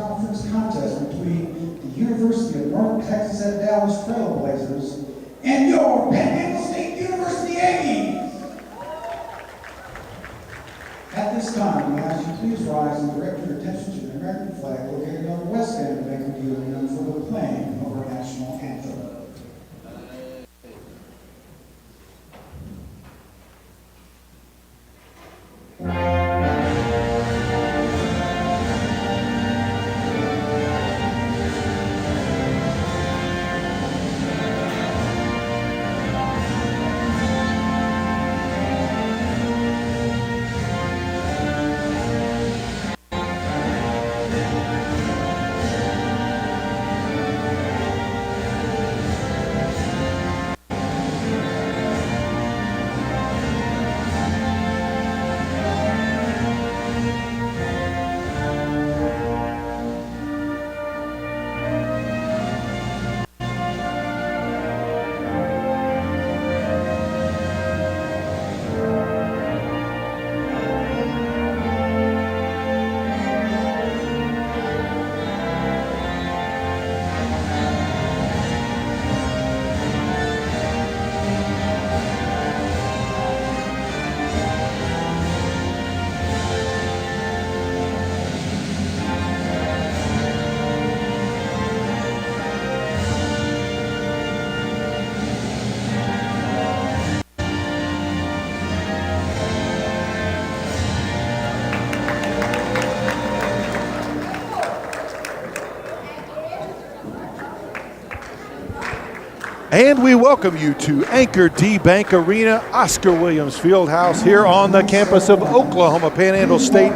conference contest between the University of North Texas at Dallas Trailblazers and your Panhandle State University Aggies. At this time, we ask you please rise and direct your attention to the American flag located on the west end of Bank of Union for the playing of our national anthem. And we welcome you to Anchor D Bank Arena, Oscar Williams Fieldhouse here on the campus of Oklahoma Panhandle State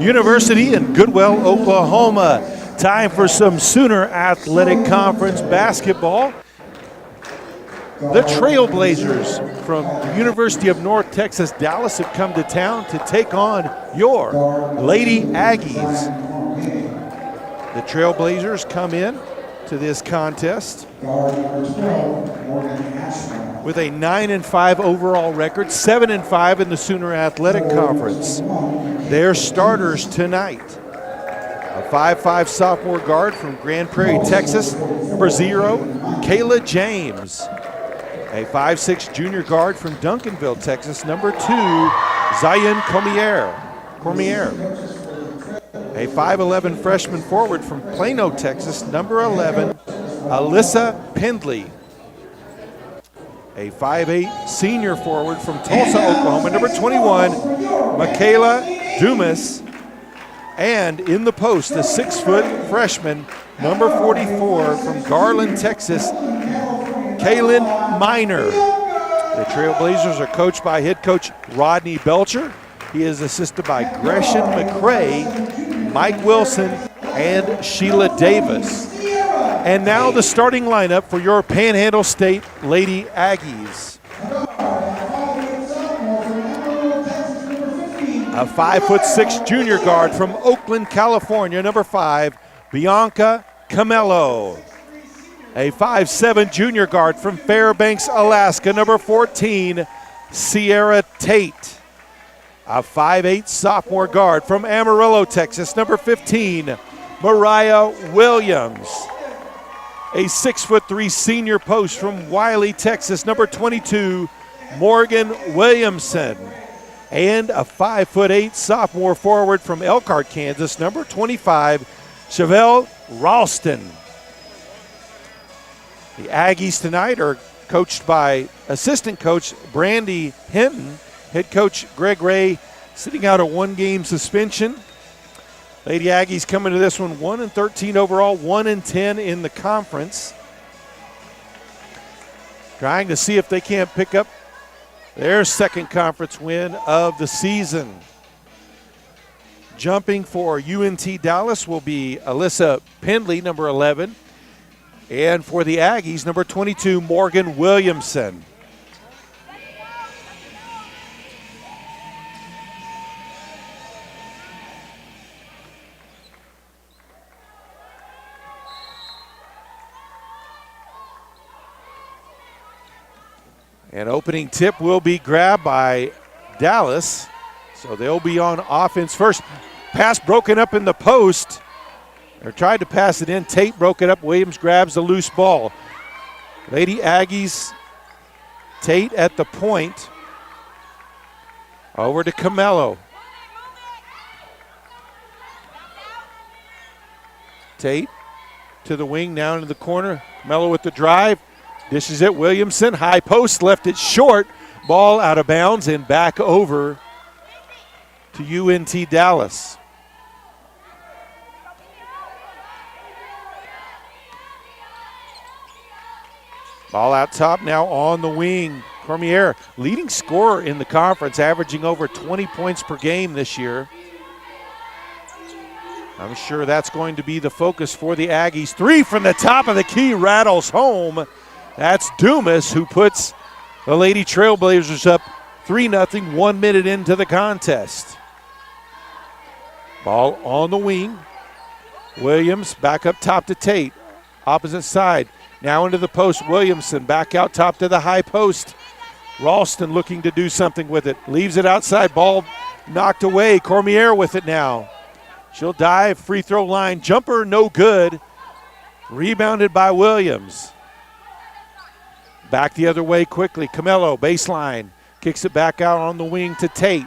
University in Goodwell, Oklahoma. Time for some Sooner Athletic Conference basketball. The Trailblazers from the University of North Texas, Dallas have come to town to take on your Lady Aggies. The Trailblazers come in to this contest with a 9-5 overall record, 7-5 in the Sooner Athletic Conference. Their starters tonight: a 5'5" sophomore guard from Grand Prairie, Texas, number 0, Kayla James. A 5'6" junior guard from Duncanville, Texas, number 2, Zion Cormier. A 5'11" freshman forward from Plano, Texas, number 11, Alyssa Pendley. A 5'8" senior forward from Tulsa, Oklahoma, number 21, Michaela Dumas. And in the post, a 6' freshman, number 44 from Garland, Texas, Kaylin Miner. The Trailblazers are coached by head coach Rodney Belcher. He is assisted by Gresham McCrae, Mike Wilson, and Sheila Davis. And now the starting lineup for your Panhandle State Lady Aggies. A 5'6" junior guard from Oakland, California, number 5, Bianca Camello. A 5'7" junior guard from Fairbanks, Alaska, number 14, Sierra Tate. A 5'8" sophomore guard from Amarillo, Texas, number 15, Mariah Williams. A 6'3" senior post from Wiley, Texas, number 22, Morgan Williamson. And a 5'8" sophomore forward from Elkhart, Kansas, number 25, Chevelle Ralston. The Aggies tonight are coached by assistant coach Brandy Hinton. Head coach Greg Ray sitting out a 1-game suspension. Lady Aggies coming to this one 1-13 overall, 1-10 in the conference. Trying to see if they can't pick up their second conference win of the season. Jumping for UNT Dallas will be Alyssa Pendley, number 11. And for the Aggies, number 22, Morgan Williamson. An opening tip will be grabbed by Dallas, so they'll be on offense first. Pass broken up in the post. or tried to pass it in. Tate broke it up. Williams grabs the loose ball. Lady Aggies, Tate at the point. Over to Camello. Tate to the wing, now into the corner. Camello with the drive. Dishes it. Williamson, high post, left it short. Ball out of bounds and back over to UNT Dallas. Ball out top now on the wing. Cormier, leading scorer in the conference, averaging over 20 points per game this year. I'm sure that's going to be the focus for the Aggies. Three from the top of the key, rattles home. That's Dumas who puts the Lady Trailblazers up 3-0, 1 minute into the contest. Ball on the wing. Williams back up top to Tate. Opposite side. Now into the post. Williamson back out top to the high post. Ralston looking to do something with it. Leaves it outside. Ball knocked away. Cormier with it now. She'll dive. Free throw line. Jumper no good. Rebounded by Williams. Back the other way quickly. Camello baseline. Kicks it back out on the wing to Tate.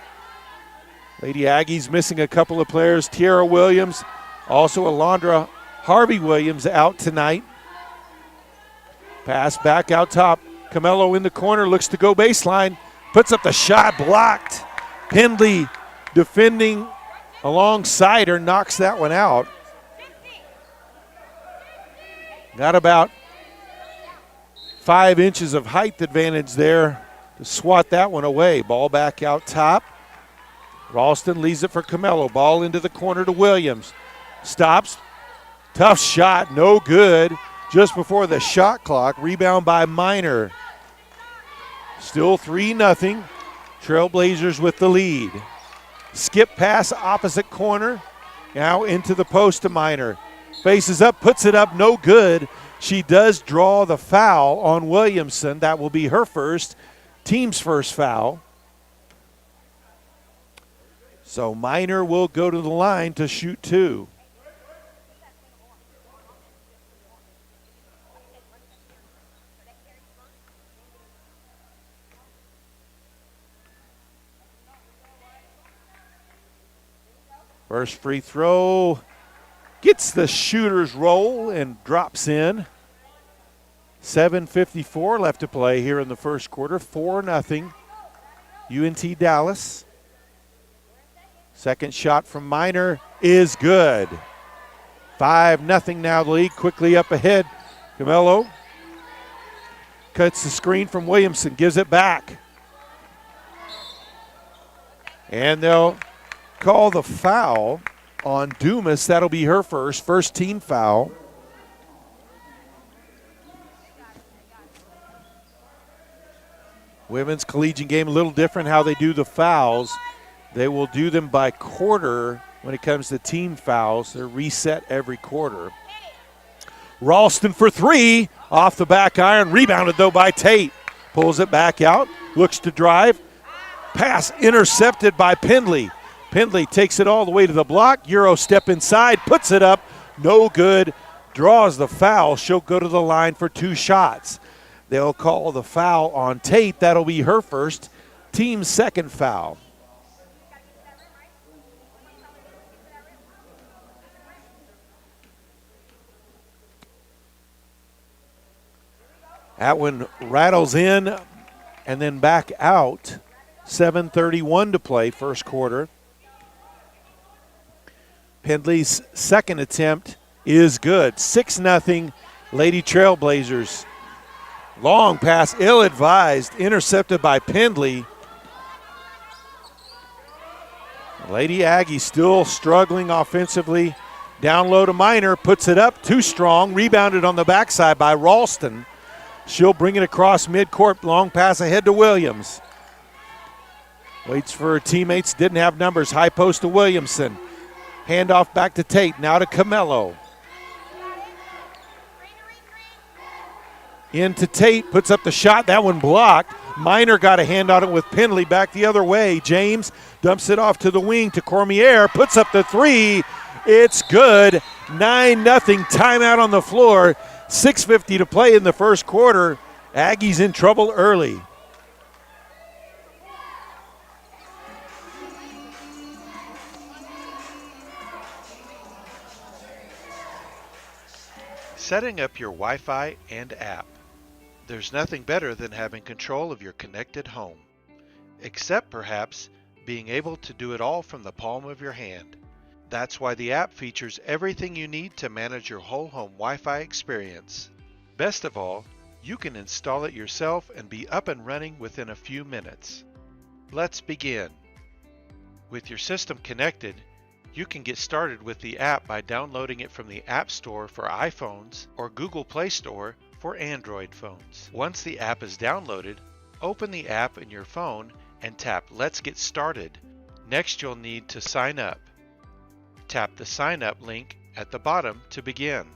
Lady Aggies missing a couple of players. Tiara Williams. Also Alondra Harvey Williams out tonight. Pass back out top. Camello in the corner, looks to go baseline. Puts up the shot, blocked. Pendley defending alongside her, knocks that one out. Got about 5 inches of height advantage there to swat that one away. Ball back out top. Ralston leaves it for Camello. Ball into the corner to Williams. Stops. Tough shot, no good. Just before the shot clock. Rebound by Minor. Still 3-0. Trailblazers with the lead. Skip pass opposite corner. Now into the post to Minor. Faces up, puts it up, no good. She does draw the foul on Williamson. That will be her first, team's first foul. So Minor will go to the line to shoot two. First free throw gets the shooter's roll and drops in. 7:54 left to play here in the first quarter. 4-0 UNT Dallas. Second shot from Minor is good. 5-0 now the lead. Quickly up ahead. Camello cuts the screen from Williamson, gives it back. And they'll call the foul on Dumas. That'll be her first team foul. Women's collegiate game a little different how they do the fouls. They will do them by quarter when it comes to team fouls. They're reset every quarter. Ralston for three, off the back iron, rebounded though by Tate. Pulls it back out, looks to drive. Pass intercepted by Pendley. Pendley takes it all the way to the block. Euro step inside, puts it up, no good. Draws the foul. She'll go to the line for two shots. They'll call the foul on Tate. That'll be her first, team's second foul. That one rattles in and then back out. 7:31 to play, first quarter. Pendley's second attempt is good. 6-0 Lady Trailblazers. Long pass, ill-advised, intercepted by Pendley. Lady Aggie still struggling offensively. Down low to Minor, puts it up, too strong. Rebounded on the backside by Ralston. She'll bring it across midcourt. Long pass ahead to Williams. Waits for her teammates, didn't have numbers. High post to Williamson. Handoff back to Tate, now to Camello. Into Tate, puts up the shot. That one blocked. Miner got a hand on it with Pendley back the other way. James dumps it off to the wing to Cormier, puts up the three. It's good. 9-0, timeout on the floor. 6:50 to play in the first quarter. Aggies in trouble early. Setting up your Wi-Fi and app. There's nothing better than having control of your connected home, except perhaps being able to do it all from the palm of your hand. That's why the app features everything you need to manage your whole home Wi-Fi experience. Best of all, you can install it yourself and be up and running within a few minutes. Let's begin. With your system connected, you can get started with the app by downloading it from the App Store for iPhones or Google Play Store for Android phones. Once the app is downloaded, open the app in your phone and tap Let's Get Started. Next, you'll need to sign up. Tap the Sign Up link at the bottom to begin.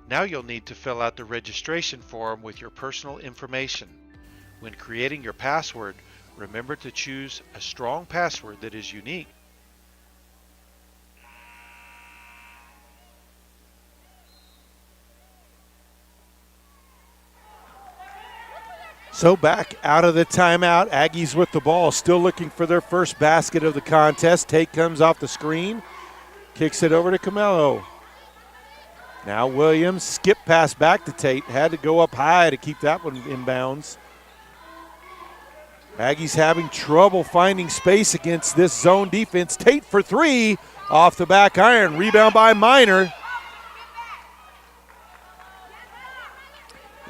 Now you'll need to fill out the registration form with your personal information. When creating your password, remember to choose a strong password that is unique. So back out of the timeout, Aggies with the ball, still looking for their first basket of the contest. Tate comes off the screen, kicks it over to Camelo. Now Williams, skip pass back to Tate, had to go up high to keep that one in bounds. Aggies having trouble finding space against this zone defense. Tate for three, off the back iron, rebound by Miner.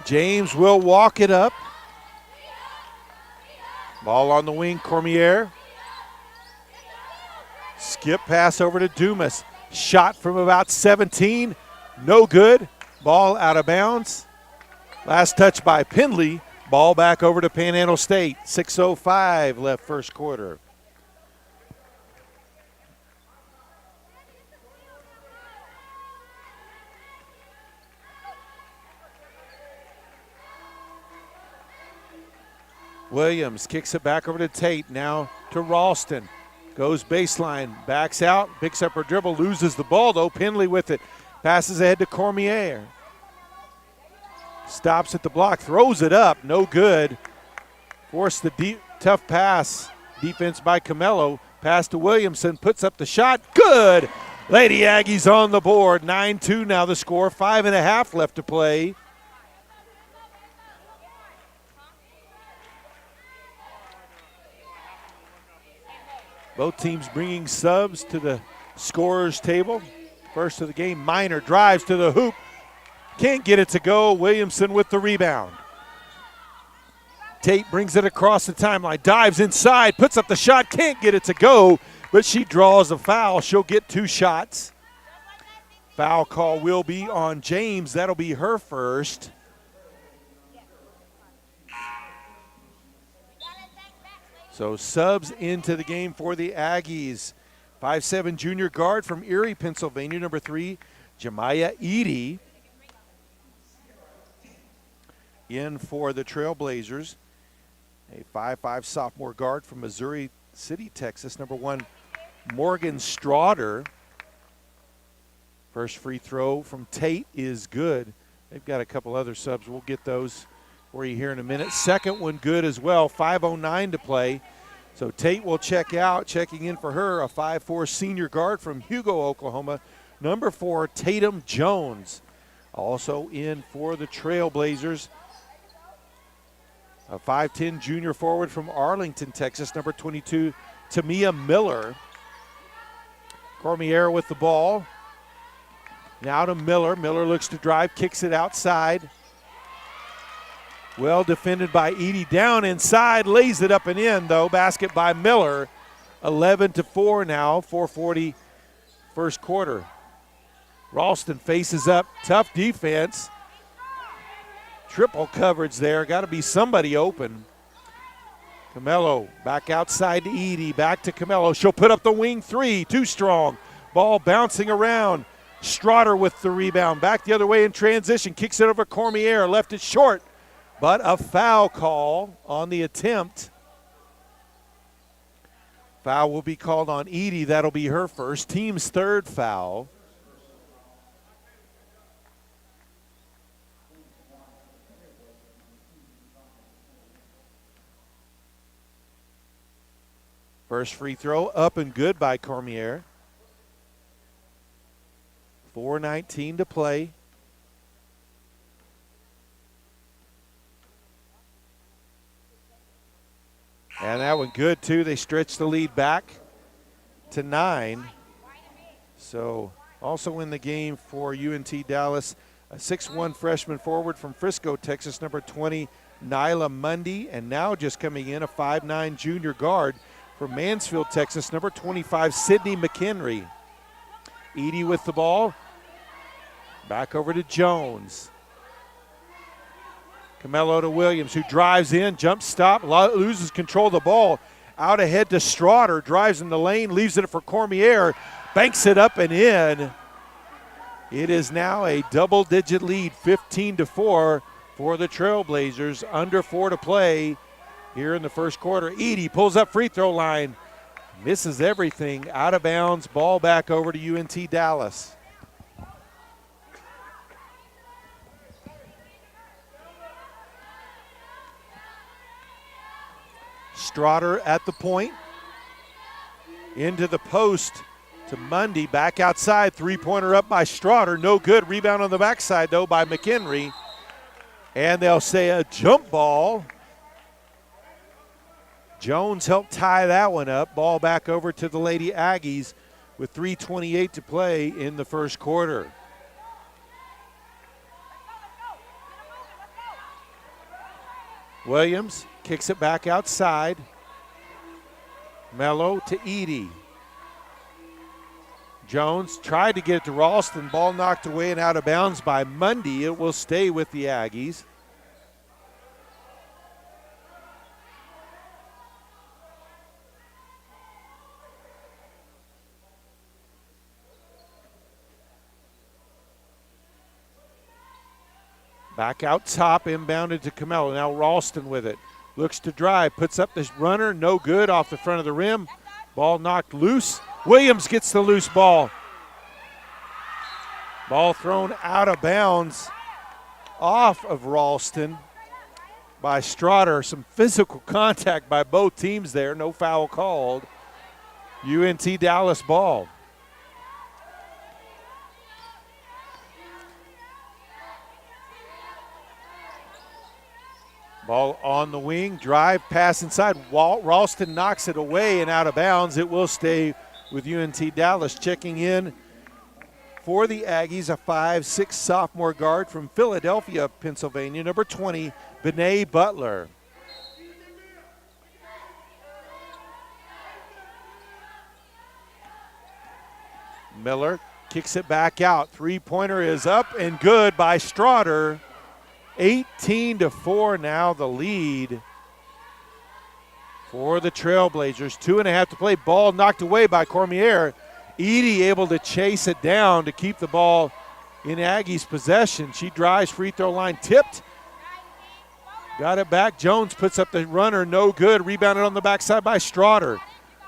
James will walk it up. Ball on the wing, Cormier. Skip pass over to Dumas. Shot from about 17, no good. Ball out of bounds. Last touch by Pendley. Ball back over to Panhandle State. 6:05 left first quarter. Williams kicks it back over to Tate, now to Ralston. Goes baseline, backs out, picks up her dribble, loses the ball though. Pendley with it, passes ahead to Cormier. Stops at the block, throws it up, no good. Forced the deep, tough pass. Defense by Camelo. Pass to Williamson, puts up the shot, good! Lady Aggies on the board, 9-2 now the score, 5.5 left to play. Both teams bringing subs to the scorer's table. First of the game, Miner drives to the hoop. Can't get it to go. Williamson with the rebound. Tate brings it across the timeline, dives inside, puts up the shot, can't get it to go, but she draws a foul. She'll get 2 shots. Foul call will be on James. That'll be her first. So subs into the game for the Aggies. 5'7" junior guard from Erie, Pennsylvania, number 3, Jemiah Edie. In for the Trailblazers, a 5'5" sophomore guard from Missouri City, Texas, number 1, Morgan Strauder. First free throw from Tate is good. They've got a couple other subs. We'll get those for you here in a minute. Second one good as well, 5:09 to play. So Tate will check out. Checking in for her, a 5'4" senior guard from Hugo, Oklahoma, number 4, Tatum Jones. Also in for the Trailblazers, a 5'10" junior forward from Arlington, Texas, number 22, Tamia Miller. Cormier with the ball. Now to Miller. Miller looks to drive, kicks it outside. Well defended by Edie, down inside, lays it up and in though. Basket by Miller. 11-4 now, 4:40 first quarter. Ralston faces up, tough defense. Triple coverage there, got to be somebody open. Camelo back outside to Edie, back to Camelo. She'll put up the wing 3, too strong. Ball bouncing around. Strotter with the rebound. Back the other way in transition. Kicks it over Cormier. Left it short. But a foul call on the attempt. Foul will be called on Edie. That'll be her first. Team's third foul. First free throw up and good by Cormier. 4:19 to play. And that one good too. They stretched the lead back to 9. So also in the game for UNT Dallas, a 6'1" freshman forward from Frisco, Texas, number 20, Nyla Mundy. And now just coming in, a 5'9" junior guard from Mansfield, Texas, number 25, Sydney McHenry. Edie with the ball. Back over to Jones. Camelo to Williams, who drives in, jump stop, loses control of the ball. Out ahead to Strotter, drives in the lane, leaves it for Cormier, banks it up and in. It is now a double-digit lead, 15-4 for the Trailblazers. Under 4 to play here in the first quarter. Edie pulls up free throw line, misses everything, out of bounds, ball back over to UNT Dallas. Strotter at the point, into the post to Mundy, back outside, three-pointer up by Strotter, no good. Rebound on the backside though by McHenry, and they'll say a jump ball. Jones helped tie that one up. Ball back over to the Lady Aggies with 3:28 to play in the first quarter. Williams kicks it back outside. Mello to Edie. Jones tried to get it to Ralston. Ball knocked away and out of bounds by Mundy. It will stay with the Aggies. Back out top, inbounded to Camelo. Now Ralston with it. Looks to drive, puts up this runner, no good, off the front of the rim. Ball knocked loose. Williams gets the loose ball. Ball thrown out of bounds off of Ralston by Strotter. Some physical contact by both teams there. No foul called. UNT Dallas ball. Ball on the wing, drive, pass inside. Ralston knocks it away and out of bounds. It will stay with UNT Dallas. Checking in for the Aggies, a 5'6" sophomore guard from Philadelphia, Pennsylvania, number 20, Bené Butler. Miller kicks it back out. Three-pointer is up and good by Strotter. 18-4 now the lead for the Trailblazers. 2.5 to play. Ball knocked away by Cormier. Edie able to chase it down to keep the ball in Aggie's possession. She drives, free throw line tipped. Got it back. Jones puts up the runner, no good. Rebounded on the backside by Strotter.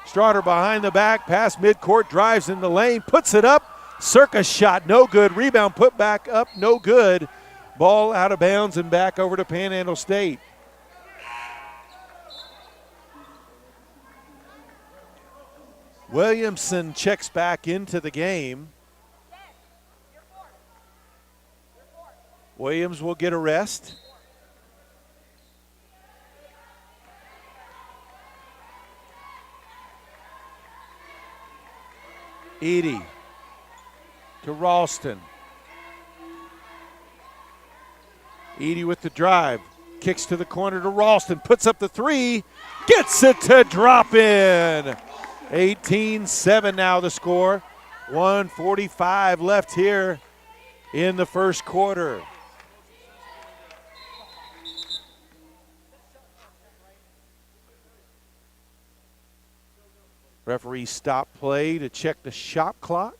Strotter behind the back, pass midcourt, drives in the lane, puts it up. Circus shot, no good. Rebound put back up, no good. Ball out of bounds and back over to Panhandle State. Williamson checks back into the game. Williams will get a rest. Edie to Ralston. Edie with the drive, kicks to the corner to Ralston, puts up the three, gets it to drop in. 18-7 now the score. 1:45 left here in the first quarter. Referee stopped play to check the shot clock.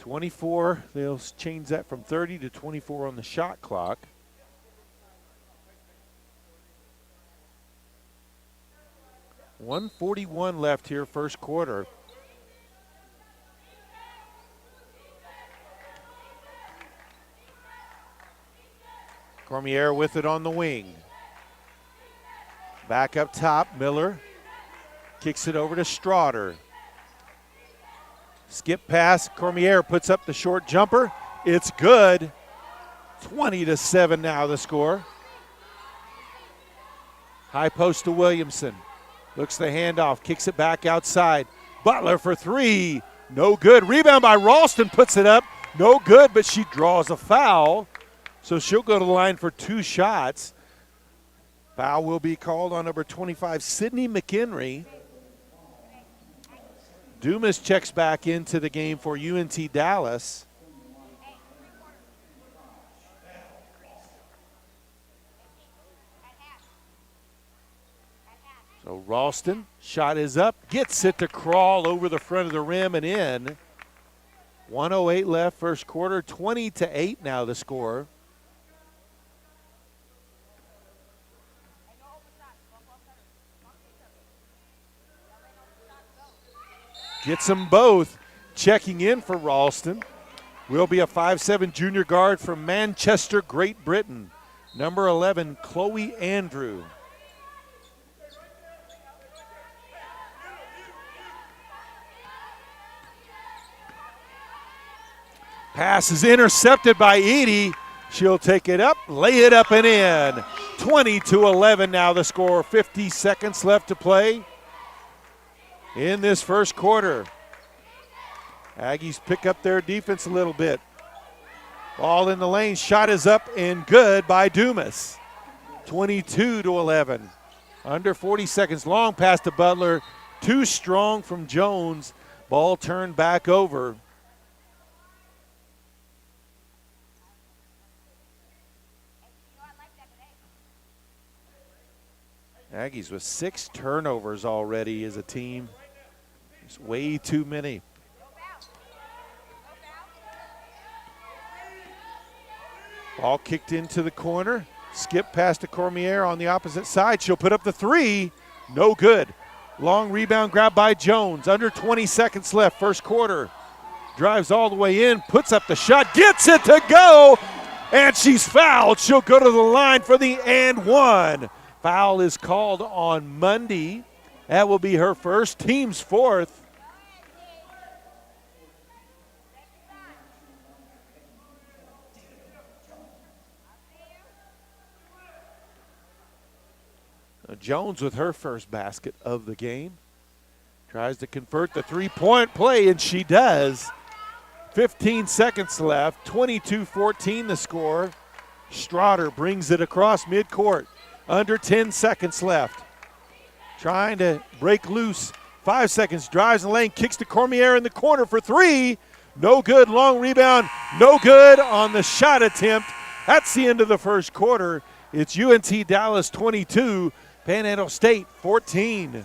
24, they'll change that from 30 to 24 on the shot clock. .141 left here, first quarter. Cormier with it on the wing. Back up top, Miller kicks it over to Strotter. Skip pass, Cormier puts up the short jumper. It's good. 20-7 now the score. High post to Williamson. Looks the handoff, kicks it back outside. Butler for three, no good. Rebound by Ralston, puts it up, no good, but she draws a foul. So she'll go to the line for 2 shots. Foul will be called on number 25, Sydney McHenry. Dumas checks back into the game for UNT Dallas. So Ralston, shot is up, gets it to crawl over the front of the rim and in. 1:08 left, first quarter, 20-8 now the score. Gets them both. Checking in for Ralston will be a 5'7" junior guard from Manchester, Great Britain. Number 11, Chloe Andrew. Pass is intercepted by Edie. She'll take it up, lay it up and in. 20-11 now the score. 50 seconds left to play in this first quarter. Aggies pick up their defense a little bit. Ball in the lane, shot is up and good by Dumas. 22-11. Under 40 seconds, long pass to Butler. Too strong from Jones. Ball turned back over. Aggies with 6 turnovers already as a team. It's way too many. Ball kicked into the corner. Skip pass to Cormier on the opposite side. She'll put up the three. No good. Long rebound grab by Jones. Under 20 seconds left, first quarter. Drives all the way in, puts up the shot, gets it to go, and she's fouled. She'll go to the line for the and one. Foul is called on Monday. That will be her first, team's fourth. Jones with her first basket of the game. Tries to convert the three-point play, and she does. 15 seconds left, 22-14 the score. Strotter brings it across midcourt. Under 10 seconds left. Trying to break loose. 5 seconds, drives the lane, kicks to Cormier in the corner for three. No good, long rebound, no good on the shot attempt. That's the end of the first quarter. It's UNT Dallas 22, Panhandle State 14.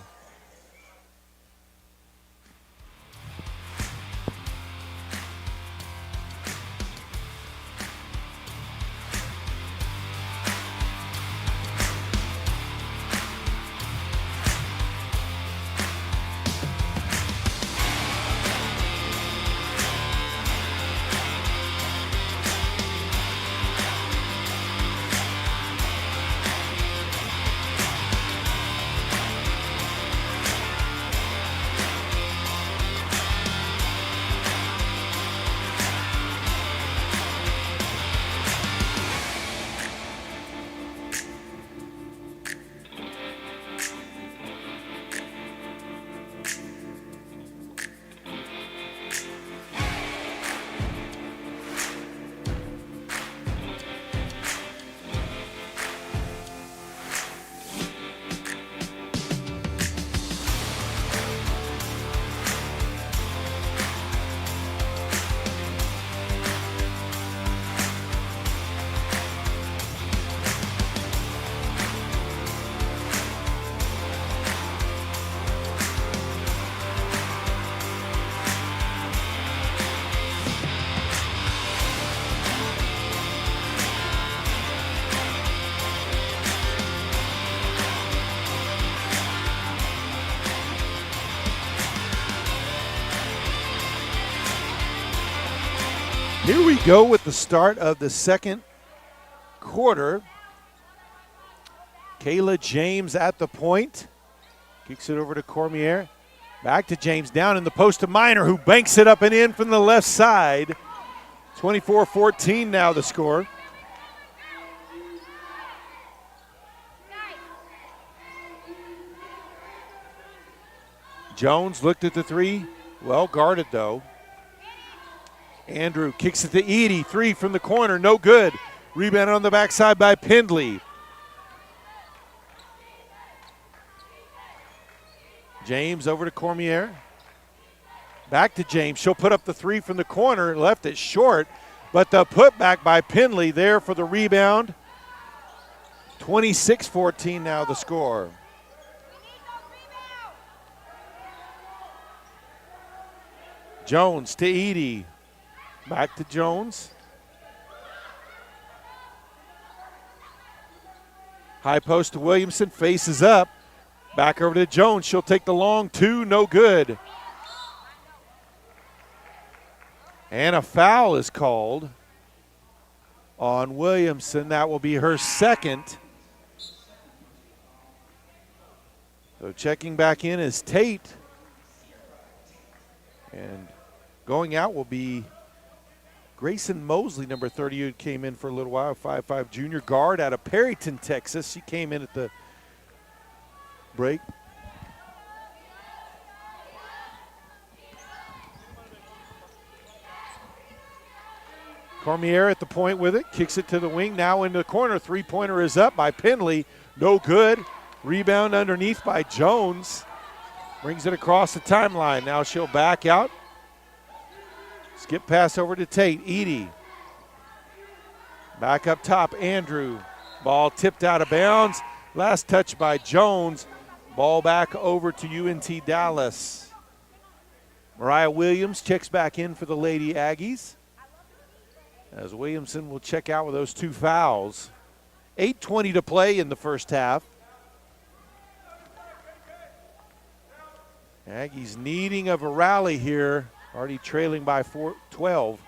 Here we go with the start of the second quarter. Kayla James at the point. Kicks it over to Cormier. Back to James, down in the post to Minor, who banks it up and in from the left side. 24-14 now the score. Jones looked at the three. Well guarded though. Andrew kicks it to Edie. Three from the corner, no good. Rebounded on the backside by Pendley. James over to Cormier. Back to James. She'll put up the three from the corner, left it short, but the putback by Pendley there for the rebound. 26-14 now the score. Jones to Edie. Back to Jones. High post to Williamson, faces up. Back over to Jones. She'll take the long two, no good. And a foul is called on Williamson. That will be her second. So checking back in is Tate. And going out will be Grayson Mosley, number 30, who came in for a little while, 5'5" junior guard out of Perryton, Texas. She came in at the break. Cormier at the point with it, kicks it to the wing, now into the corner. Three-pointer is up by Pendley, no good. Rebound underneath by Jones. Brings it across the timeline. Now she'll back out. Skip pass over to Tate. Edie. Back up top, Andrew. Ball tipped out of bounds. Last touch by Jones. Ball back over to UNT Dallas. Mariah Williams checks back in for the Lady Aggies, as Williamson will check out with those two fouls. 8:20 to play in the first half. Aggies needing of a rally here, already trailing by 12.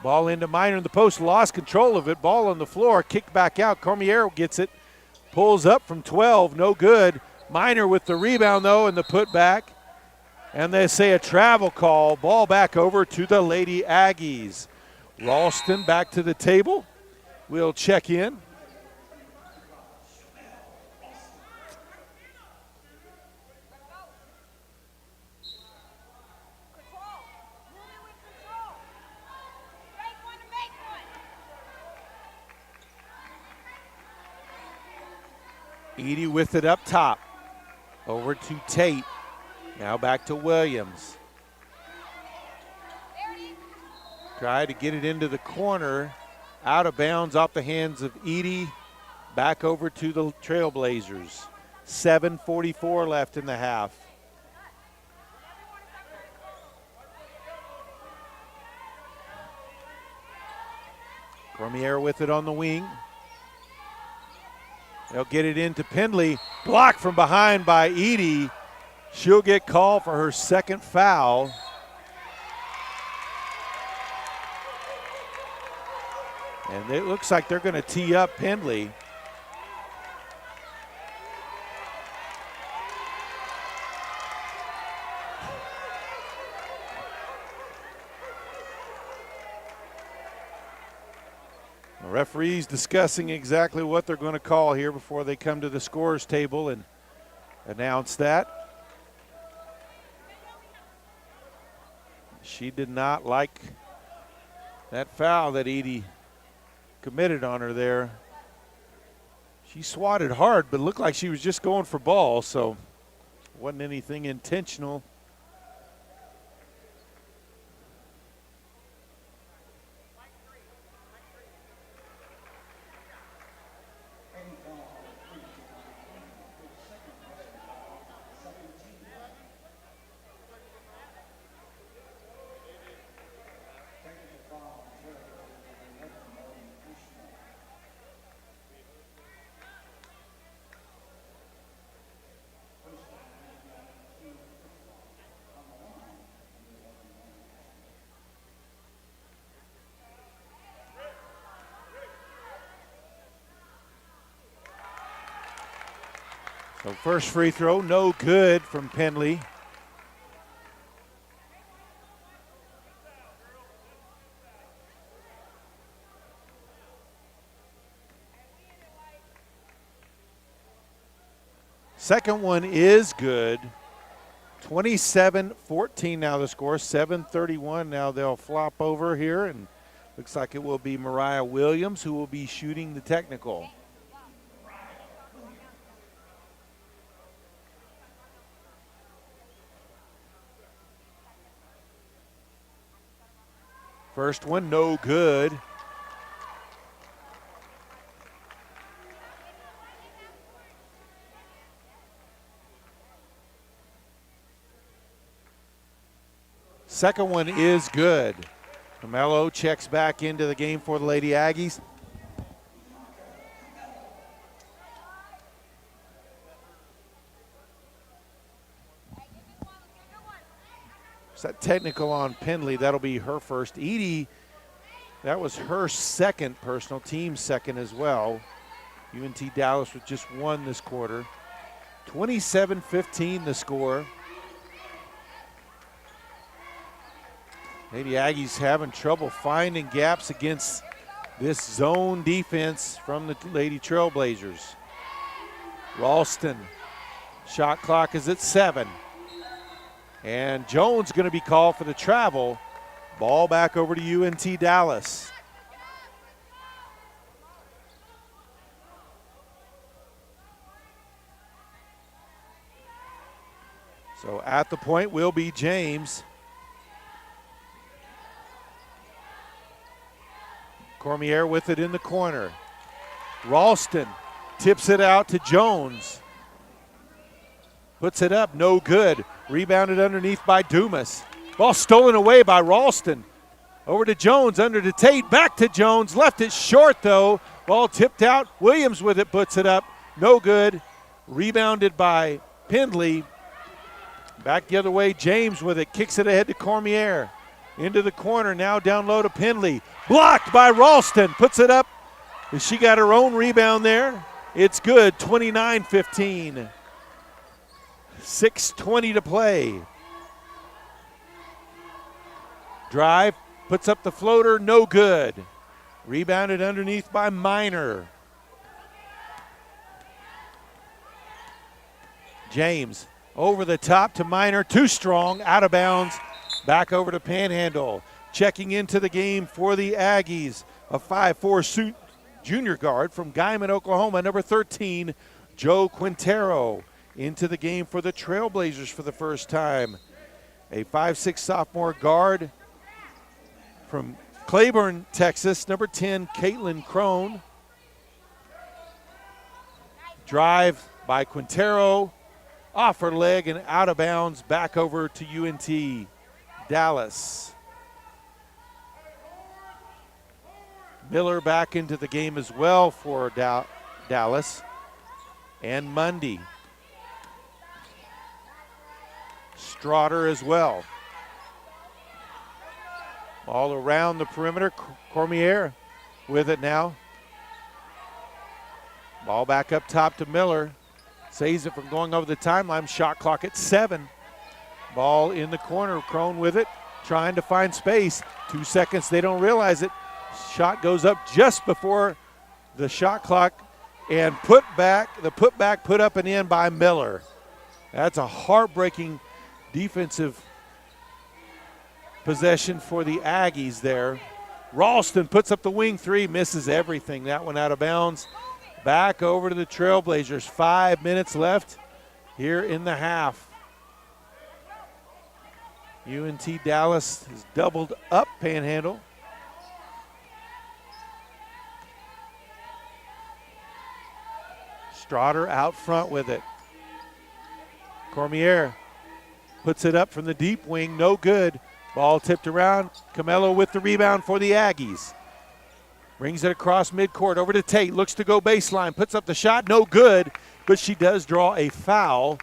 Ball into Minor in the post, lost control of it. Ball on the floor, kicked back out. Cormier gets it, pulls up from 12, no good. Minor with the rebound though and the putback. And they say a travel call. Ball back over to the Lady Aggies. Ralston back to the table. We'll check in. Edie with it up top. Over to Tate. Now back to Williams. Try to get it into the corner. Out of bounds off the hands of Edie. Back over to the Trailblazers. 7:44 left in the half. Cormier with it on the wing. They'll get it into Pendley. Blocked from behind by Edie. She'll get called for her second foul. And it looks like they're going to tee up Pendley. The referees discussing exactly what they're going to call here before they come to the scorer's table and announce that. She did not like that foul that Edie committed on her there. She swatted hard, but looked like she was just going for ball, so wasn't anything intentional. So first free throw, no good from Pendley. Second one is good. 27-14 now the score. 7:31 now they'll flop over here, and looks like it will be Mariah Williams who will be shooting the technical. First one, no good. Second one is good. Mello checks back into the game for the Lady Aggies. It's that technical on Pendley. That'll be her first. Edie, that was her second personal, team second as well. UNT Dallas with just one this quarter. 27-15 the score. Lady Aggies having trouble finding gaps against this zone defense from the Lady Trailblazers. Ralston, shot clock is at 7. And Jones going to be called for the travel. Ball back over to UNT Dallas. So at the point will be James. Cormier with it in the corner. Ralston tips it out to Jones. Puts it up, no good. Rebounded underneath by Dumas. Ball stolen away by Ralston. Over to Jones, under to Tate, back to Jones. Left it short though. Ball tipped out. Williams with it, puts it up. No good. Rebounded by Pendley. Back the other way, James with it. Kicks it ahead to Cormier. Into the corner, now down low to Pendley. Blocked by Ralston, puts it up. She got her own rebound there. It's good, 29-15. 6:20 to play. Drive, puts up the floater, no good. Rebounded underneath by Minor. James over the top to Minor, too strong, out of bounds. Back over to Panhandle. Checking into the game for the Aggies, a 5'4" junior guard from Guyman, Oklahoma, number 13, Joe Quintero. Into the game for the Trailblazers for the first time. A 5'6" sophomore guard from Claiborne, Texas, number 10, Caitlin Crone. Drive by Quintero, off her leg and out of bounds, back over to UNT Dallas. Miller back into the game as well for Dallas. And Mundy. Strotter as well. All around the perimeter. Cormier with it now. Ball back up top to Miller. Saves it from going over the timeline. Shot clock at 7. Ball in the corner. Crone with it. Trying to find space. 2 seconds. They don't realize it. Shot goes up just before the shot clock. And put up and in by Miller. That's a heartbreaking defensive possession for the Aggies there. Ralston puts up the wing three, misses everything. That one out of bounds. Back over to the Trailblazers. 5 minutes left here in the half. UNT Dallas has doubled up Panhandle. Strotter out front with it. Cormier puts it up from the deep wing, no good. Ball tipped around. Camello with the rebound for the Aggies. Brings it across midcourt over to Tate. Looks to go baseline. Puts up the shot, no good. But she does draw a foul.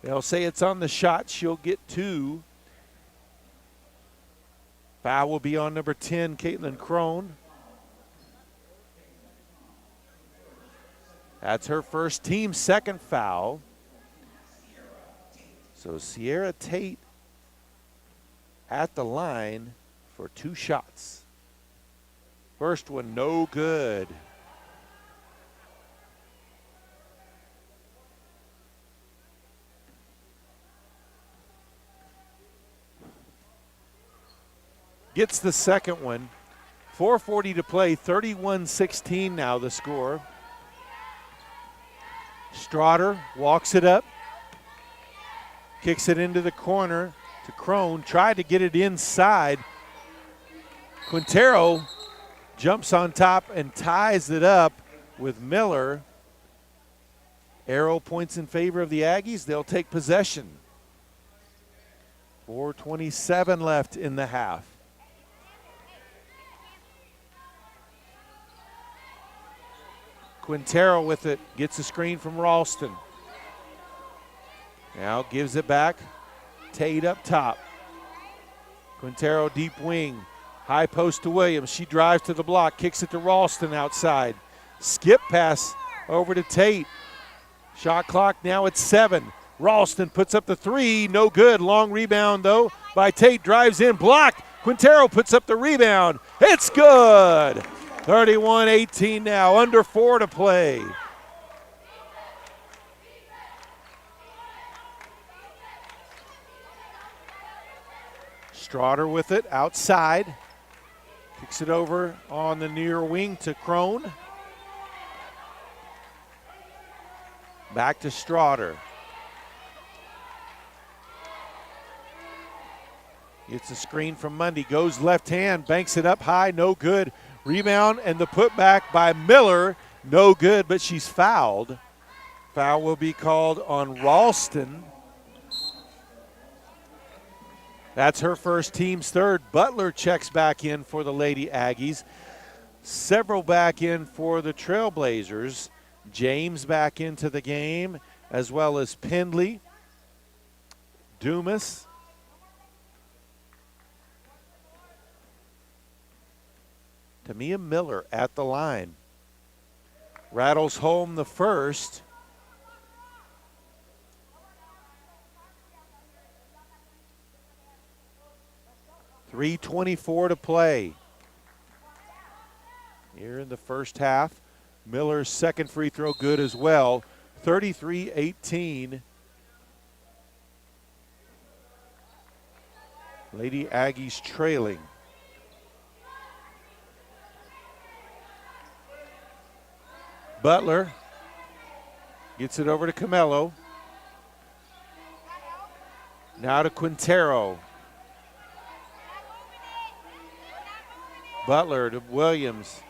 They'll say it's on the shot. She'll get 2. Foul will be on number 10, Caitlin Crone. That's her first team second foul. So Sierra Tate at the line for 2 shots. First one, no good. Gets the second one. 4:40 to play, 31-16 now the score. Strotter walks it up, kicks it into the corner to Crone, tried to get it inside. Quintero jumps on top and ties it up with Miller. Arrow points in favor of the Aggies. They'll take possession. 4:27 left in the half. Quintero with it, gets a screen from Ralston. Now gives it back. Tate up top. Quintero deep wing. High post to Williams. She drives to the block, kicks it to Ralston outside. Skip pass over to Tate. Shot clock now at 7. Ralston puts up the 3, no good. Long rebound though by Tate, drives in, blocked. Quintero puts up the rebound. It's good. 31-18 now, under 4 to play. Strotter with it outside. Kicks it over on the near wing to Crone. Back to Strotter. Gets a screen from Mundy, goes left hand, banks it up high, no good. Rebound and the putback by Miller, no good, but she's fouled. Foul will be called on Ralston. That's her first, team's third. Butler checks back in for the Lady Aggies. Several back in for the Trailblazers. James back into the game, as well as Pendley, Dumas, Tamia Miller at the line. Rattles home the first. .324 to play here in the first half. Miller's second free throw good as well. 33-18. Lady Aggies trailing. Butler gets it over to Camelo. Now to Quintero. Butler to Williams.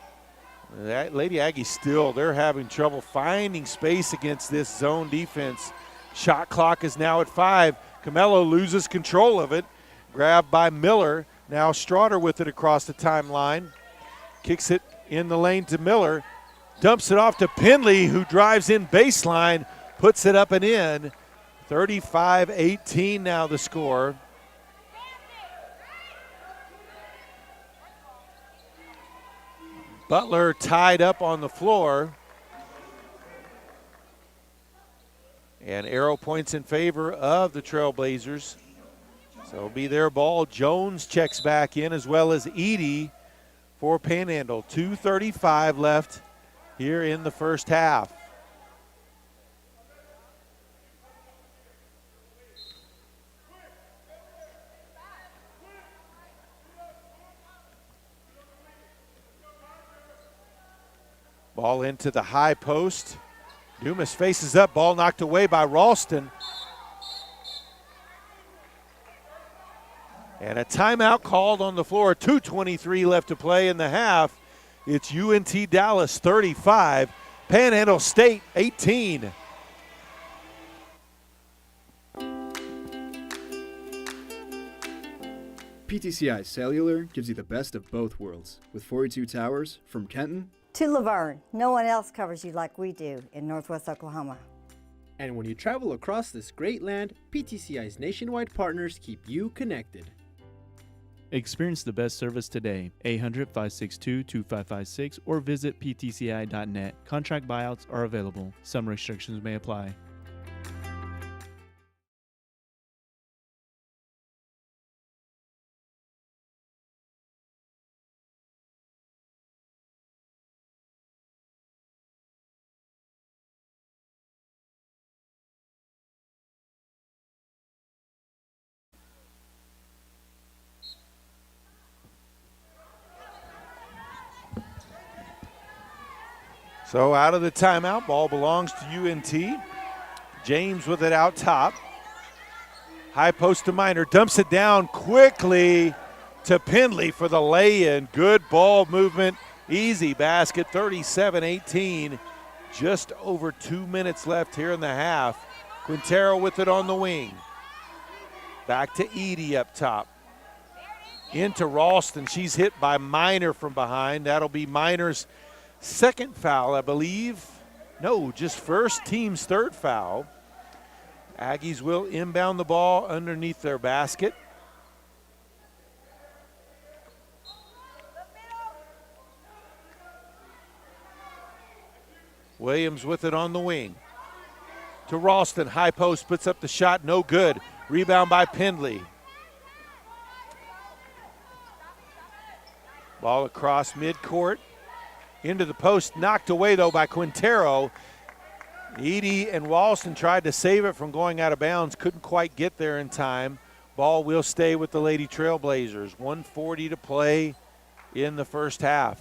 That Lady Aggies still, they're having trouble finding space against this zone defense. Shot clock is now at 5. Camelo loses control of it. Grabbed by Miller. Now Strotter with it across the timeline. Kicks it in the lane to Miller. Dumps it off to Pendley, who drives in baseline, puts it up and in. 35-18 now the score. Butler tied up on the floor. And arrow points in favor of the Trailblazers. So it'll be their ball. Jones checks back in, as well as Edie for Panhandle. 2:35 left here in the first half. Ball into the high post. Dumas faces up, ball knocked away by Ralston. And a timeout called on the floor. 2:23 left to play in the half. It's UNT Dallas 35, Panhandle State 18. PTCI Cellular gives you the best of both worlds with 42 towers from Kenton to Laverne. No one else covers you like we do in Northwest Oklahoma. And when you travel across this great land, PTCI's nationwide partners keep you connected. Experience the best service today. 800-562-2556 or visit ptci.net. Contract buyouts are available. Some restrictions may apply. So out of the timeout, ball belongs to UNT. James with it out top. High post to Minor, dumps it down quickly to Pendley for the lay-in. Good ball movement, easy basket, 37-18. Just over 2 minutes left here in the half. Quintero with it on the wing. Back to Edie up top. Into Ralston, she's hit by Minor from behind. That'll be Minor's second foul, I believe. No, just first, team's third foul. Aggies will inbound the ball underneath their basket. Williams with it on the wing. To Ralston, high post, puts up the shot, no good. Rebound by Pendley. Ball across midcourt. Into the post, knocked away though by Quintero. Edie and Ralston tried to save it from going out of bounds, couldn't quite get there in time. Ball will stay with the Lady Trailblazers. 1:40 to play in the first half.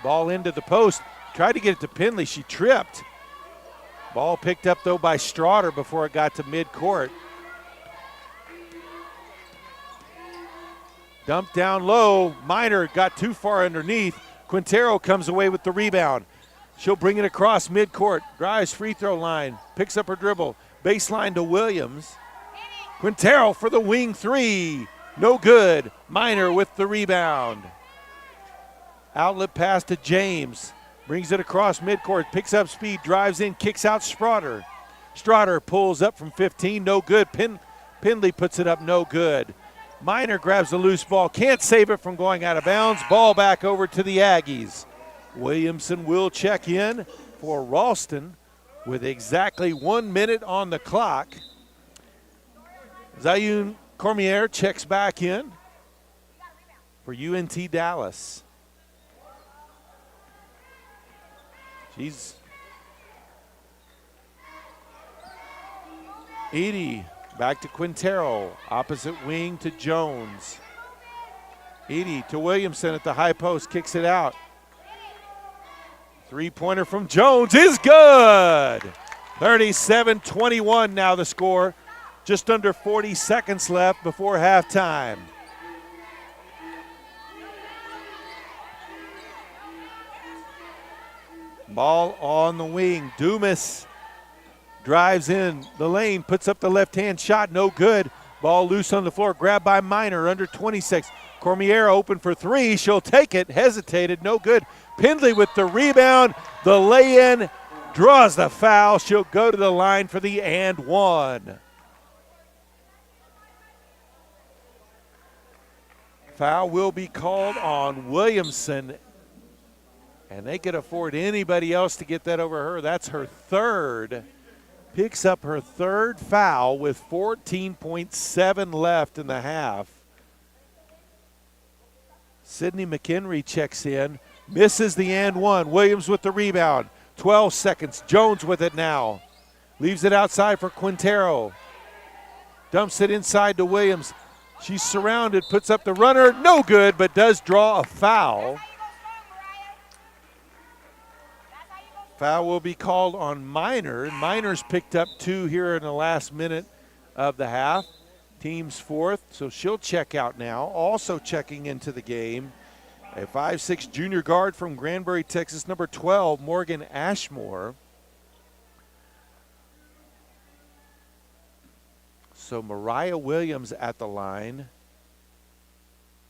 Ball into the post, tried to get it to Pendley, she tripped. Ball picked up though by Straughter before it got to midcourt. Dumped down low, Minor got too far underneath. Quintero comes away with the rebound. She'll bring it across midcourt, drives free throw line, picks up her dribble, baseline to Williams. Quintero for the wing three, no good. Minor with the rebound. Outlet pass to James, brings it across midcourt, picks up speed, drives in, kicks out Straughter. Straughter pulls up from 15, no good. Pendley puts it up, no good. Minor grabs the loose ball, can't save it from going out of bounds. Ball back over to the Aggies. Williamson will check in for Ralston with exactly 1 minute on the clock. Zayun Cormier checks back in for UNT Dallas. She's Edie back to Quintero, opposite wing to Jones. Edie to Williamson at the high post, kicks it out. Three-pointer from Jones is good. 37-21 now the score. Just under 40 seconds left before halftime. Ball on the wing. Dumas drives in the lane, puts up the left-hand shot, no good. Ball loose on the floor, grabbed by Minor, under 26. Cormier open for three, she'll take it, hesitated, no good. Pendley with the rebound, the lay-in, draws the foul. She'll go to the line for the and one. Foul will be called on Williamson, and they could afford anybody else to get that over her. That's her third. Picks up her third foul with 14.7 left in the half. Sydney McHenry checks in, misses the and one. Williams with the rebound. 12 seconds. Jones with it now. Leaves it outside for Quintero. Dumps it inside to Williams. She's surrounded, puts up the runner. No good, but does draw a foul. Foul will be called on Minor. Minor's picked up two here in the last minute of the half. Team's fourth, so she'll check out now. Also checking into the game, a 5'6" junior guard from Granbury, Texas, number 12, Morgan Ashmore. So Mariah Williams at the line.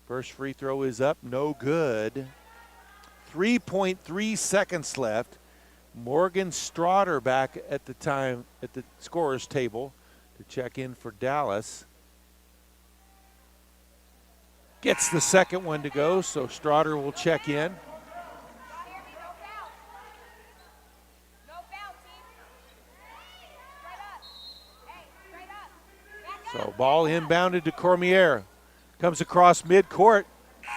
First free throw is up, no good. 3.3 seconds left. Morgan Straughter back at the time at the scorer's table to check in for Dallas. Gets the second one to go, so Straughter will check in. So ball inbounded to Cormier. Comes across midcourt,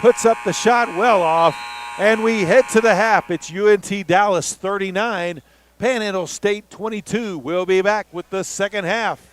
puts up the shot well off, and we head to the half. It's UNT Dallas 39, Panhandle State 22. We'll be back with the second half.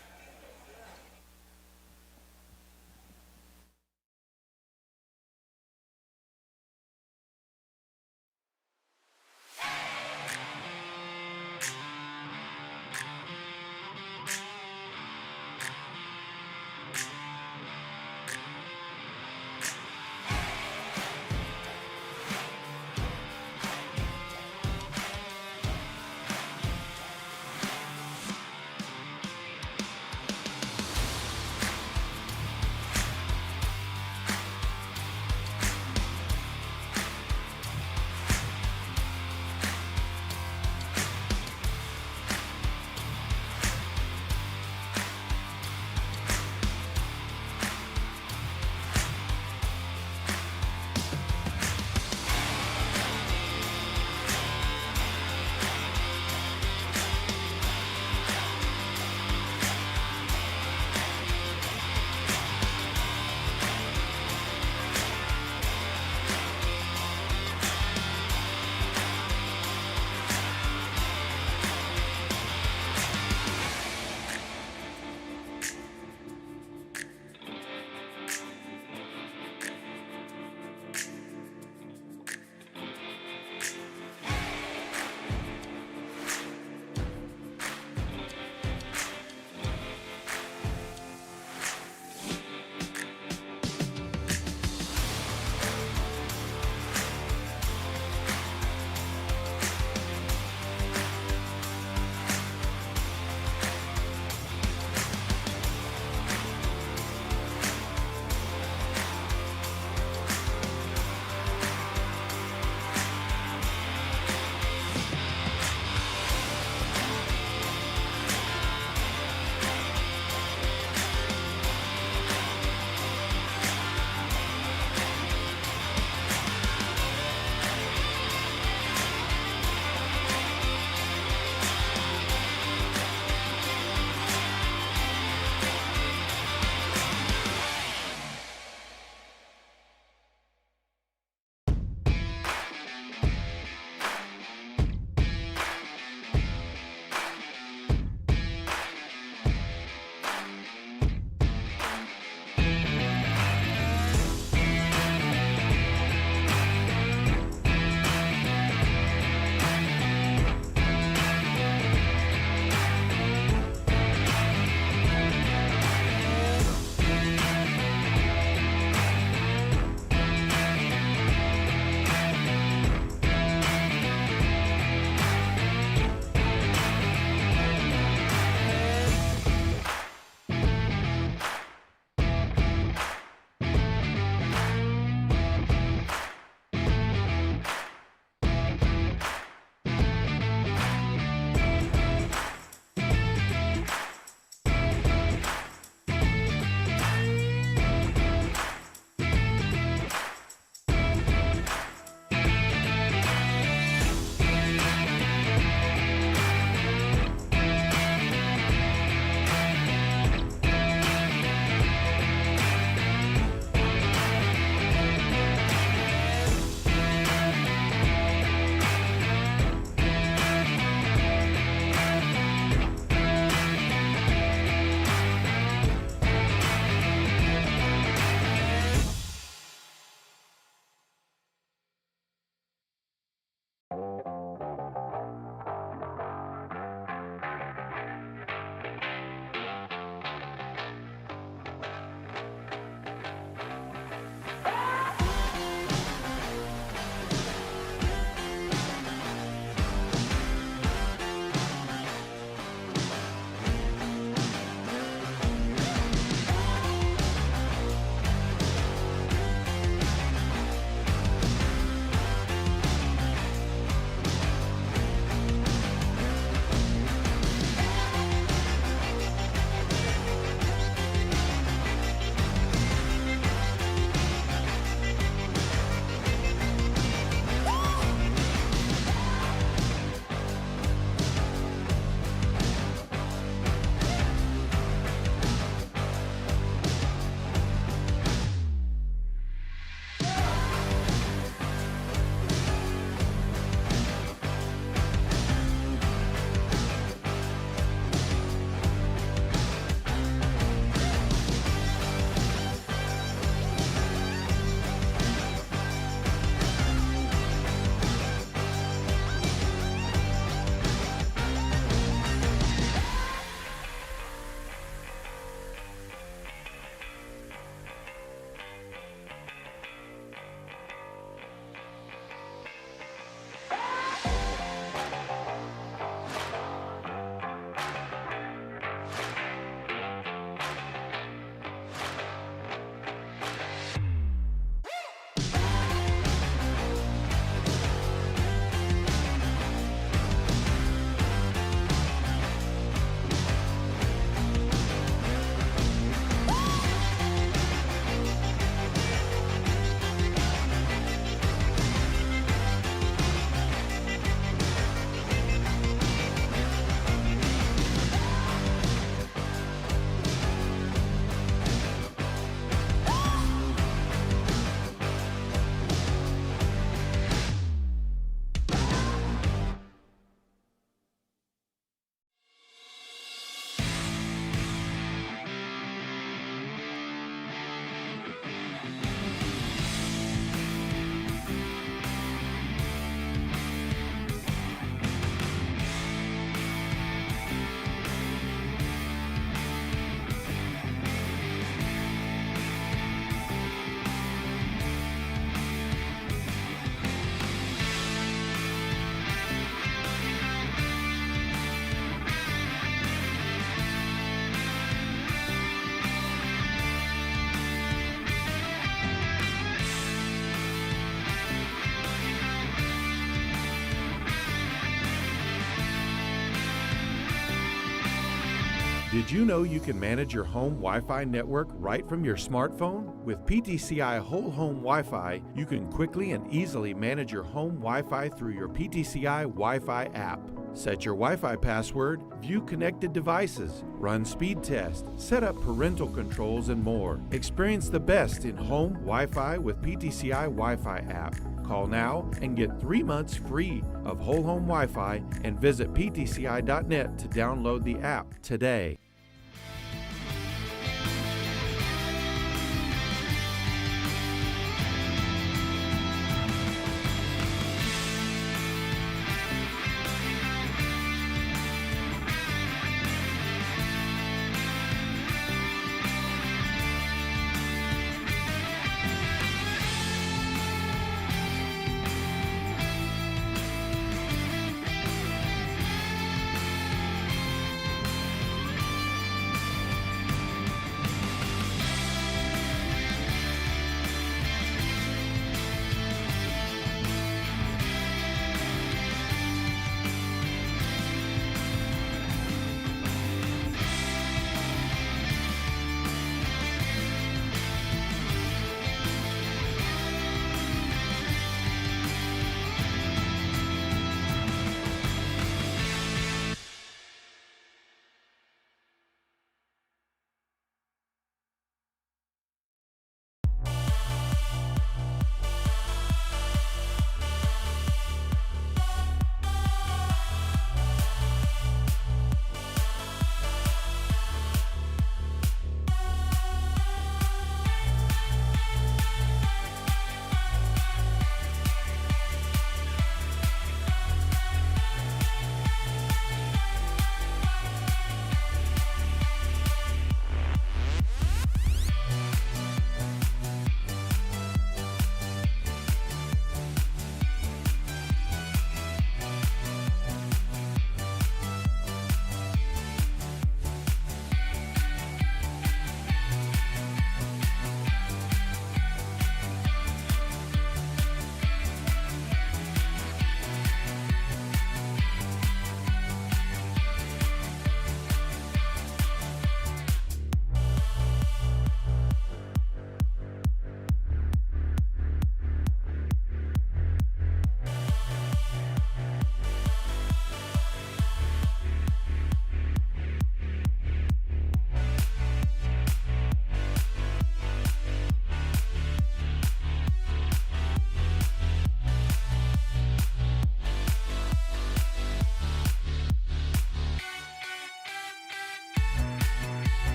Did you know you can manage your home Wi-Fi network right from your smartphone? With PTCI Whole Home Wi-Fi, you can quickly and easily manage your home Wi-Fi through your PTCI Wi-Fi app. Set your Wi-Fi password, view connected devices, run speed tests, set up parental controls, and more. Experience the best in home Wi-Fi with PTCI Wi-Fi app. Call now and get 3 months free of whole home Wi-Fi and visit ptci.net to download the app today.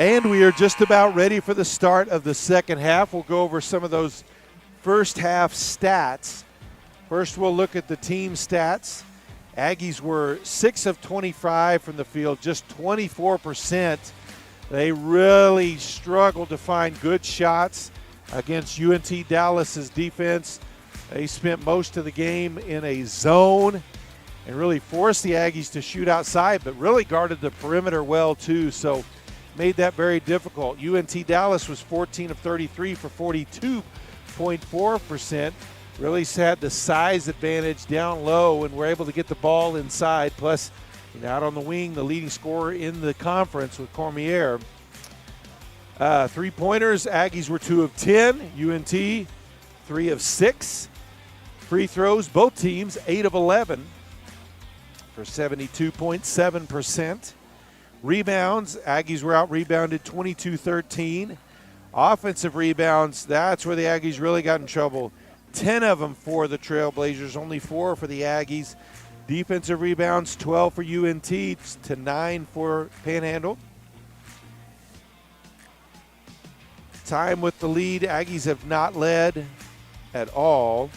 And we are just about ready for the start of the second half. We'll go over some of those first half stats. First, we'll look at the team stats. Aggies were 6 of 25 from the field, just 24%. They really struggled to find good shots against UNT Dallas's defense. They spent most of the game in a zone and really forced the Aggies to shoot outside, but really guarded the perimeter well too, so made that very difficult. UNT Dallas was 14 of 33 for 42.4%. Really had the size advantage down low and were able to get the ball inside. Plus, out on the wing, the leading scorer in the conference with Cormier. Three-pointers, Aggies were 2 of 10. UNT, 3 of 6. Free throws, both teams, 8 of 11 for 72.7%. Rebounds, Aggies were out-rebounded 22-13. Offensive rebounds, that's where the Aggies really got in trouble. 10 of them for the Trailblazers, only 4 for the Aggies. Defensive rebounds, 12 for UNT to 9 for Panhandle. Time with the lead, Aggies have not led at all.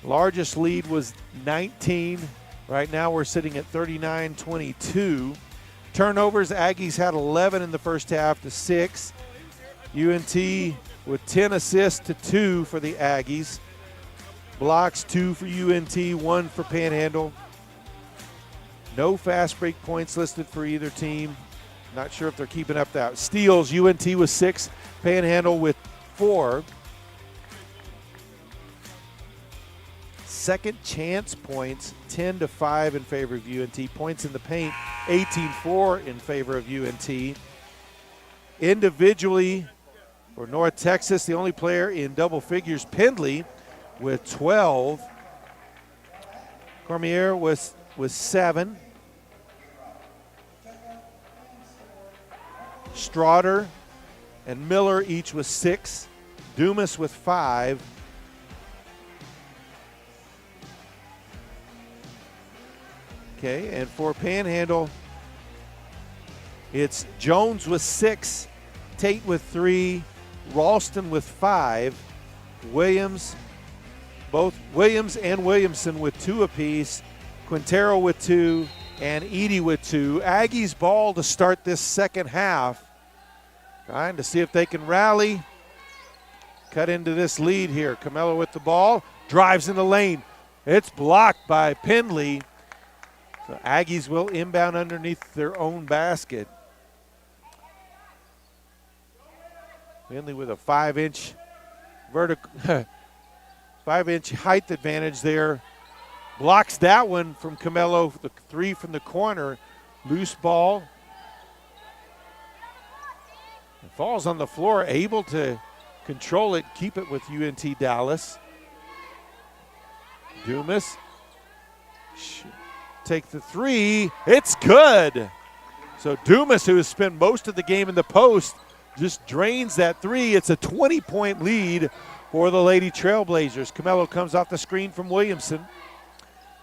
Largest lead was 19. Right now we're sitting at 39-22. Turnovers, Aggies had 11 in the first half to 6. UNT with 10 assists to 2 for the Aggies. Blocks, 2 for UNT, 1 for Panhandle. No fast break points listed for either team. Not sure if they're keeping up that. Steals, UNT with 6, Panhandle with 4. Second chance points, 10-5 in favor of UNT. Points in the paint, 18-4 in favor of UNT. Individually, for North Texas, the only player in double figures, Pendley, with 12. Cormier with 7. Straughter and Miller each with 6. Dumas with 5. Okay, and for Panhandle, it's Jones with 6, Tate with 3, Ralston with 5, Williams and Williamson with 2 apiece, Quintero with 2, and Edie with 2. Aggies ball to start this second half. Trying to see if they can rally. Cut into this lead here. Camelo with the ball, drives in the lane. It's blocked by Pendley. So Aggies will inbound underneath their own basket. Pendley with a 5-inch vertical, 5-inch height advantage there. Blocks that one from Camelo, the 3 from the corner. Loose ball. It falls on the floor, able to control it, keep it with UNT Dallas. Dumas. Take the 3. It's good. So Dumas, who has spent most of the game in the post, just drains that 3. It's a 20-point lead for the Lady Trailblazers. Camelo comes off the screen from Williamson.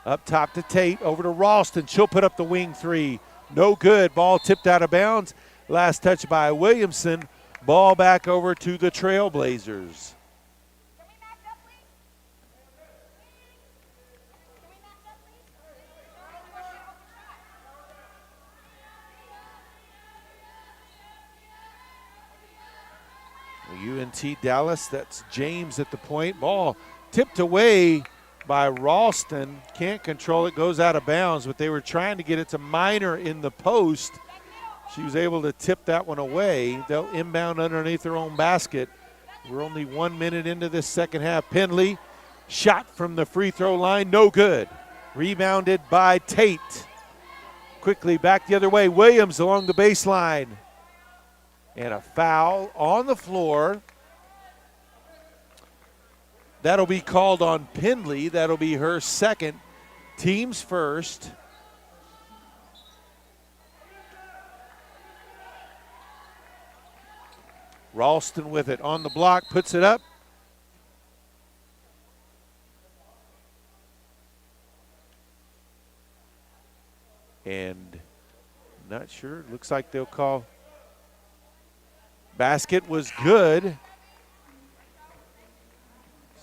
Up top to Tate, over to Ralston. She'll put up the wing 3. No good. Ball tipped out of bounds. Last touch by Williamson. Ball back over to the Trailblazers. UNT Dallas, that's James at the point. Ball tipped away by Ralston. Can't control it, goes out of bounds, but they were trying to get it to Minor in the post. She was able to tip that one away. They'll inbound underneath their own basket. We're only 1 minute into this second half. Pendley, shot from the free throw line, no good. Rebounded by Tate. Quickly back the other way. Williams along the baseline. And a foul on the floor. That'll be called on Pendley. That'll be her second. Team's first. Ralston with it on the block, puts it up. And not sure, looks like they'll call Basket was good.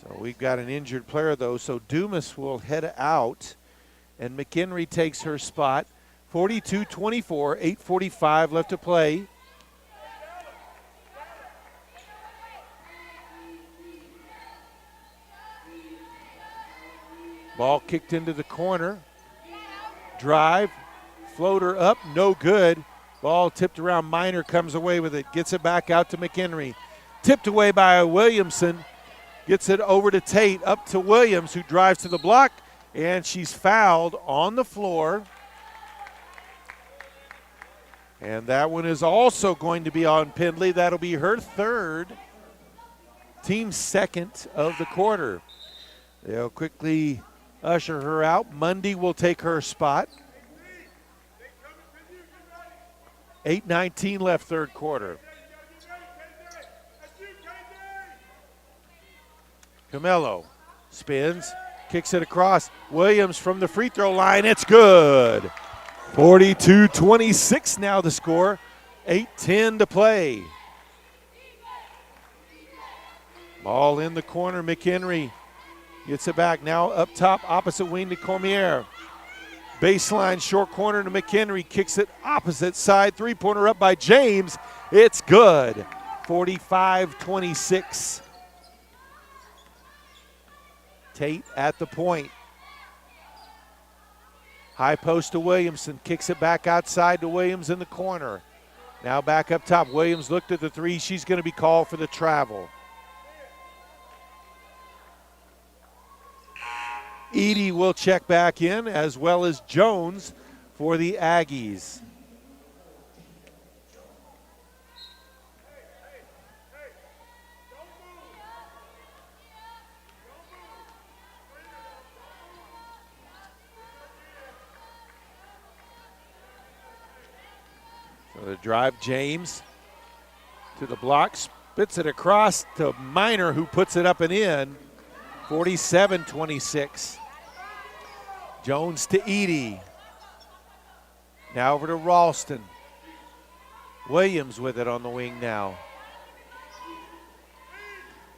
So we've got an injured player, though, so Dumas will head out, and McHenry takes her spot. 42-24, 8:45 left to play. Ball kicked into the corner. Drive, floater up, no good. Ball tipped around, Miner comes away with it, gets it back out to McHenry. Tipped away by Williamson, gets it over to Tate, up to Williams, who drives to the block, and she's fouled on the floor. And that one is also going to be on Pendley. That'll be her third, team second of the quarter. They'll quickly usher her out. Mundy will take her spot. 8:19 left third quarter. Camelo spins, kicks it across. Williams from the free throw line. It's good. 42-26 now the score. 8:10 to play. Ball in the corner. McHenry gets it back. Now up top, opposite wing to Cormier. Baseline, short corner to McHenry. Kicks it opposite side. Three-pointer up by James. It's good. 45-26. Tate at the point. High post to Williamson. Kicks it back outside to Williams in the corner. Now back up top. Williams looked at the three. She's going to be called for the travel. Edie will check back in, as well as Jones for the Aggies. So the drive, James to the block, spits it across to Miner, who puts it up and in. 47-26. Jones to Edie. Now over to Ralston. Williams with it on the wing now.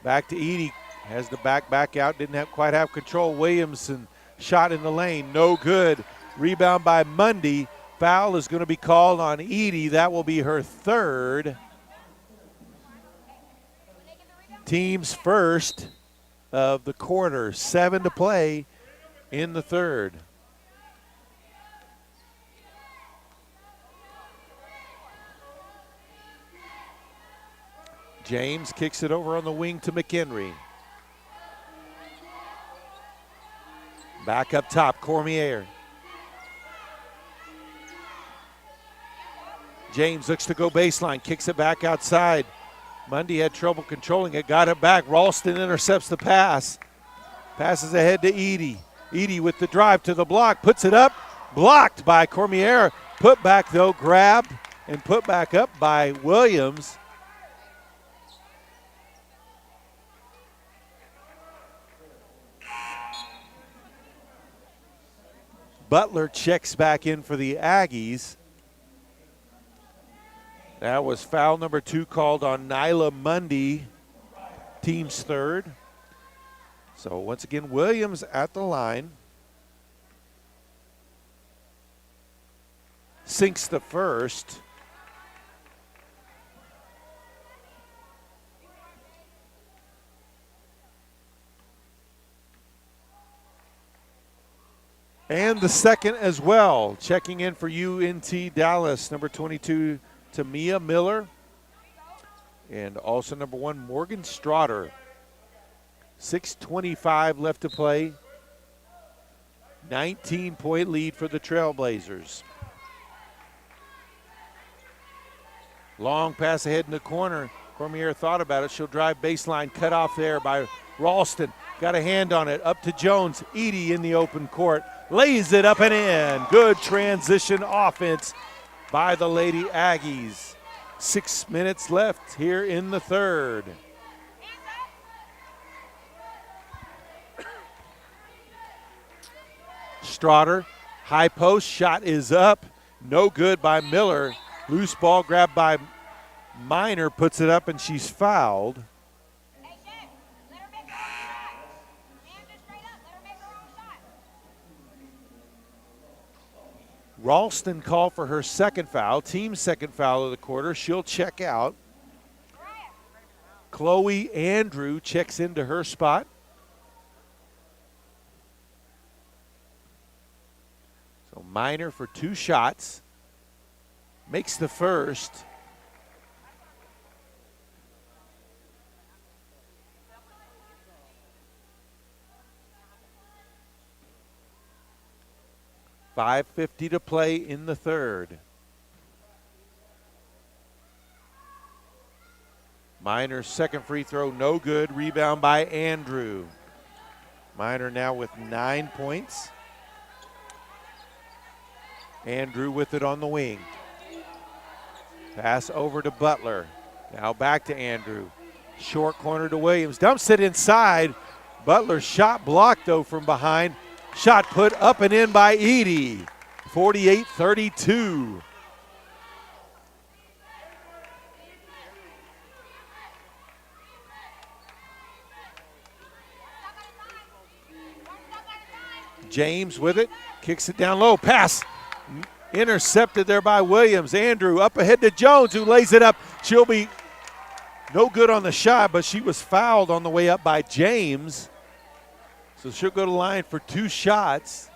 Back to Edie. Has the back out. Didn't quite have control. Williamson shot in the lane. No good. Rebound by Mundy. Foul is going to be called on Edie. That will be her third. Team's first of the quarter. 7 to play in the third. James kicks it over on the wing to McHenry. Back up top, Cormier. James looks to go baseline, kicks it back outside. Mundy had trouble controlling it, got it back. Ralston intercepts the pass. Passes ahead to Edie. Edie with the drive to the block, puts it up, blocked by Cormier. Put back though, grabbed and put back up by Williams. Butler checks back in for the Aggies. That was foul number 2 called on Nyla Mundy, team's third. So once again, Williams at the line. Sinks the first. And the second as well. Checking in for UNT Dallas, number 22, Tamia Miller. And also number 1, Morgan Strotter. 6:25 left to play. 19-point lead for the Trailblazers. Long pass ahead in the corner. Cormier thought about it. She'll drive baseline, cut off there by Ralston. Got a hand on it, up to Jones. Edie in the open court. Lays it up and in. Good transition offense by the Lady Aggies. 6 minutes left here in the third. Strotter, high post, shot is up. No good by Miller. Loose ball grabbed by Minor puts it up and she's fouled. Ralston called for her second foul, team second foul of the quarter. She'll check out. Chloe Andrew checks into her spot. So Minor for 2 shots. Makes the first. .550 to play in the third. Minor's second free throw, no good. Rebound by Andrew. Minor now with 9 points. Andrew with it on the wing. Pass over to Butler. Now back to Andrew. Short corner to Williams. Dumps it inside. Butler's shot blocked, though, from behind. Shot put up and in by Edie. 48-32. James with it. Kicks it down low. Pass. Intercepted there by Williams. Andrew up ahead to Jones, who lays it up. She'll be no good on the shot, but she was fouled on the way up by James. So she'll go to the line for 2 shots.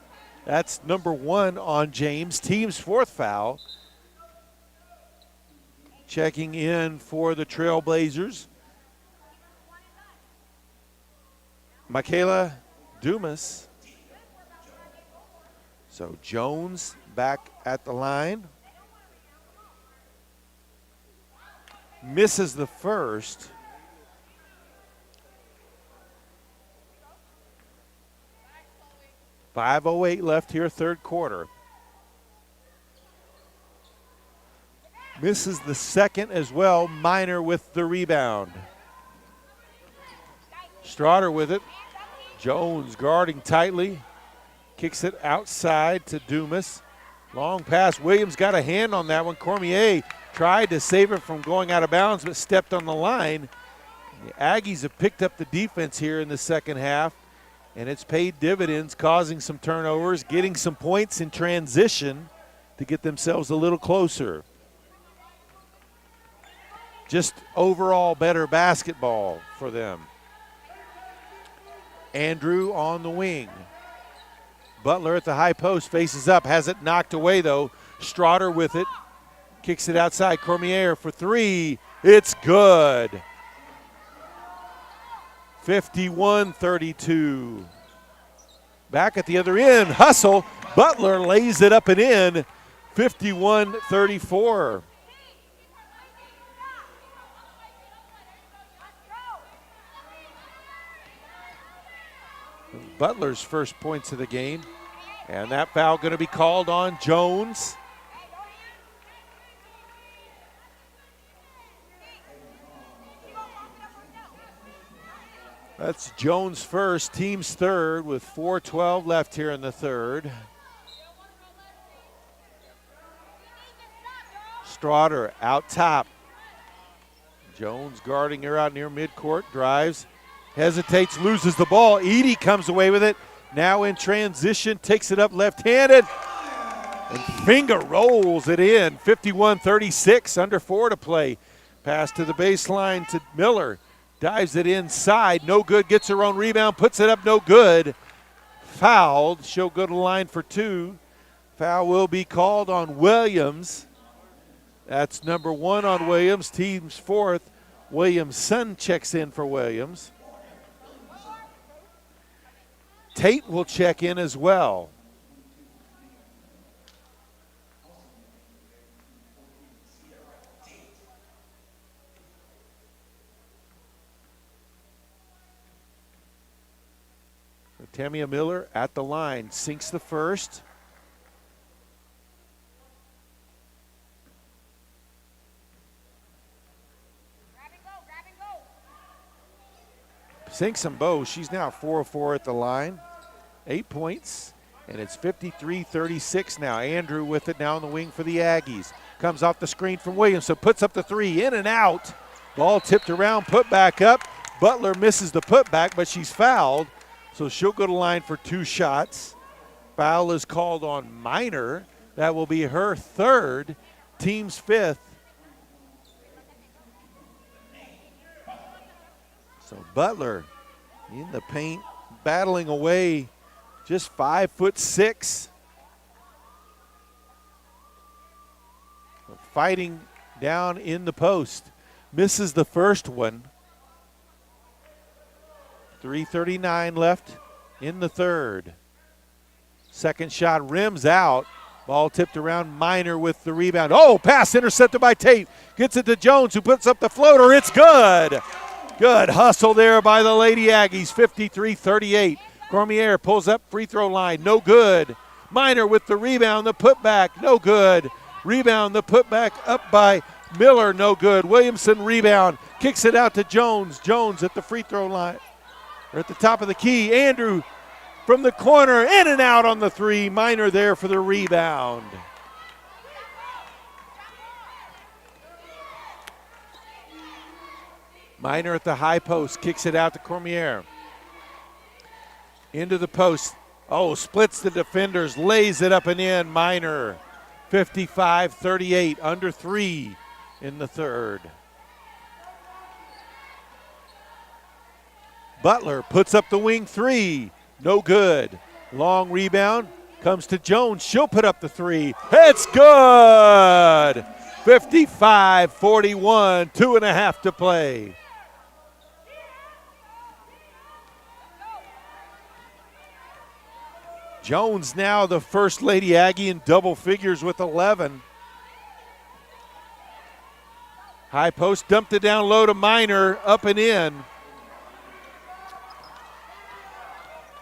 That's number 1 on James, team's 4th foul. Checking in for the Trailblazers, Michaela Dumas. So Jones back at the line. Misses the first. .508 left here, third quarter. Misses the second as well. Minor with the rebound. Strotter with it. Jones guarding tightly. Kicks it outside to Dumas. Long pass. Williams got a hand on that one. Cormier tried to save it from going out of bounds, but stepped on the line. The Aggies have picked up the defense here in the second half, and it's paid dividends, causing some turnovers, getting some points in transition to get themselves a little closer. Just overall better basketball for them. Andrew on the wing. Butler at the high post, faces up, has it knocked away though. Strotter with it, kicks it outside. Cormier for 3, it's good. 51-32. Back at the other end, hustle. Butler lays it up and in. 51-34. Butler's first points of the game. And that foul going to be called on Jones. That's Jones' first, team's third, with 4:12 left here in the third. Strotter out top. Jones guarding her out near midcourt, drives, hesitates, loses the ball. Edie comes away with it. Now in transition, takes it up left-handed, and finger rolls it in. 51-36, under 4 to play. Pass to the baseline to Miller. Dives it inside, no good, gets her own rebound, puts it up, no good. Fouled, she'll go to the line for 2. Foul will be called on Williams. That's number 1 on Williams, team's 4th. Williamson checks in for Williams. Tate will check in as well. Tamia Miller at the line, sinks the first. Sinks them both. She's now 4 of 4 at the line. 8 points, and it's 53-36 now. Andrew with it now on the wing for the Aggies. Comes off the screen from Williamson, puts up the three, in and out. Ball tipped around, put back up. Butler misses the putback, but she's fouled, so she'll go to line for 2 shots. Foul is called on Minor. That will be her 3rd, team's 5th. So Butler in the paint, battling away, just 5'6". Fighting down in the post. Misses the first one. 3:39 left in the 3rd. Second shot rims out. Ball tipped around. Minor with the rebound. Oh, pass intercepted by Tate. Gets it to Jones, who puts up the floater. It's good. Good hustle there by the Lady Aggies. 53-38. Cormier pulls up free throw line. No good. Minor with the rebound. The putback. No good. Rebound. The putback up by Miller. No good. Williamson rebound. Kicks it out to Jones. Jones at the free throw line. Or at the top of the key. Andrew from the corner. In and out on the three. Minor there for the rebound. Minor at the high post. Kicks it out to Cormier. Into the post. Oh, splits the defenders. Lays it up and in. Minor. 55-38. Under 3 in the 3rd. Butler puts up the wing 3. No good. Long rebound. Comes to Jones. She'll put up the 3. It's good. 55-41. 2.5 to play. Jones now the first Lady Aggie in double figures with 11. High post, dumped it down low to Minor, up and in.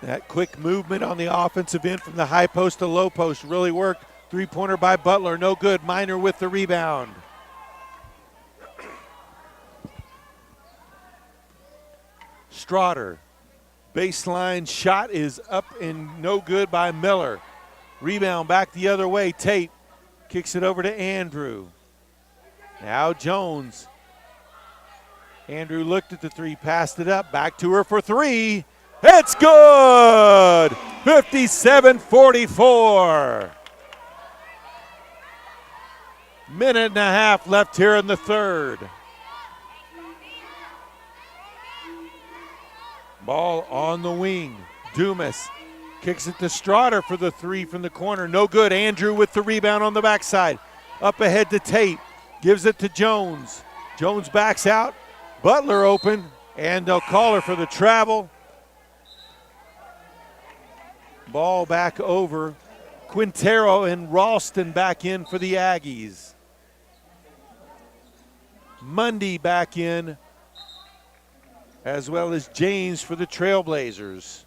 That quick movement on the offensive end from the high post to low post really worked. Three-pointer by Butler, no good. Minor with the rebound. Strotter. Baseline shot is up and no good by Miller. Rebound back the other way. Tate kicks it over to Andrew. Now Jones. Andrew looked at the 3, passed it up, back to her for 3. It's good! 57-44. Minute and a half left here in the 3rd. Ball on the wing. Dumas kicks it to Strotter for the 3 from the corner. No good. Andrew with the rebound on the backside. Up ahead to Tate. Gives it to Jones. Jones backs out. Butler open. And they'll call her for the travel. Ball back over. Quintero and Ralston back in for the Aggies. Mundy back in, as well as James for the Trailblazers.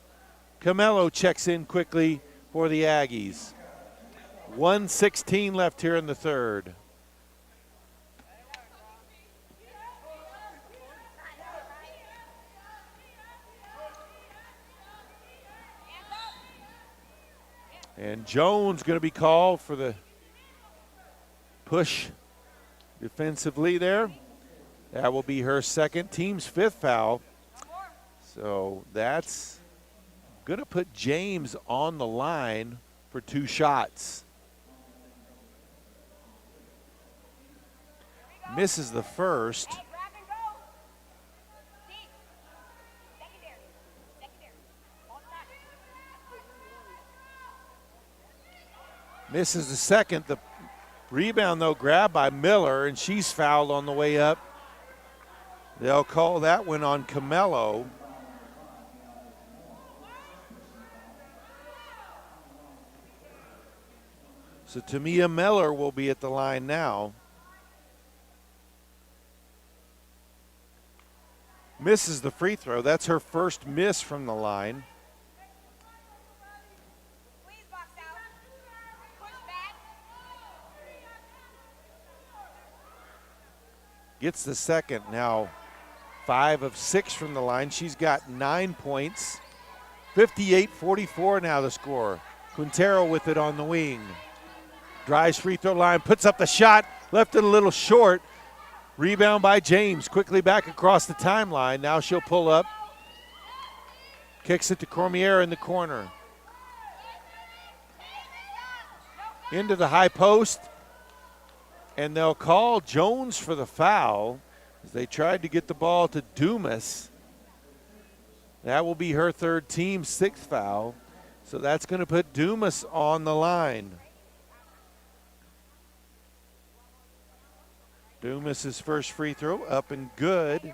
Camello checks in quickly for the Aggies. 1:16 left here in the 3rd. And Jones going to be called for the push defensively there. That will be her 2nd, team's 5th foul. So that's going to put James on the line for 2 shots. Misses the first. Misses the second. The rebound, though, grabbed by Miller, and she's fouled on the way up. They'll call that one on Camello. So Tamia Miller will be at the line now. Misses the free throw. That's her first miss from the line. Gets the second. Now 5 of 6 from the line. She's got 9 points. 58-44 now the score. Quintero with it on the wing. Drives free throw line, puts up the shot. left it a little short. Rebound by James, quickly back across the timeline. Now she'll pull up. Kicks it to Cormier in the corner. Into the high post. And they'll call Jones for the foul as they tried to get the ball to Dumas. That will be her third, team sixth foul. So that's going to put Dumas on the line. Dumas' first free throw up and good.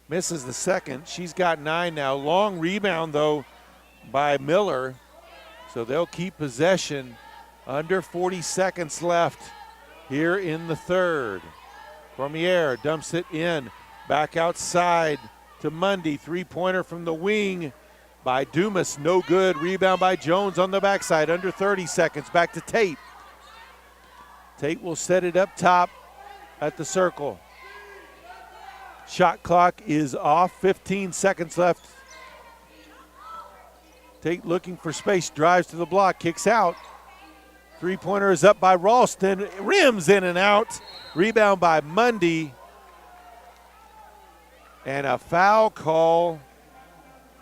Misses the second. She's got 9 now. Long rebound, though, by Miller. So they'll keep possession. Under 40 seconds left here in the third. Cormier dumps it in. Back outside to Mundy. Three-pointer from the wing by Dumas. No good. Rebound by Jones on the backside. Under 30 seconds. Back to Tate. Tate will set it up top at the circle. Shot clock is off. 15 seconds left. Tate looking for space. Drives to the block. Kicks out. Three-pointer is up by Ralston. Rims in and out. Rebound by Mundy. And a foul call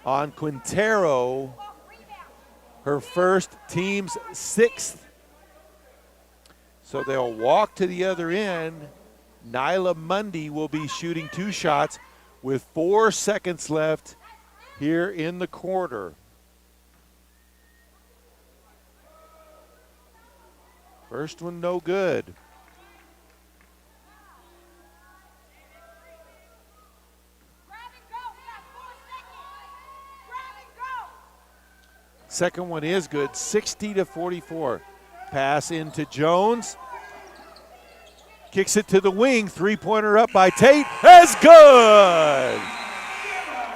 on Quintero. Her first, team's sixth. So they'll walk to the other end. Nyla Mundy will be shooting 2 shots with 4 seconds left here in the quarter. First one no good. Second one is good, 60-44. Pass into Jones. Kicks it to the wing, three-pointer up by Tate. That's good!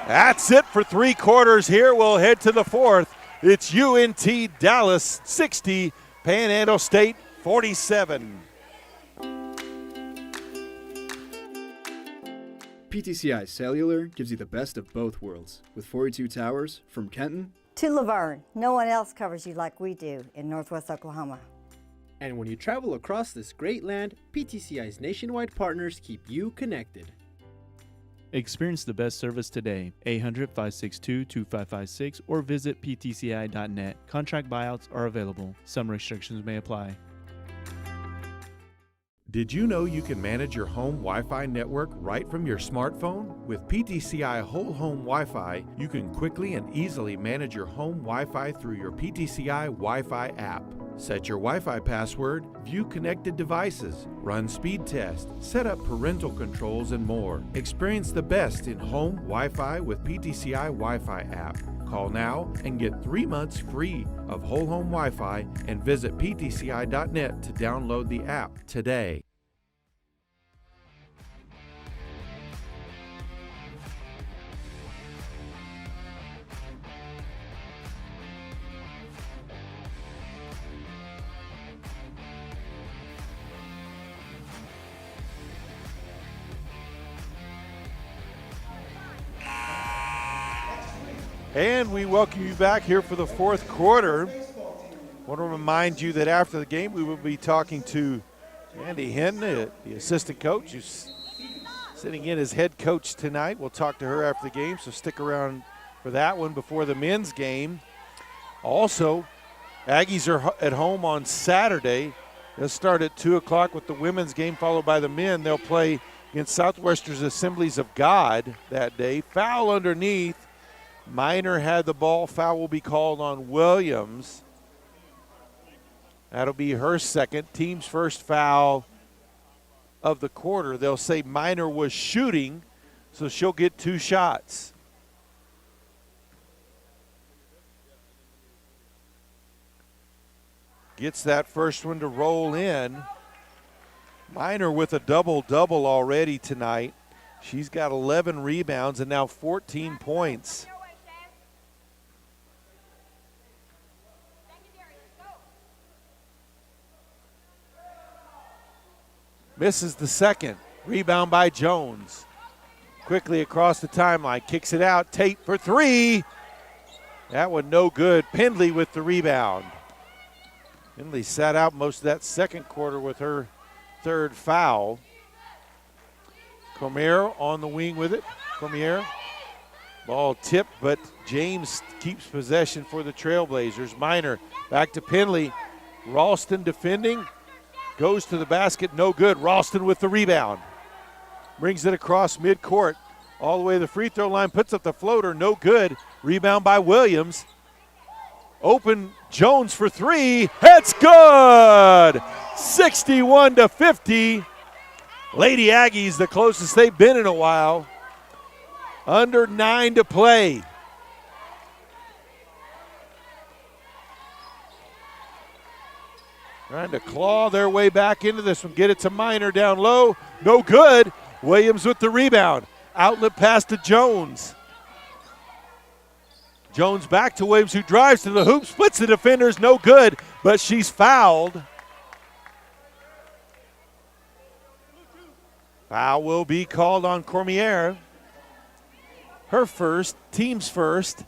That's it for 3 quarters here. We'll head to the fourth. It's UNT Dallas 60, Panhandle State 47. PTCI Cellular gives you the best of both worlds with 42 towers from Kenton To Laverne, no one else covers you like we do in Northwest Oklahoma. And when you travel across this great land, PTCI's nationwide partners keep you connected. Experience the best service today. 800-562-2556 or visit ptci.net. Contract buyouts are available. Some restrictions may apply. Did you know you can manage your home Wi-Fi network right from your smartphone? With PTCI Whole Home Wi-Fi, you can quickly and easily manage your home Wi-Fi through your PTCI Wi-Fi app. Set your Wi-Fi password, view connected devices, run speed tests, set up parental controls, and more. Experience the best in home Wi-Fi with PTCI Wi-Fi app. Call now and get 3 months free of whole home Wi-Fi and visit ptci.net to download the app today. And we welcome you back here for the fourth quarter. I want to remind you that after the game, we will be talking to Andy Hinton, the assistant coach, who's sitting in as head coach tonight. We'll talk to her after the game, so stick around for that one before the men's game. Also, Aggies are at home on Saturday. They'll start at 2 o'clock with the women's game, followed by the men. They'll play against Southwestern Assemblies of God that day. Foul underneath. Minor had the ball. Foul will be called on Williams. That'll be her second. Team's first foul of the quarter. They'll say Minor was shooting, so she'll get 2 shots. Gets that first one to roll in. Minor with a double-double already tonight. She's got 11 rebounds and now 14 points. Misses the second. Rebound by Jones. quickly across the timeline, kicks it out. Tate for three. That one no good. Pendley with the rebound. Pendley sat out most of that second quarter with her third foul. Cormier on the wing with it. Cormier. Ball tipped, but James keeps possession for the Trailblazers. Minor back to Pendley. Ralston defending. Goes to the basket, no good. Ralston with the rebound. Brings it across midcourt. All the way to the free throw line, puts up the floater, no good. Rebound by Williams. Open Jones for three. It's good! 61-50. Lady Aggies, the closest they've been in a while. Under 9 to play. Trying to claw their way back into this one. Get it to Minor down low. No good. Williams with the rebound. Outlet pass to Jones. Jones back to Williams, who drives to the hoop, splits the defenders, no good, but she's fouled. Foul will be called on Cormier. Her first, team's first.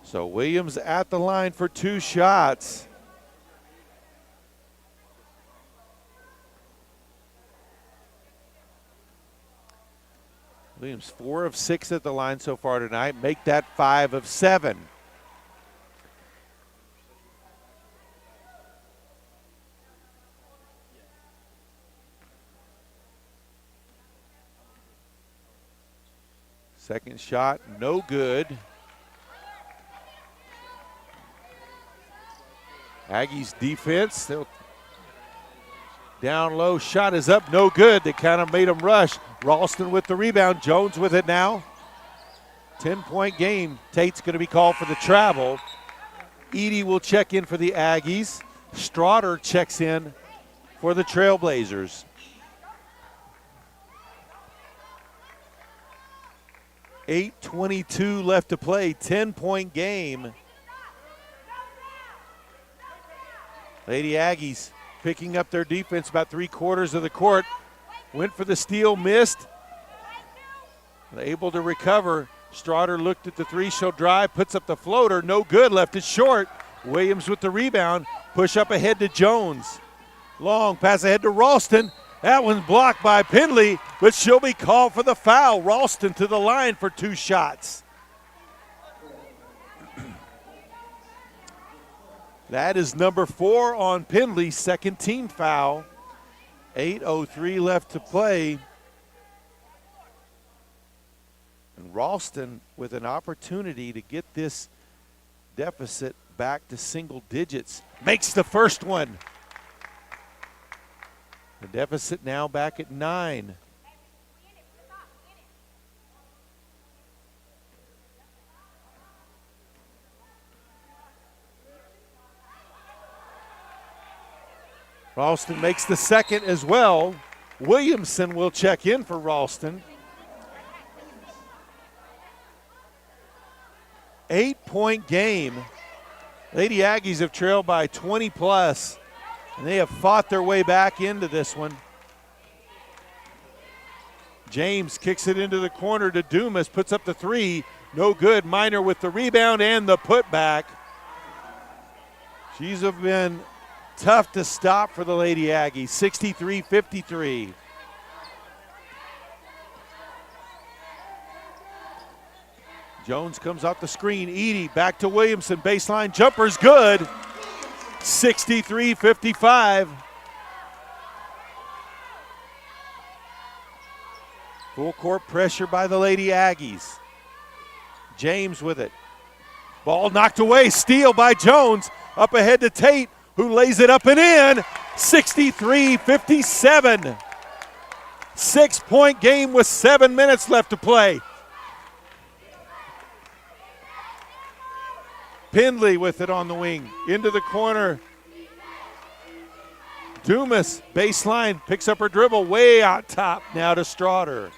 So Williams at the line for 2 shots. Williams 4 of 6 at the line so far tonight. Make that 5 of 7. Second shot, no good. Aggies defense, they'll down low, shot is up, no good. They kind of made them rush. Ralston with the rebound, Jones with it now. 10-point game. Tate's going to be called for the travel. Edie will check in for the Aggies. Straughter checks in for the Trailblazers. 8:22 left to play, 10-point game. Lady Aggies picking up their defense about 3/4 of the court. Went for the steal, missed. Able to recover. Straughter looked at the three, she'll drive, puts up the floater, no good, left it short. Williams with the rebound, push up ahead to Jones. Long pass ahead to Ralston. That one's blocked by Pendley, but she'll be called for the foul. Ralston to the line for 2 shots. That is number 4 on Pendley, second team foul. 8:03 left to play. And Ralston with an opportunity to get this deficit back to single digits. Makes the first one. The deficit now back at 9. Ralston makes the second as well. Williamson will check in for Ralston. 8-point game. Lady Aggies have trailed by 20 plus, and they have fought their way back into this one. James kicks it into the corner to Dumas, puts up the three, no good. Minor with the rebound and the putback. She's been tough to stop for the Lady Aggies, 63-53. Jones comes off the screen. Edie back to Williamson. Baseline jumper's good. 63-55. Full court pressure by the Lady Aggies. James with it. Ball knocked away. Steal by Jones. Up ahead to Tate, who lays it up and in. 63-57. 6-point game with 7 minutes left to play. Pendley with it on the wing. Into the corner. Dumas, baseline, picks up her dribble way out top now to Straughter.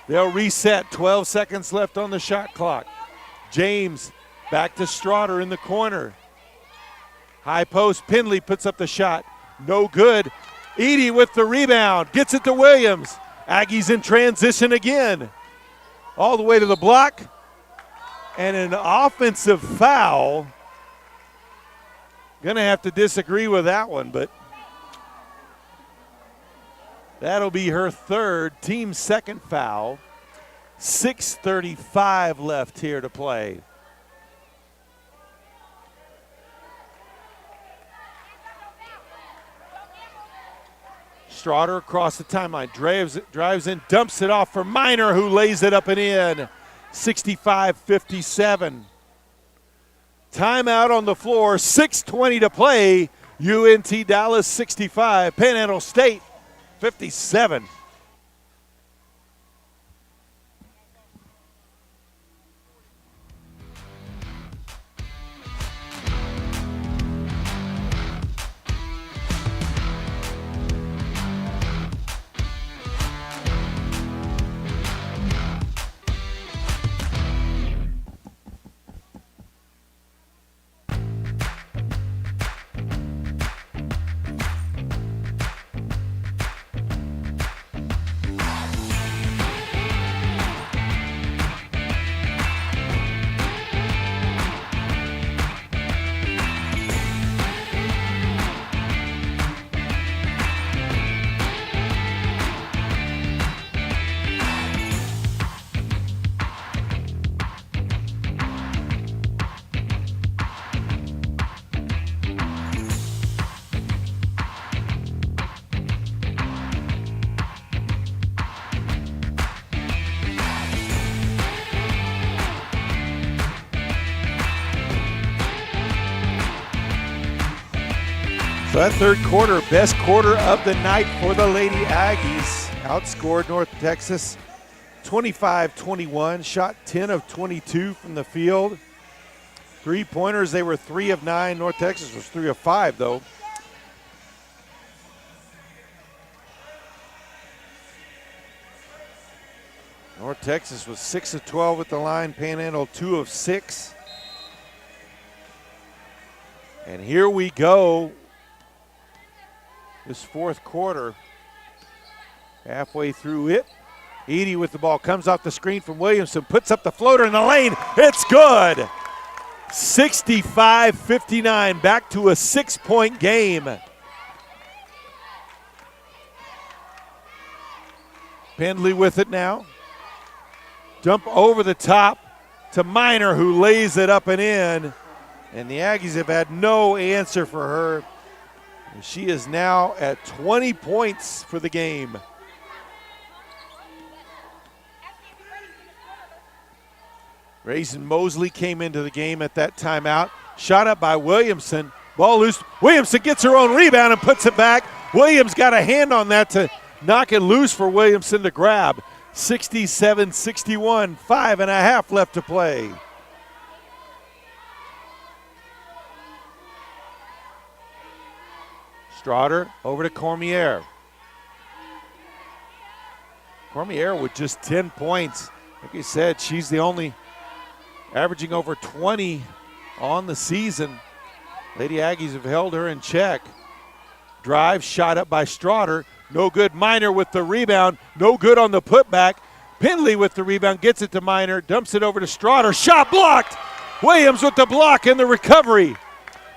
They'll reset, 12 seconds left on the shot clock. James back to Straughter in the corner. High post, Pendley puts up the shot. No good. Edie with the rebound, gets it to Williams. Aggies in transition again. all the way to the block. And an offensive foul. Gonna have to disagree with that one, but that'll be her third, team second foul. 6:35 left here to play. Strotter across the timeline, drives in, dumps it off for Miner, who lays it up and in. 65-57. Timeout on the floor, 6:20 to play. UNT Dallas 65, Panhandle State 57. So that third quarter, best quarter of the night for the Lady Aggies. Outscored North Texas 25-21, shot 10 of 22 from the field. Three-pointers, they were 3 of 9. North Texas was 3 of 5, though. North Texas was 6 of 12 at the line. Panhandle 2 of 6. And here we go. This fourth quarter, halfway through it. Edie with the ball, comes off the screen from Williamson, puts up the floater in the lane. It's good. 65-59, back to a 6-point game. Pendley with it now. Dump over the top to Miner, who lays it up and in. And the Aggies have had no answer for her. She is now at 20 points for the game. Grayson Mosley came into the game at that timeout. Shot up by Williamson. Ball loose. Williamson gets her own rebound and puts it back. Williams got a hand on that to knock it loose for Williamson to grab. 67-61, 5.5 left to play. Strotter over to Cormier. Cormier with just 10 points. Like I said, she's the only averaging over 20 on the season. Lady Aggies have held her in check. Drive, shot up by Strotter. No good. Miner with the rebound. No good on the putback. Pendley with the rebound, gets it to Miner, dumps it over to Strotter. Shot blocked. Williams with the block and the recovery.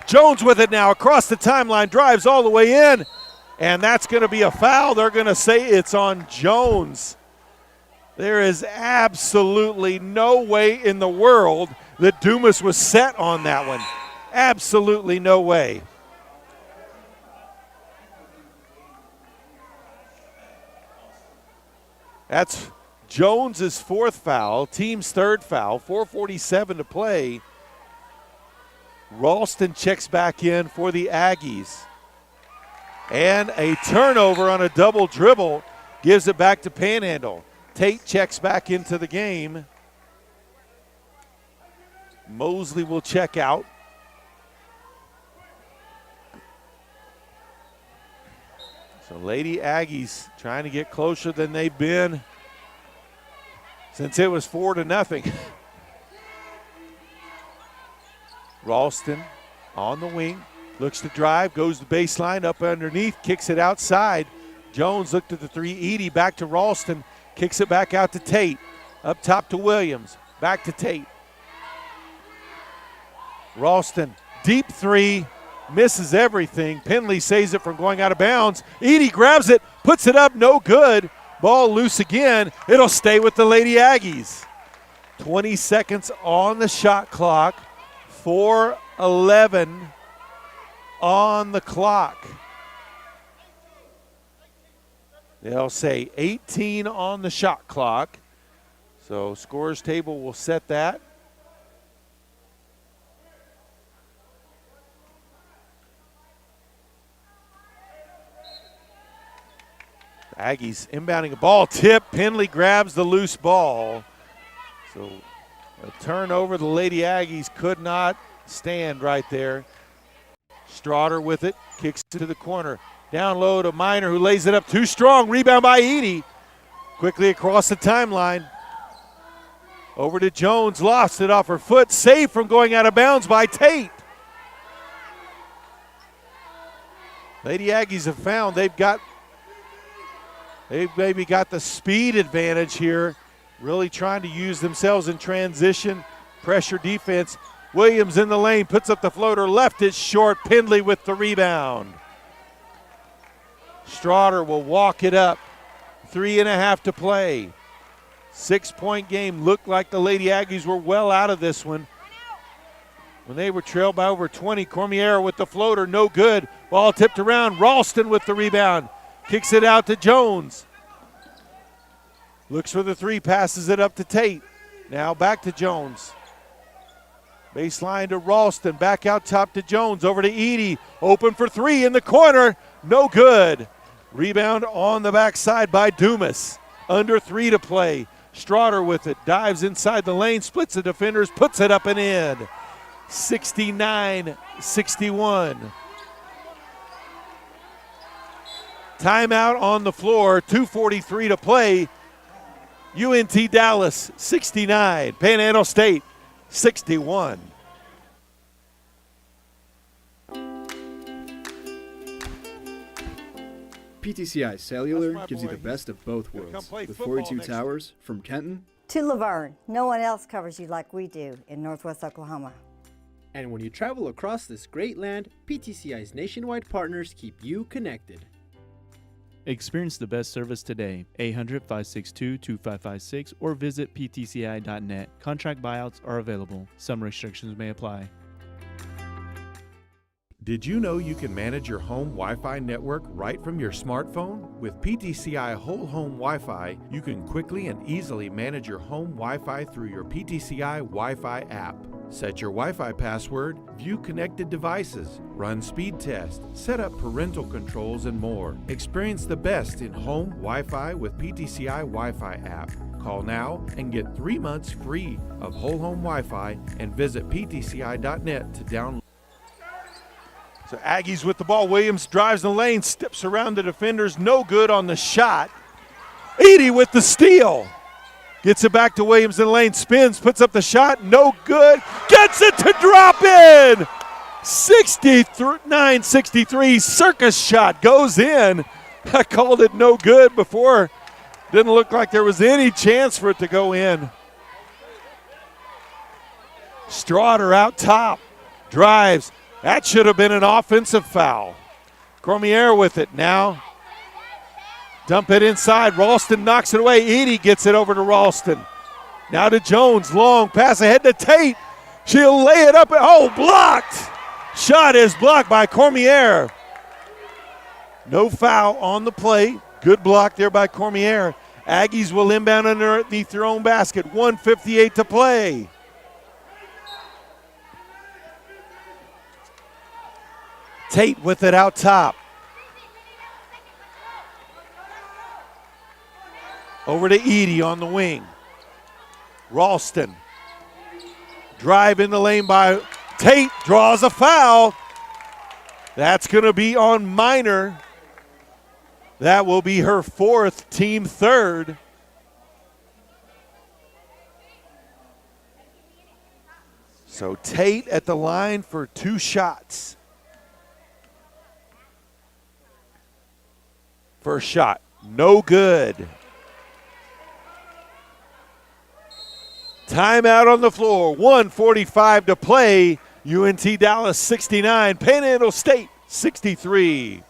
Jones with it now across the timeline, drives all the way in, and that's going to be a foul. They're going to say it's on Jones. There is absolutely no way in the world that Dumas was set on that one. Absolutely no way. That's Jones's fourth foul, team's third foul, 4:47 to play. Ralston checks back in for the Aggies. And a turnover on a double dribble gives it back to Panhandle. Tate checks back into the game. Mosley will check out. So Lady Aggies trying to get closer than they've been since it was 4-0. Ralston on the wing, looks to drive, goes to the baseline, up underneath, kicks it outside. Jones looked at the three. Edie back to Ralston, kicks it back out to Tate. Up top to Williams. Back to Tate. Ralston, deep three, misses everything. Pendley saves it from going out of bounds. Edie grabs it, puts it up, no good. Ball loose again. It'll stay with the Lady Aggies. 20 seconds on the shot clock. 4:11 on the clock. They'll say 18 on the shot clock. So scorers table will set that. Aggies inbounding a ball tip. Pendley grabs the loose ball. So a turnover the Lady Aggies could not stand right there. Straughter with it, kicks it to the corner. Down low to Miner, who lays it up too strong. Rebound by Edie. Quickly across the timeline. Over to Jones, lost it off her foot. Saved from going out of bounds by Tate. Lady Aggies have found they've maybe got the speed advantage here. Really trying to use themselves in transition. Pressure defense. Williams in the lane, puts up the floater, left it short. Pendley with the rebound. Straughter will walk it up. 3.5 to play. 6-point game. Looked like the Lady Aggies were well out of this one. When they were trailed by over 20, Cormier with the floater, no good. Ball tipped around. Ralston with the rebound. Kicks it out to Jones. Looks for the three, passes it up to Tate. Now back to Jones. Baseline to Ralston, back out top to Jones, over to Edie. Open for three in the corner, no good. Rebound on the backside by Dumas. Under 3 to play. Straughter with it, dives inside the lane, splits the defenders, puts it up and in. 69-61. Timeout on the floor, 2:43 to play. UNT Dallas 69, Panhandle State 61. PTCI Cellular gives you the best of both worlds with 42 towers from Kenton To Laverne, no one else covers you like we do in Northwest Oklahoma. And when you travel across this great land, PTCI's nationwide partners keep you connected. Experience the best service today. 800-562-2556 or visit ptci.net. Contract buyouts are available. Some restrictions may apply. Did you know you can manage your home Wi-Fi network right from your smartphone? With PTCI Whole Home Wi-Fi, you can quickly and easily manage your home Wi-Fi through your PTCI Wi-Fi app. Set your Wi-Fi password, view connected devices, run speed tests, set up parental controls, and more. Experience the best in home Wi-Fi with PTCI Wi-Fi app. Call now and get 3 months free of whole home Wi-Fi and visit ptci.net to download. So Aggies with the ball. Williams drives the lane, steps around the defenders, no good on the shot. Edie with the steal. Gets it back to Williams in the lane, spins, puts up the shot, no good. Gets it to drop in. 69-63, circus shot goes in. I called it no good before. Didn't look like there was any chance for it to go in. Straughter out top, drives. That should have been an offensive foul. Cormier with it now. Dump it inside. Ralston knocks it away. Edie gets it over to Ralston. Now to Jones. Long pass ahead to Tate. She'll lay it up. Oh, blocked. Shot is blocked by Cormier. No foul on the play. Good block there by Cormier. Aggies will inbound underneath their own basket. 1:58 to play. Tate with it out top. Over to Edie on the wing. Ralston. Drive in the lane by Tate. Draws a foul. That's going to be on Miner. That will be her 4th, team 3rd. So Tate at the line for 2 shots. First shot, no good. Timeout on the floor. 1:45 to play. UNT Dallas 69, Panhandle State 63.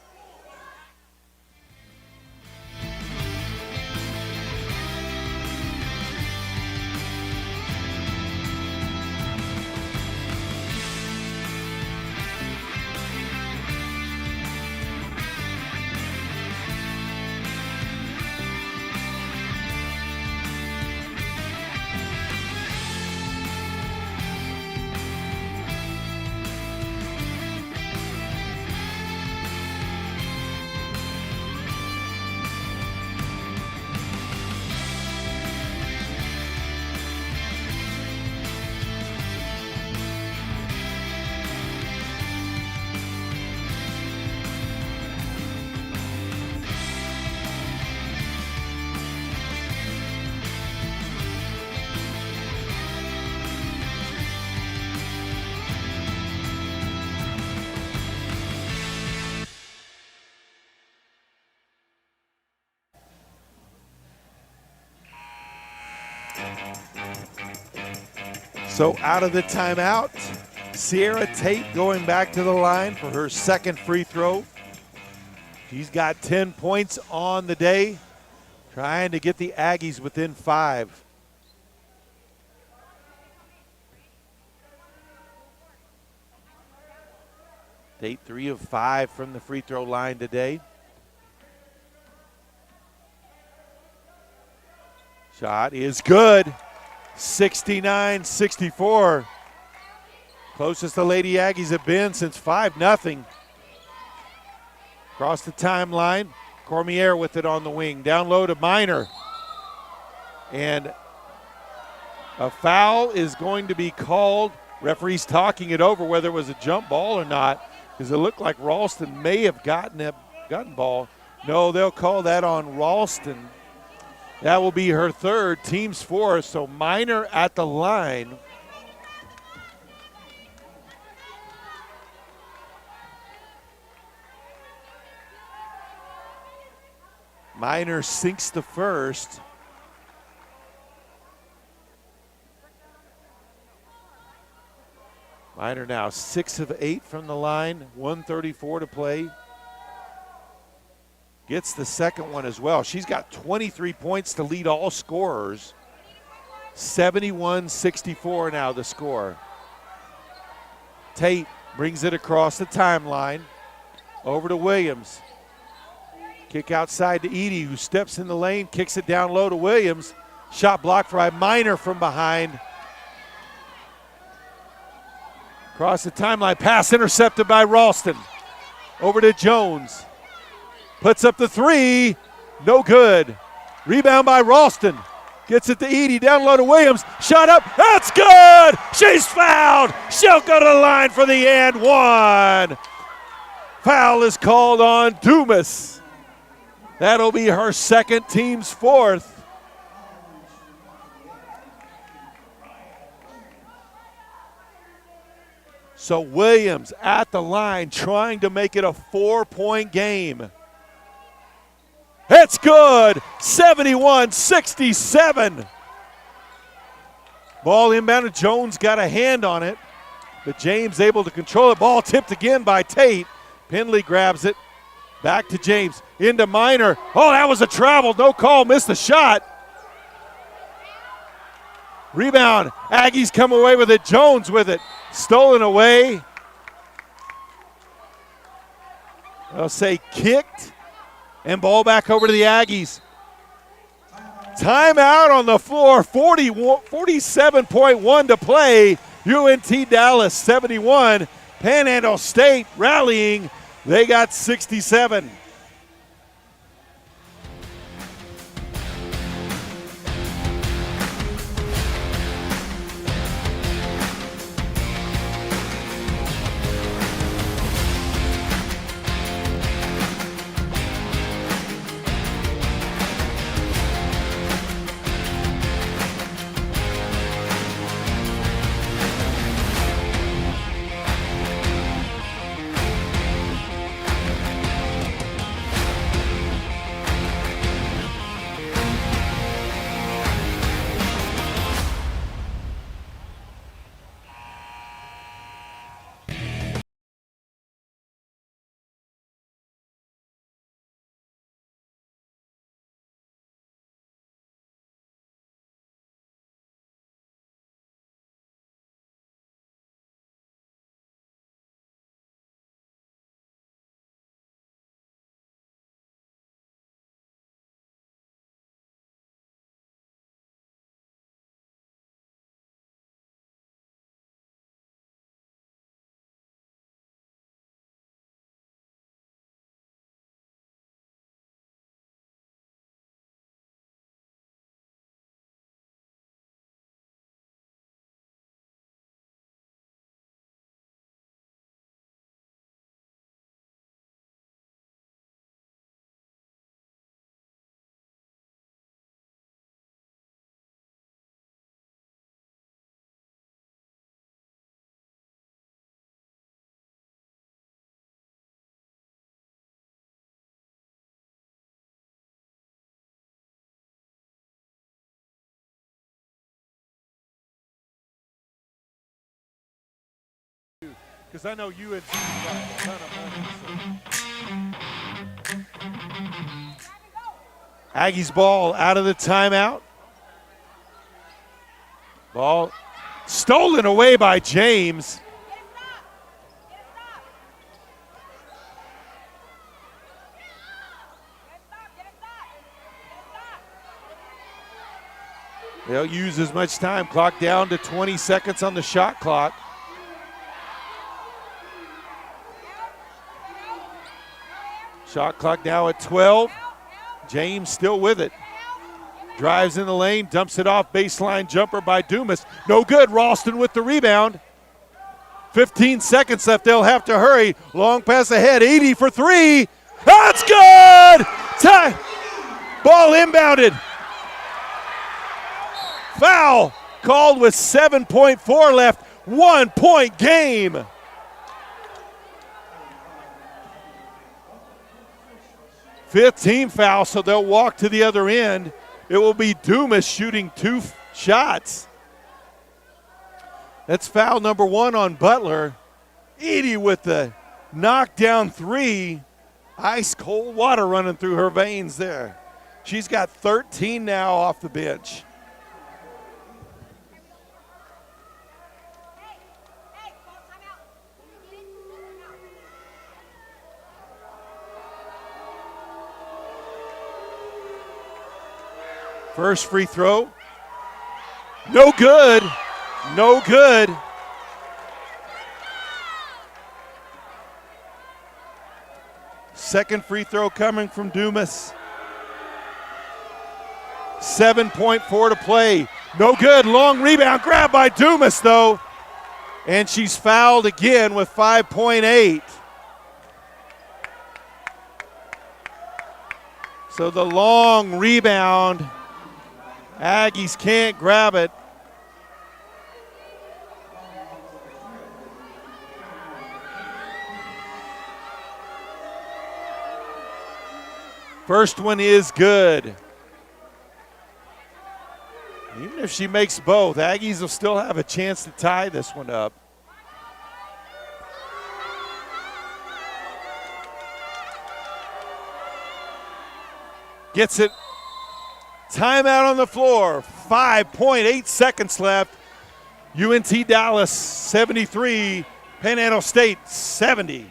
So out of the timeout, Sierra Tate going back to the line for her second free throw. She's got 10 points on the day, trying to get the Aggies within 5. Tate 3 of 5 from the free throw line today. Shot is good. 69-64. Closest the Lady Aggies have been since 5-0. Across the timeline, Cormier with it on the wing. Down low to Minor. And a foul is going to be called. Referee's talking it over whether it was a jump ball or not, because it looked like Ralston may have gotten ball. No, they'll call that on Ralston. That will be her third, team's fourth, so Minor at the line. Minor sinks the first. Minor now 6 of 8 from the line, 1:34 to play. Gets the second one as well. She's got 23 points to lead all scorers. 71-64 now the score. Tate brings it across the timeline. Over to Williams. Kick outside to Edie, who steps in the lane, kicks it down low to Williams. Shot blocked by Minor from behind. Across the timeline, pass intercepted by Ralston. Over to Jones. Puts up the three, no good. Rebound by Ralston. Gets it to Edie, down low to Williams. Shot up, that's good! She's fouled! She'll go to the line for the and one. Foul is called on Dumas. That'll be her second, team's fourth. So Williams at the line trying to make it a 4-point game. It's good, 71-67. Ball inbounded, Jones got a hand on it, but James able to control it. Ball tipped again by Tate. Pendley grabs it, back to James, into Minor. Oh, that was a travel, no call, missed the shot. Rebound, Aggies come away with it, Jones with it, stolen away. I'll say kicked. And ball back over to the Aggies. Timeout on the floor, 47.1 to play. UNT Dallas 71. Panhandle State rallying. They got 67. because I know UNT got a ton of money. So. Aggies ball out of the timeout. Ball stolen away by James. They'll use as much time. Clock down to 20 seconds on the shot clock. Shot clock now at 12. James still with it. Drives in the lane, dumps it off. Baseline jumper by Dumas. No good. Ralston with the rebound. 15 seconds left. They'll have to hurry. Long pass ahead. 80 for three. That's good! Tie. Ball inbounded. Foul called with 7.4 left. 1 point game. Fifth team foul, so they'll walk to the other end. It will be Dumas shooting 2 shots. That's foul number 1 on Butler. Edie with the knockdown 3. Ice cold water running through her veins there. She's got 13 now off the bench. First free throw. No good. No good. Second free throw coming from Dumas. 7.4 to play. No good. Long rebound. Grab by Dumas, though. And she's fouled again with 5.8. So the long rebound. Aggies can't grab it. First one is good. Even if she makes both, Aggies will still have a chance to tie this one up. Gets it. Timeout on the floor. 5.8 seconds left. UNT Dallas 73, Panhandle State 70.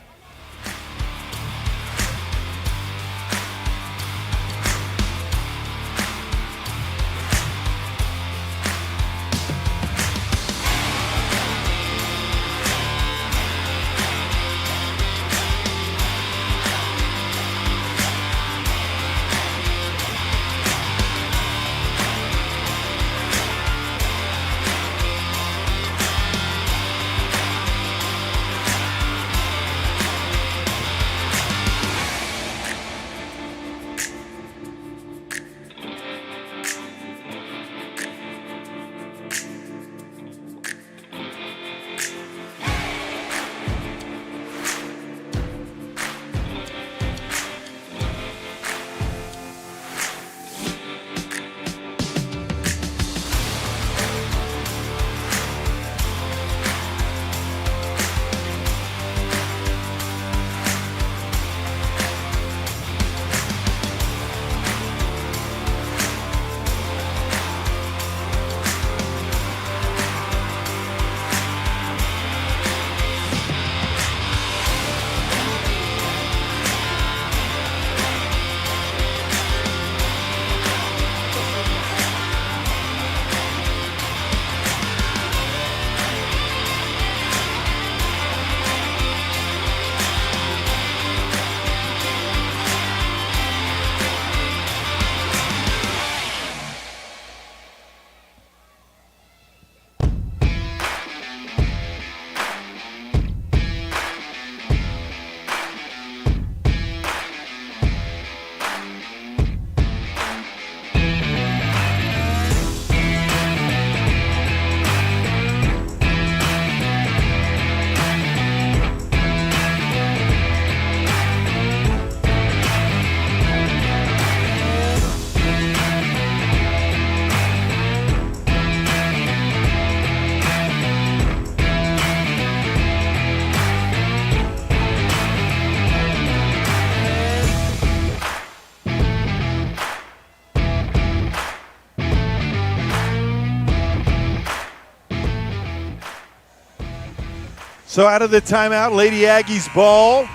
So out of the timeout, Lady Aggies ball.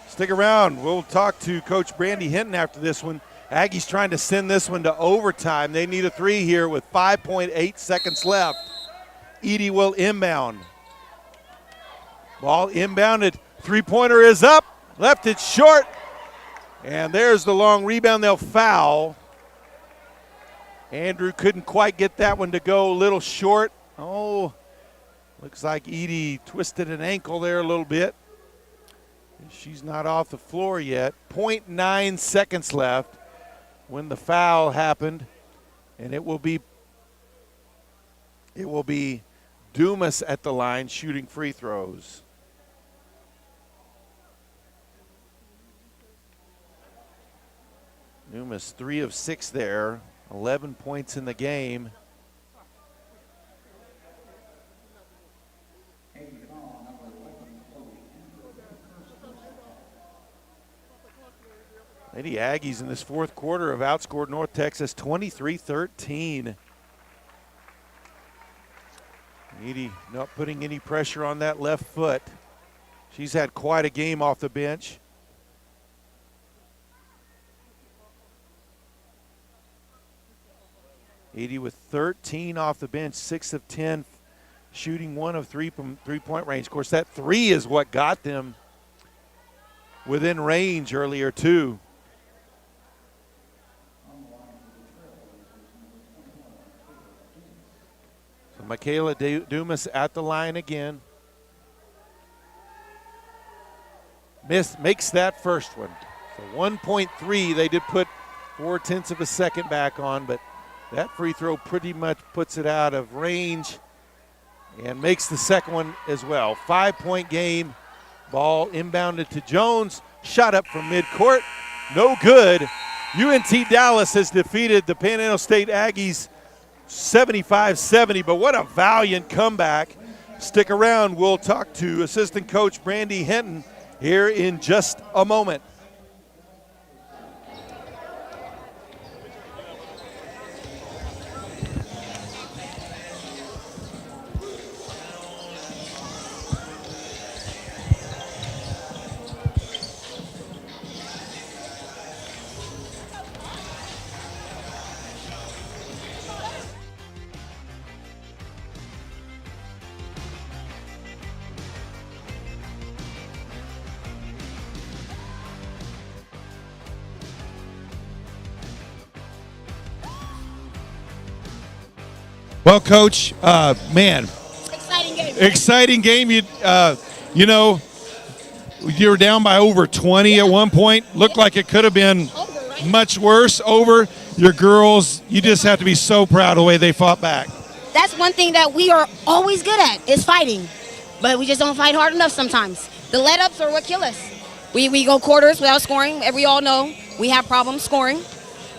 Stick around. We'll talk to Coach Brandy Hinton after this one. Aggies trying to send this one to overtime. They need a 3 here with 5.8 seconds left. Edie will inbound. Ball inbounded. Three-pointer is up. Left it short. And there's the long rebound. They'll foul. Andrew couldn't quite get that one to go. A little short. Oh, looks like Edie twisted an ankle there a little bit. She's not off the floor yet. 0.9 seconds left when the foul happened. And it will be Dumas at the line shooting free throws. Dumas 3 of 6 there, 11 points in the game. Lady Aggies in this fourth quarter have outscored North Texas 23-13. Edie not putting any pressure on that left foot. She's had quite a game off the bench. Edie with 13 off the bench, 6 of 10, shooting 1 of 3 from three-point range. Of course, that 3 is what got them within range earlier, too. So Michaela Dumas at the line again. Makes that first one. So 1.3, they did put 0.4 of a second back on, but that free throw pretty much puts it out of range and makes the second one as well. 5-point game. Ball inbounded to Jones. Shot up from midcourt. No good. UNT Dallas has defeated the Panhandle State Aggies 75-70, but what a valiant comeback. Stick around. We'll talk to assistant coach Brandy Hinton here in just a moment. Well, Coach, man, Exciting game. exciting game. You know, you were down by over 20 at one point. Looked like it could have been Over, right? much worse. Over your girls, you just have to be so proud of the way they fought back. That's one thing that we are always good at is fighting, but we just don't fight hard enough sometimes. The let-ups are what kill us. We go quarters without scoring. We all know we have problems scoring.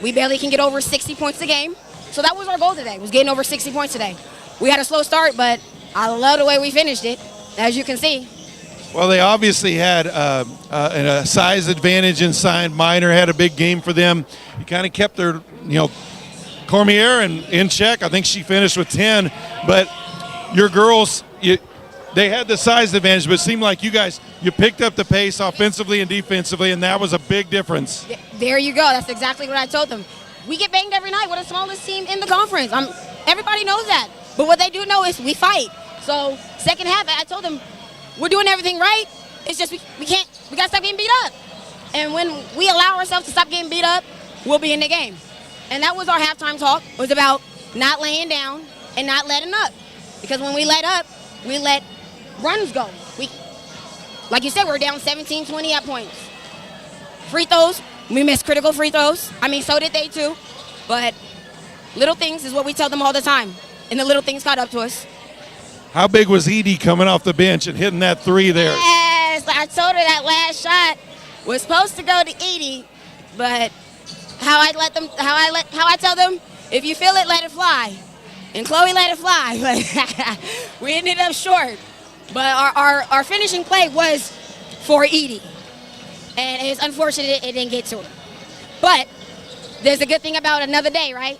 We barely can get over 60 points a game. So that was our goal today, was getting over 60 points today. We had a slow start, but I love the way we finished it, as you can see. Well, they obviously had a size advantage inside. Minor had a big game for them. You kind of kept their, Cormier in check. I think she finished with 10. But your girls, they had the size advantage, but it seemed like you picked up the pace offensively and defensively, and that was a big difference. There you go. That's exactly what I told them. We get banged every night. We're the smallest team in the conference. Everybody knows that. But what they do know is we fight. So second half, I told them, we're doing everything right. It's just we got to stop getting beat up. And when we allow ourselves to stop getting beat up, we'll be in the game. And that was our halftime talk. It was about not laying down and not letting up. Because when we let up, we let runs go. Like you said, we're down 17-20 at points. Free throws, we missed critical free throws. So did they too. But little things is what we tell them all the time. And the little things caught up to us. How big was Edie coming off the bench and hitting that 3 there? Yes, I told her that last shot was supposed to go to Edie, but how I tell them, if you feel it, let it fly. And Chloe let it fly, but we ended up short. But our finishing play was for Edie. And it's unfortunate it didn't get to her. But there's a good thing about another day, right?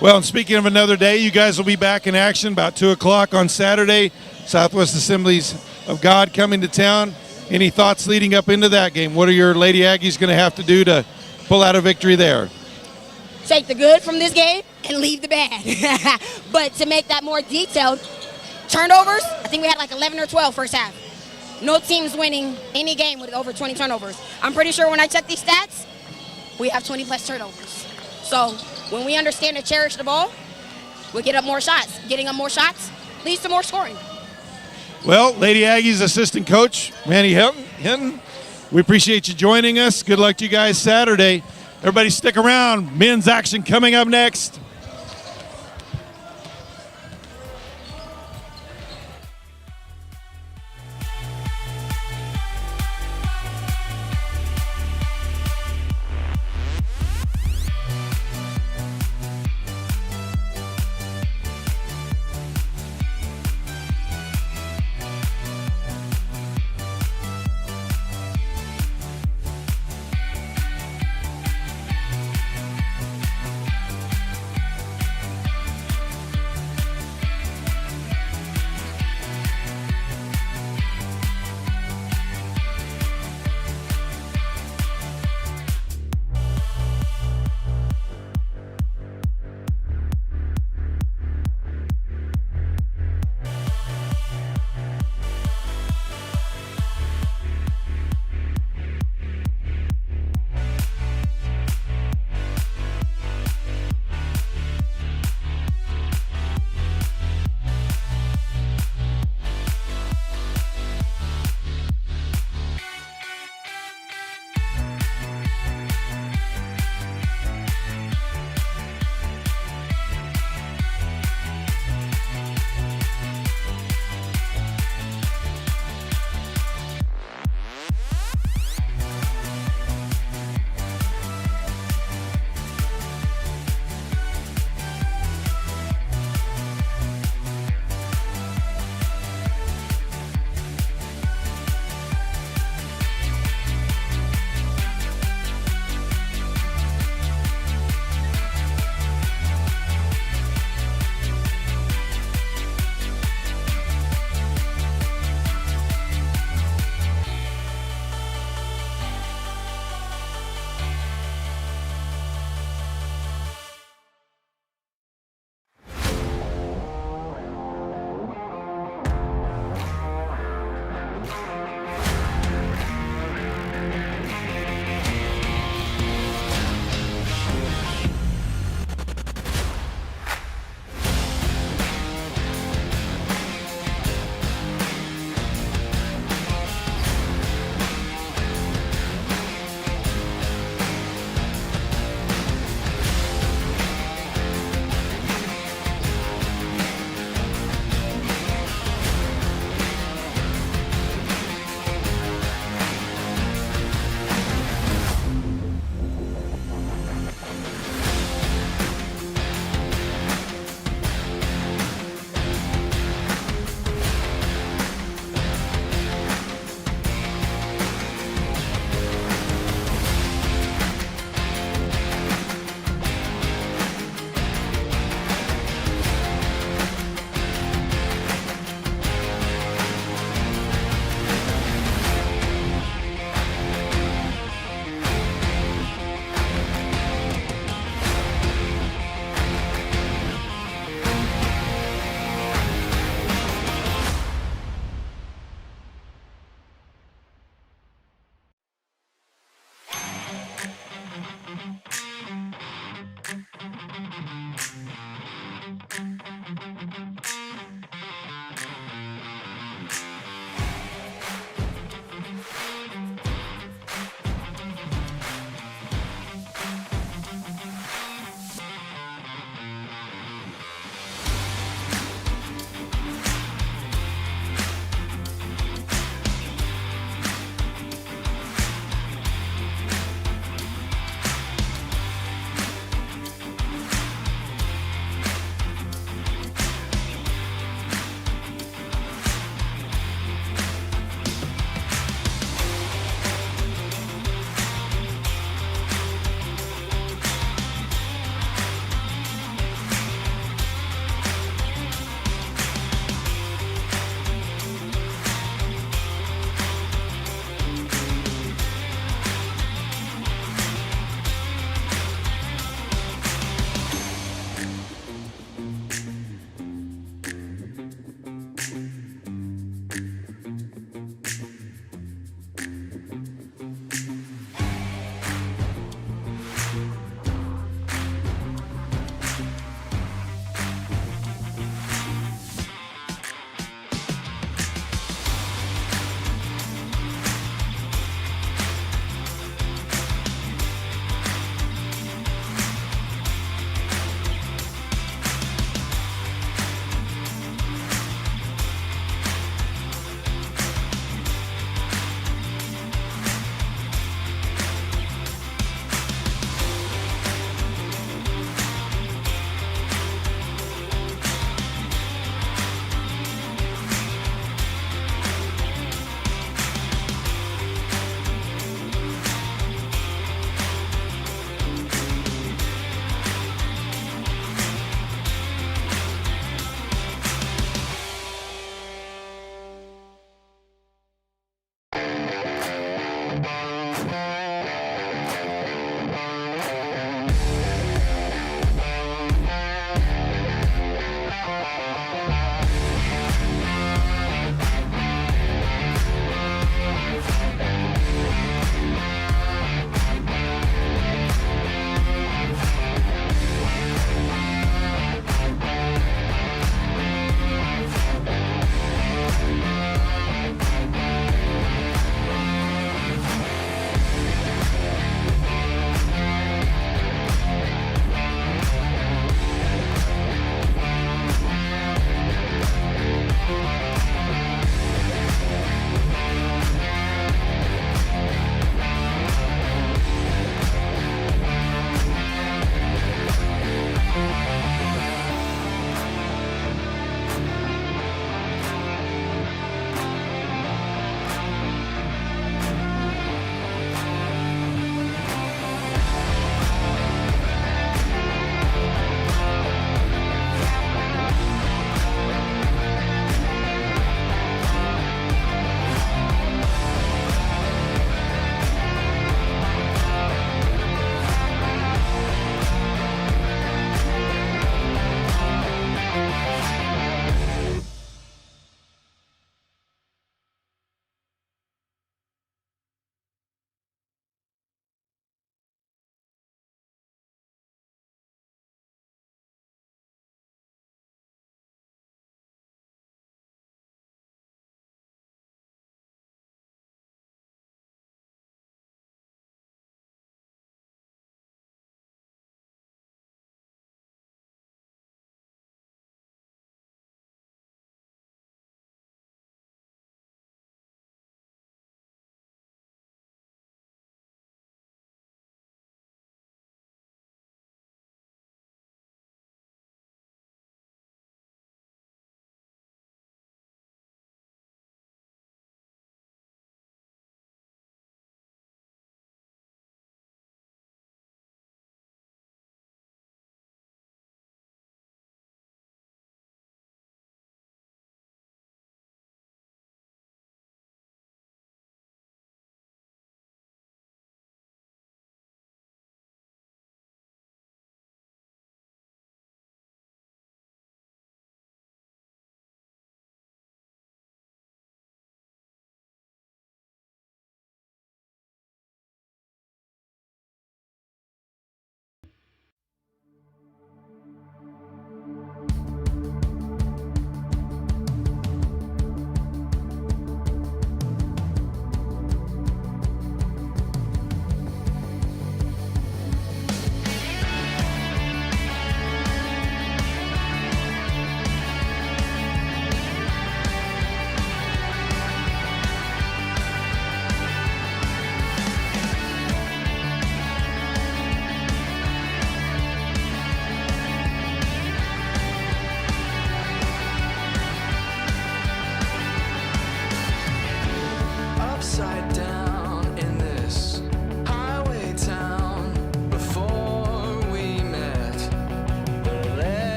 Well, and speaking of another day, you guys will be back in action about 2 o'clock on Saturday. Southwest Assemblies of God coming to town. Any thoughts leading up into that game? What are your Lady Aggies going to have to do to pull out a victory there? Take the good from this game and leave the bad. But to make that more detailed, turnovers, I think we had like 11 or 12 first half. No team's winning any game with over 20 turnovers. I'm pretty sure when I check these stats, we have 20 plus turnovers. So when we understand to cherish the ball, we get up more shots. Getting up more shots leads to more scoring. Well, Lady Aggies assistant coach Manny Hinton, we appreciate you joining us. Good luck to you guys Saturday. Everybody stick around. Men's action coming up next.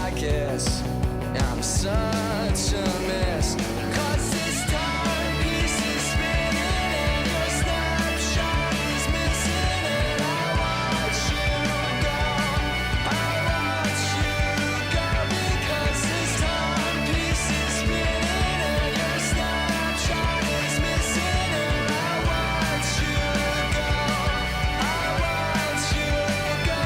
I guess I'm such a mess. 'Cause this timepiece is spinning and your snapshot is missing, and I watch you go. I watch you go because this timepiece is spinning and your snapshot is missing, and I watch you go. I watch you go.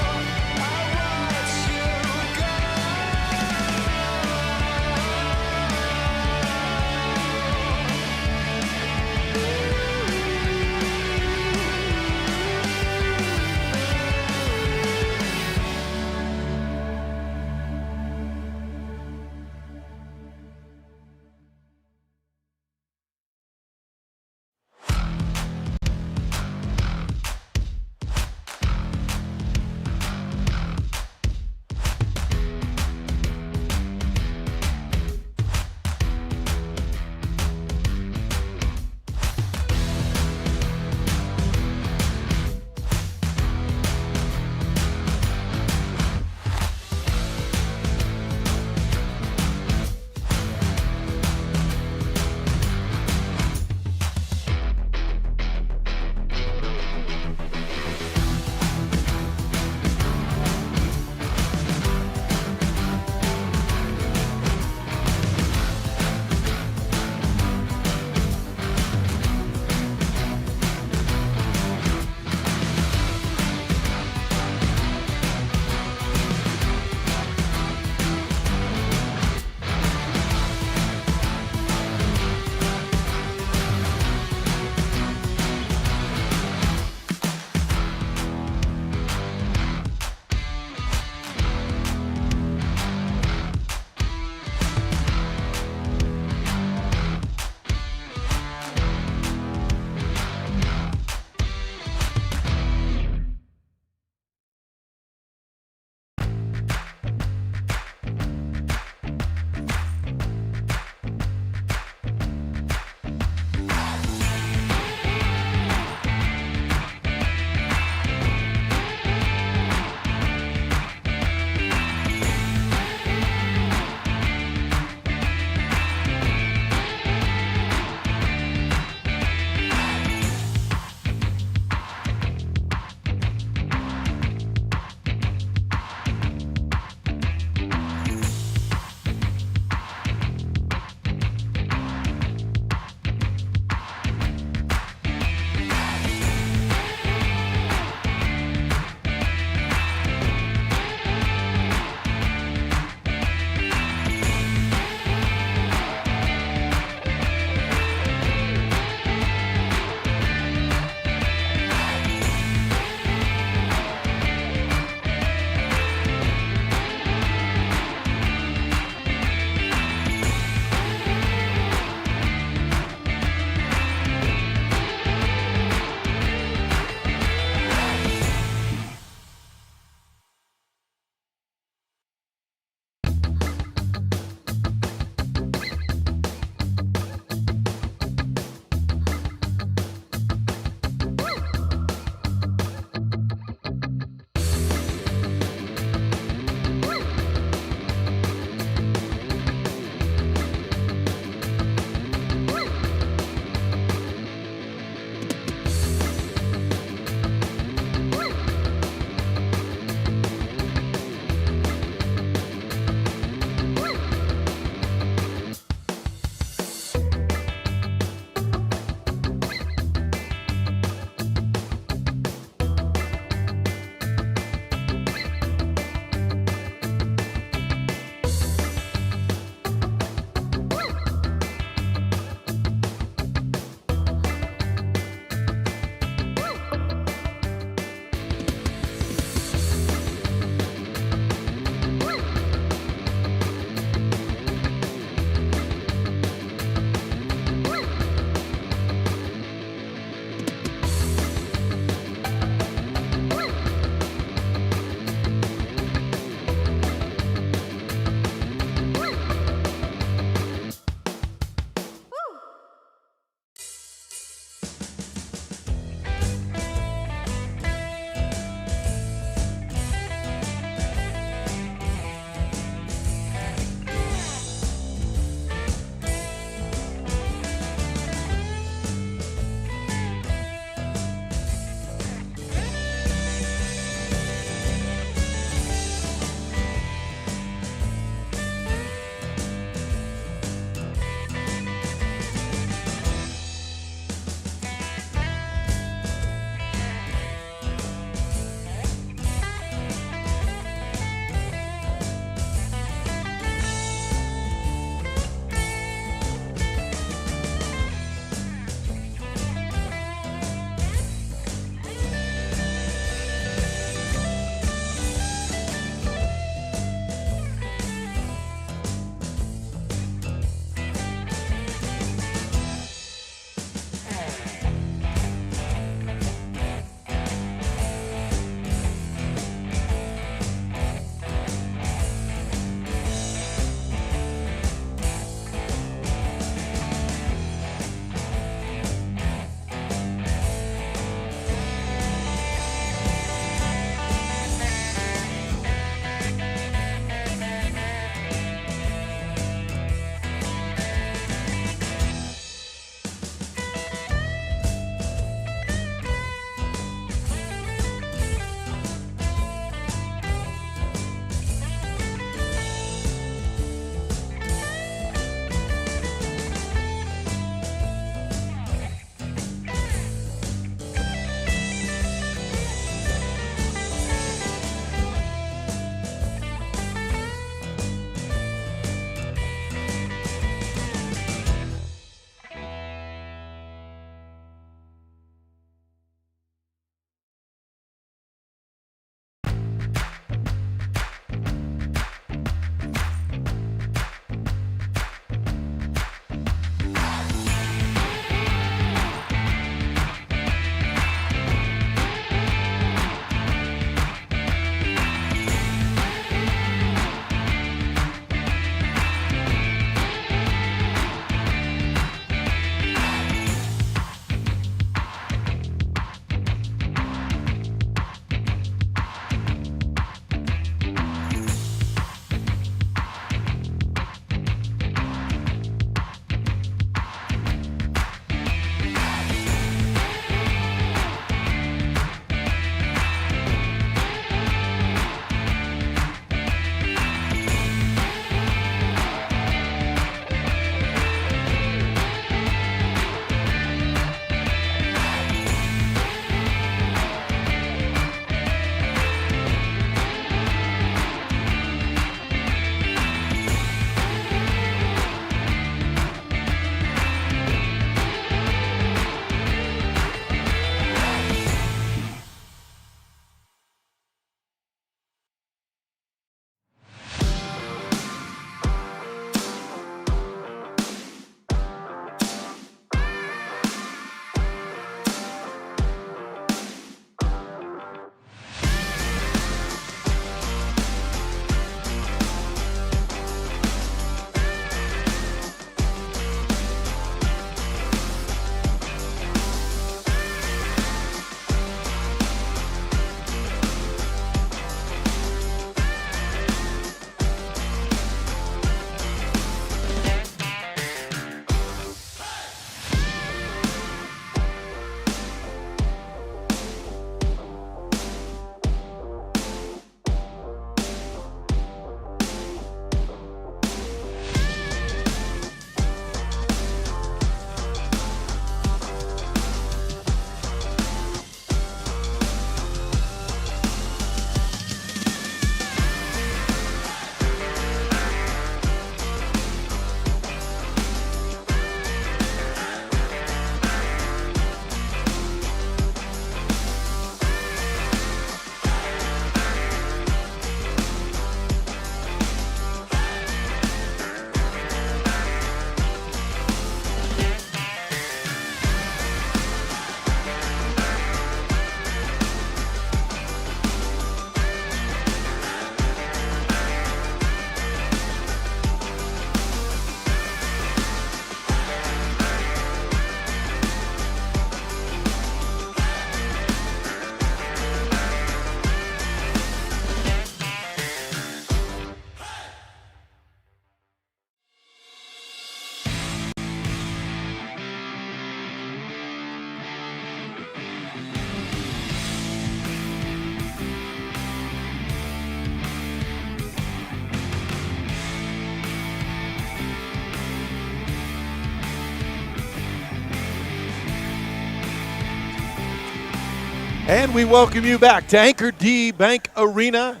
And we welcome you back to Anchor D Bank Arena,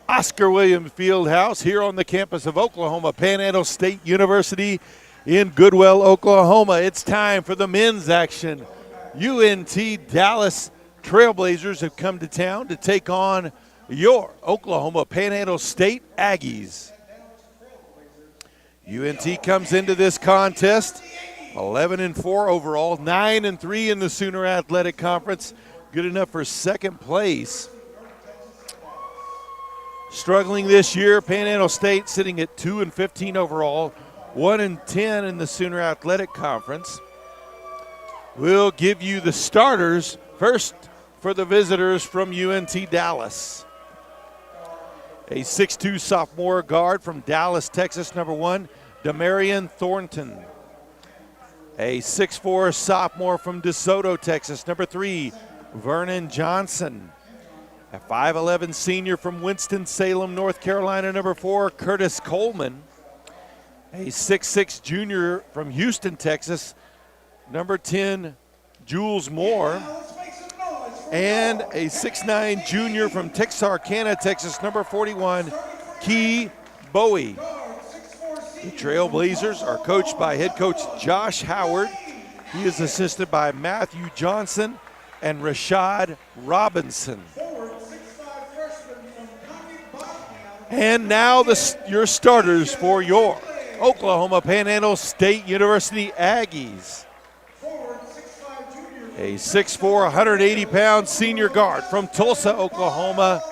Oscar Williams Fieldhouse, here on the campus of Oklahoma Panhandle State University in Goodwell, Oklahoma. It's time for the men's action. UNT Dallas Trailblazers have come to town to take on your Oklahoma Panhandle State Aggies. UNT comes into this contest 11-4 overall, 9-3 in the Sooner Athletic Conference. Good enough for second place. Struggling this year, Panhandle State sitting at 2-15 overall, 1-10 in the Sooner Athletic Conference. We'll give you the starters first for the visitors from UNT Dallas. A 6'2 sophomore guard from Dallas, Texas, number 1, Demarion Thornton. A 6'4 sophomore from DeSoto, Texas, number 3, Vernon Johnson. A 5'11 senior from Winston-Salem, North Carolina, number 4, Curtis Coleman. A 6'6 junior from Houston, Texas, number 10, Jules Moore. And a 6'9 junior from Texarkana, Texas, number 41, Key Bowie. The Trailblazers are coached by head coach Josh Howard. He is assisted by Matthew Johnson and Rashad Robinson. And now your starters for your Oklahoma Panhandle State University Aggies. A 6'4", 180-pound senior guard from Tulsa, Oklahoma,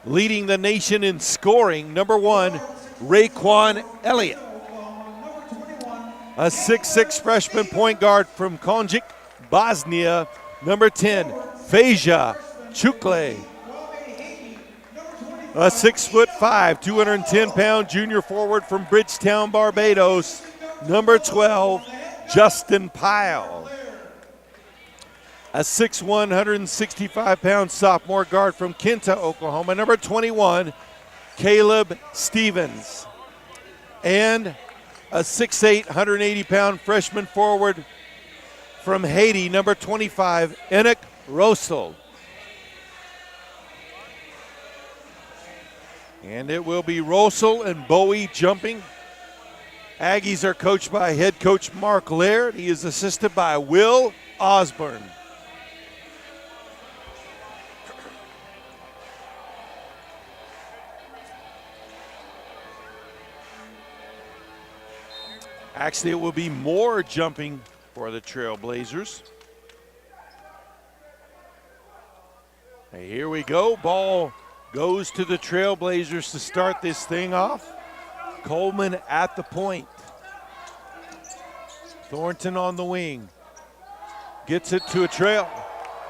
leading the nation in scoring, number 1, Raekwon Elliott. A 6'6 freshman point guard from Konjic, Bosnia, number 10, Faja Chukle. A 6'5", 210-pound junior forward from Bridgetown, Barbados, number 12, Justin Pyle. A 6'1", 165-pound sophomore guard from Kenta, Oklahoma, number 21, Caleb Stevens. And a 6'8", 180-pound freshman forward from Haiti, number 25, Enoch Rosel. And it will be Rosel and Bowie jumping. Aggies are coached by head coach Mark Laird. He is assisted by Will Osborne. Actually, it will be more jumping for the Trailblazers. Hey, here we go. Ball goes to the Trailblazers to start this thing off. Coleman at the point. Thornton on the wing. Gets it to a trail.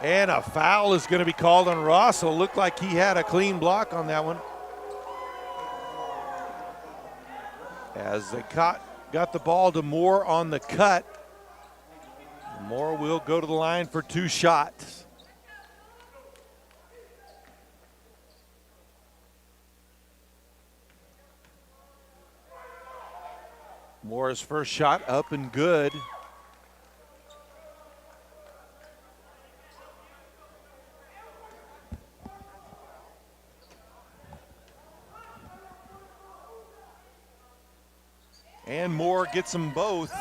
And a foul is going to be called on Rossell. Looked like he had a clean block on that one. As they got the ball to Moore on the cut. Moore will go to the line for 2 shots. Moore's first shot up and good. And Moore gets them both.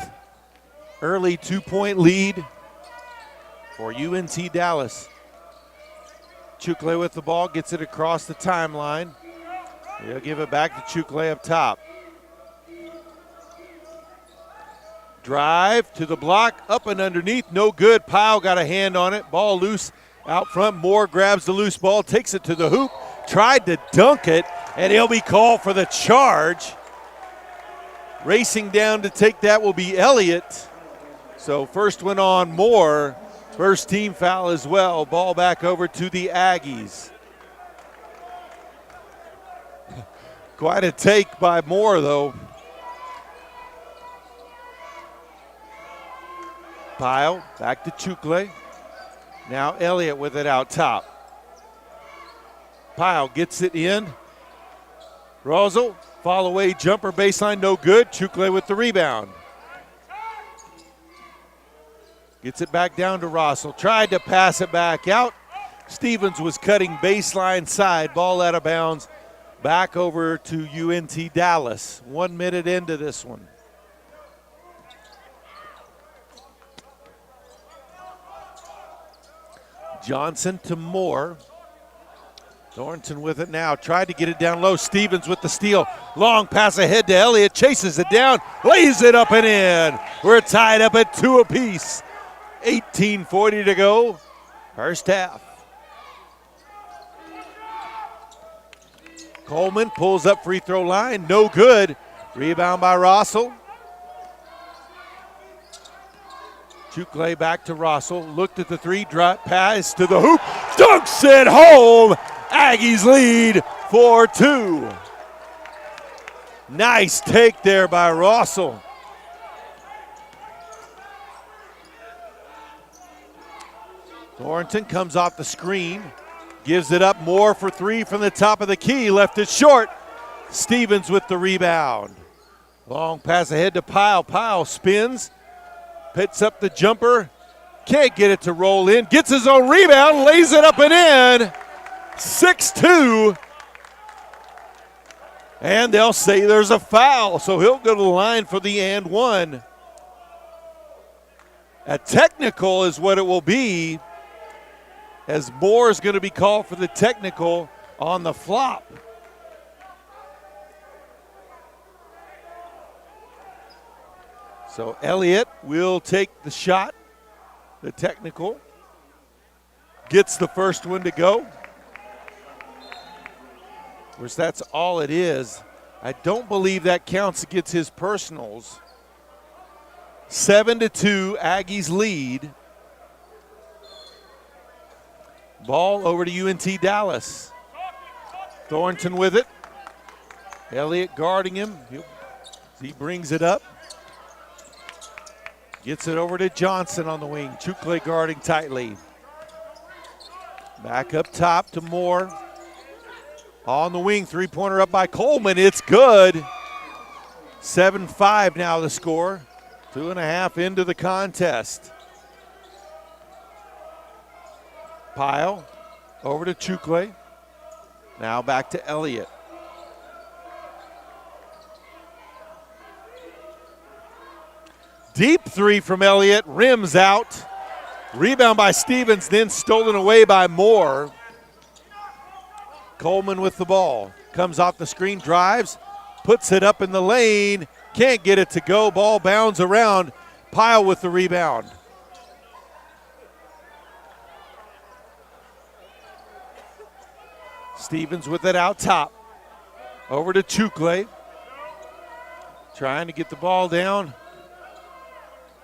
Early 2-point lead for UNT Dallas. Chukle with the ball, gets it across the timeline. He'll give it back to Chukle up top. Drive to the block, up and underneath, no good. Pyle got a hand on it, ball loose out front. Moore grabs the loose ball, takes it to the hoop, tried to dunk it, and he'll be called for the charge. Racing down to take that will be Elliott. So first one on Moore, first team foul as well. Ball back over to the Aggies. Quite a take by Moore though. Pyle back to Chukle. Now Elliott with it out top. Pyle gets it in. Rosel, fall away jumper baseline, no good. Chukle with the rebound. Gets it back down to Rossell. Tried to pass it back out. Stevens was cutting baseline side, ball out of bounds, back over to UNT Dallas. 1 minute into this one. Johnson to Moore. Thornton with it now, tried to get it down low. Stevens with the steal. Long pass ahead to Elliott, chases it down, lays it up and in. We're tied up at 2 apiece. 18:40 to go, first half. Coleman pulls up free throw line, no good. Rebound by Rossell. Chukle back to Rossell, looked at the three, drop pass to the hoop, dunks it home. Aggies lead 4-2. Nice take there by Rossell. Thornton comes off the screen, gives it up. More for three from the top of the key, left it short. Stevens with the rebound. Long pass ahead to Pyle. Pyle spins, picks up the jumper, can't get it to roll in, gets his own rebound, lays it up and in. 6-2. And they'll say there's a foul, so he'll go to the line for the and one. A technical is what it will be, as Moore is going to be called for the technical on the flop. So Elliott will take the shot, the technical. Gets the first one to go. Of course, that's all it is. I don't believe that counts against his personals. 7-2, Aggies lead. Ball over to UNT Dallas. Thornton with it. Elliott guarding him. He brings it up. Gets it over to Johnson on the wing. Chukle guarding tightly. Back up top to Moore. On the wing, three-pointer up by Coleman. It's good. 7-5 now the score. 2.5 into the contest. Pyle over to Chukle. Now back to Elliott. Deep three from Elliott, rims out. Rebound by Stevens, then stolen away by Moore. Coleman with the ball. Comes off the screen, drives, puts it up in the lane. Can't get it to go. Ball bounds around. Pyle with the rebound. Stevens with it out top. Over to Chukle. Trying to get the ball down.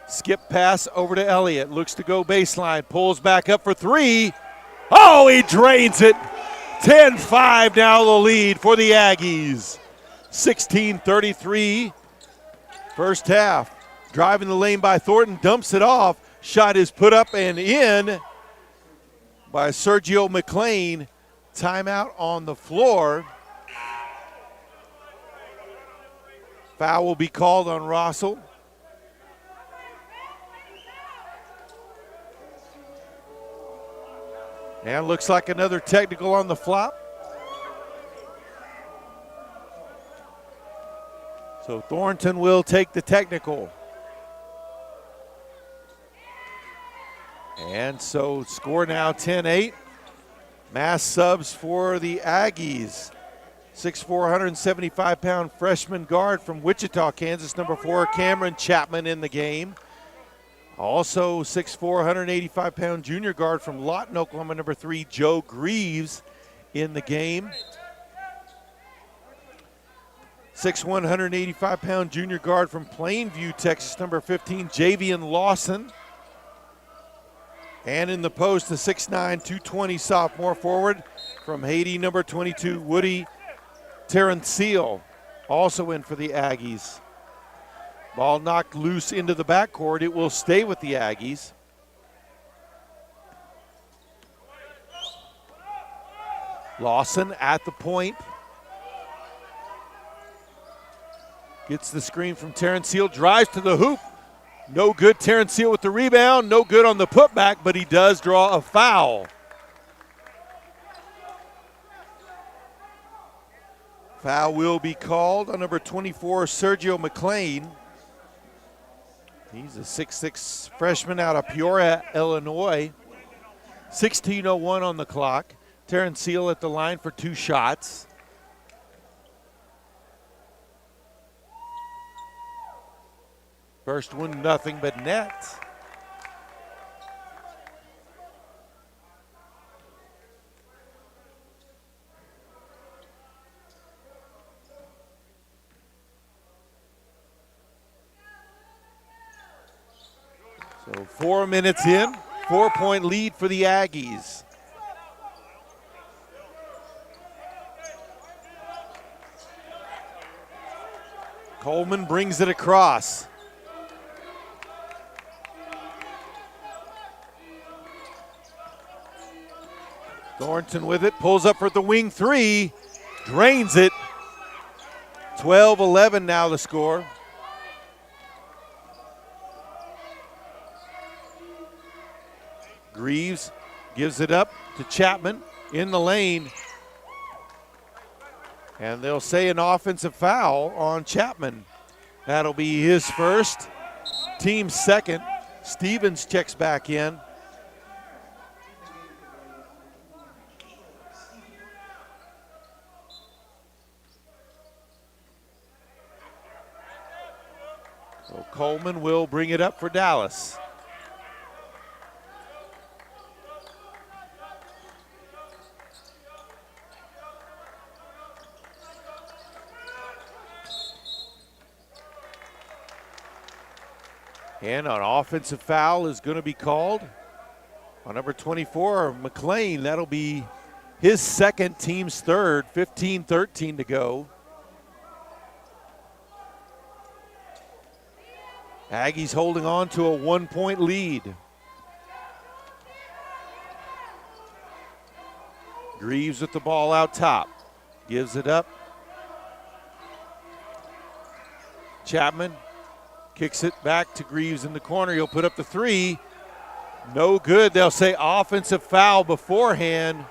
Skip pass over to Elliott. Looks to go baseline. Pulls back up for three. Oh, he drains it. 10-5 now the lead for the Aggies. 16-33 first half. Driving the lane by Thornton. Dumps it off. Shot is put up and in by Sergio McLean. Timeout on the floor. Foul will be called on Rossell. And looks like another technical on the flop. So Thornton will take the technical. And so score now 10-8. Mass subs for the Aggies. 6'4", 175-pound freshman guard from Wichita, Kansas, number 4, Cameron Chapman in the game. Also 6'4", 185-pound junior guard from Lawton, Oklahoma, number 3, Joe Greaves in the game. 6'1", 185-pound junior guard from Plainview, Texas, number 15, Javian Lawson. And in the post, the 6'9", 220 sophomore forward from Haiti, number 22, Woody Terrencial, also in for the Aggies. Ball knocked loose into the backcourt. It will stay with the Aggies. Lawson at the point. Gets the screen from Terrencial, drives to the hoop. No good. Terrencial with the rebound. No good on the putback, but he does draw a foul. Foul will be called on number 24, Sergio McLean. He's a 6'6" freshman out of Peoria, Illinois. 16:01 on the clock. Terrence Seal at the line for 2 shots. First one, nothing but net. So 4 minutes in, 4-point lead for the Aggies. Coleman brings it across. Thornton with it, pulls up for the wing 3, drains it. 12-11 now the score. Greaves gives it up to Chapman in the lane. And they'll say an offensive foul on Chapman. That'll be his first, team's second. Stevens checks back in. So Coleman will bring it up for Dallas. And an offensive foul is going to be called on number 24, McLean. That'll be his second, team's third. 15-13 to go. Aggies holding on to a 1-point lead. Greaves with the ball out top. Gives it up. Chapman kicks it back to Greaves in the corner. He'll put up the 3. No good. They'll say offensive foul beforehand.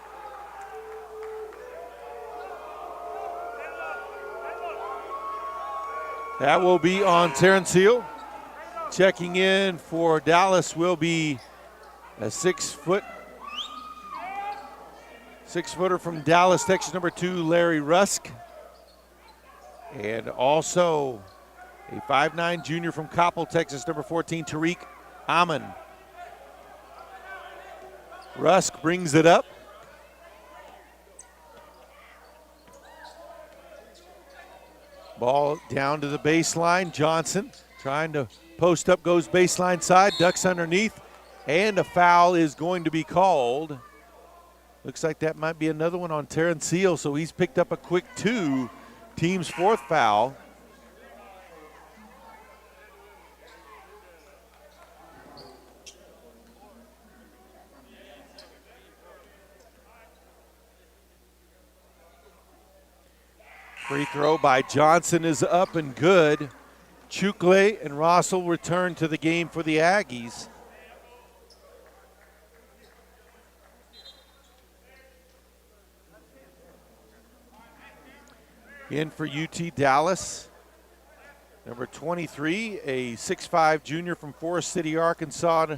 That will be on Terrence Hill. Checking in for Dallas will be a 6-footer from Dallas, Texas, number 2, Larry Rusk. And also a 5'9" junior from Coppell, Texas, number 14, Tariq Amin. Rusk brings it up. Ball down to the baseline. Johnson trying to post up, goes baseline side, ducks underneath, and a foul is going to be called. Looks like that might be another one on Terrence Seal, so he's picked up a quick 2, team's 4th foul. Free throw by Johnson is up and good. Chukle and Rossell return to the game for the Aggies. In for UT Dallas, number 23, a 6'5" junior from Forest City, Arkansas,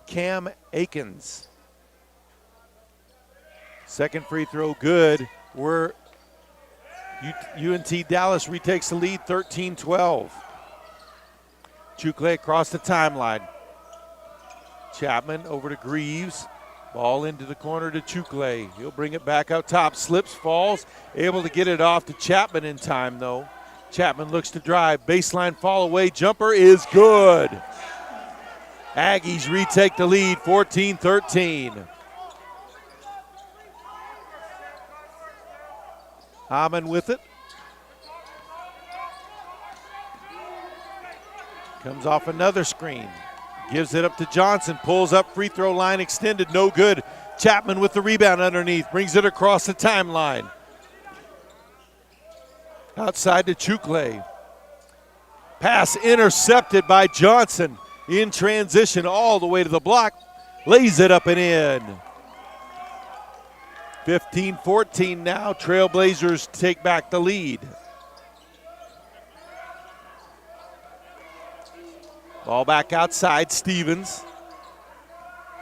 Cam Akins. Second free throw good. UNT Dallas retakes the lead 13-12. Chukle across the timeline. Chapman over to Greaves. Ball into the corner to Chukle. He'll bring it back out top. Slips, falls. Able to get it off to Chapman in time, though. Chapman looks to drive. Baseline fall away. Jumper is good. Aggies retake the lead 14-13. Hammond with it. Comes off another screen. Gives it up to Johnson. Pulls up, free throw line extended. No good. Chapman with the rebound underneath. Brings it across the timeline. Outside to Chukle. Pass intercepted by Johnson. In transition all the way to the block. Lays it up and in. 15-14 now. Trailblazers take back the lead. Ball back outside, Stevens.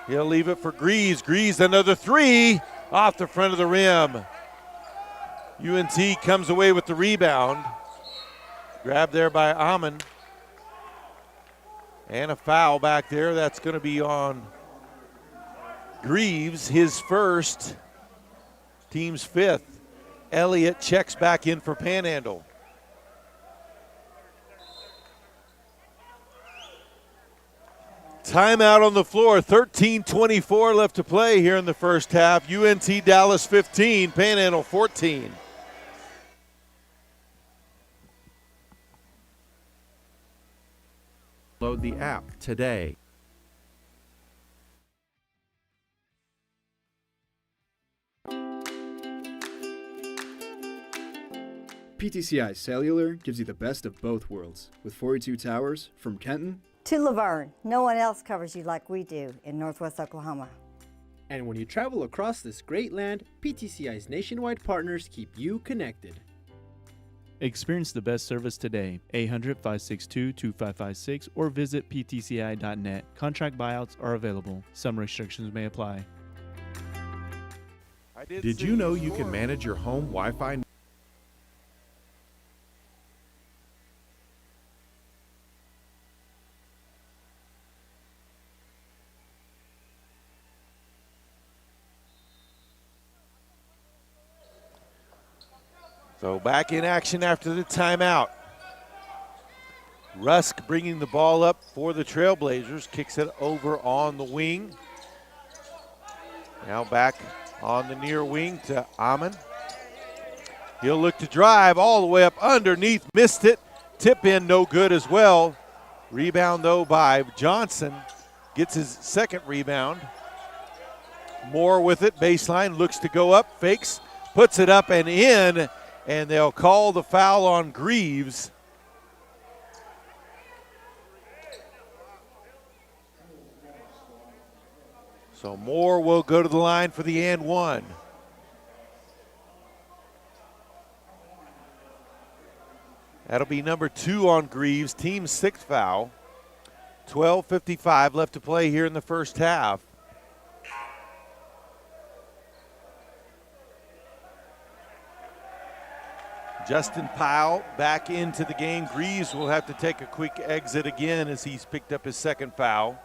He'll leave it for Greaves. Greaves, another three off the front of the rim. UNT comes away with the rebound. Grabbed there by Amon. And a foul back there. That's going to be on Greaves, his first, team's fifth. Elliott checks back in for Panhandle. Timeout on the floor, 13:24 left to play here in the first half. UNT Dallas 15, Panhandle 14. Load the app today. PTCI Cellular gives you the best of both worlds with 42 towers from Kenton To Laverne, no one else covers you like we do in Northwest Oklahoma. And when you travel across this great land, PTCI's nationwide partners keep you connected. Experience the best service today. 800-562-2556 or visit ptci.net. Contract buyouts are available. Some restrictions may apply. Did you know you can manage your home Wi-Fi? So back in action after the timeout. Rusk bringing the ball up for the Trailblazers, kicks it over on the wing. Now back on the near wing to Amon. He'll look to drive all the way up underneath, missed it. Tip in, no good as well. Rebound though by Johnson. Gets his second rebound. Moore with it, baseline, looks to go up, fakes, puts it up and in, and they'll call the foul on Greaves. So Moore will go to the line for the and one. That'll be number 2 on Greaves, team's 6th foul. 12:55 left to play here in the first half. Justin Powell back into the game. Greaves will have to take a quick exit again as he's picked up his second foul.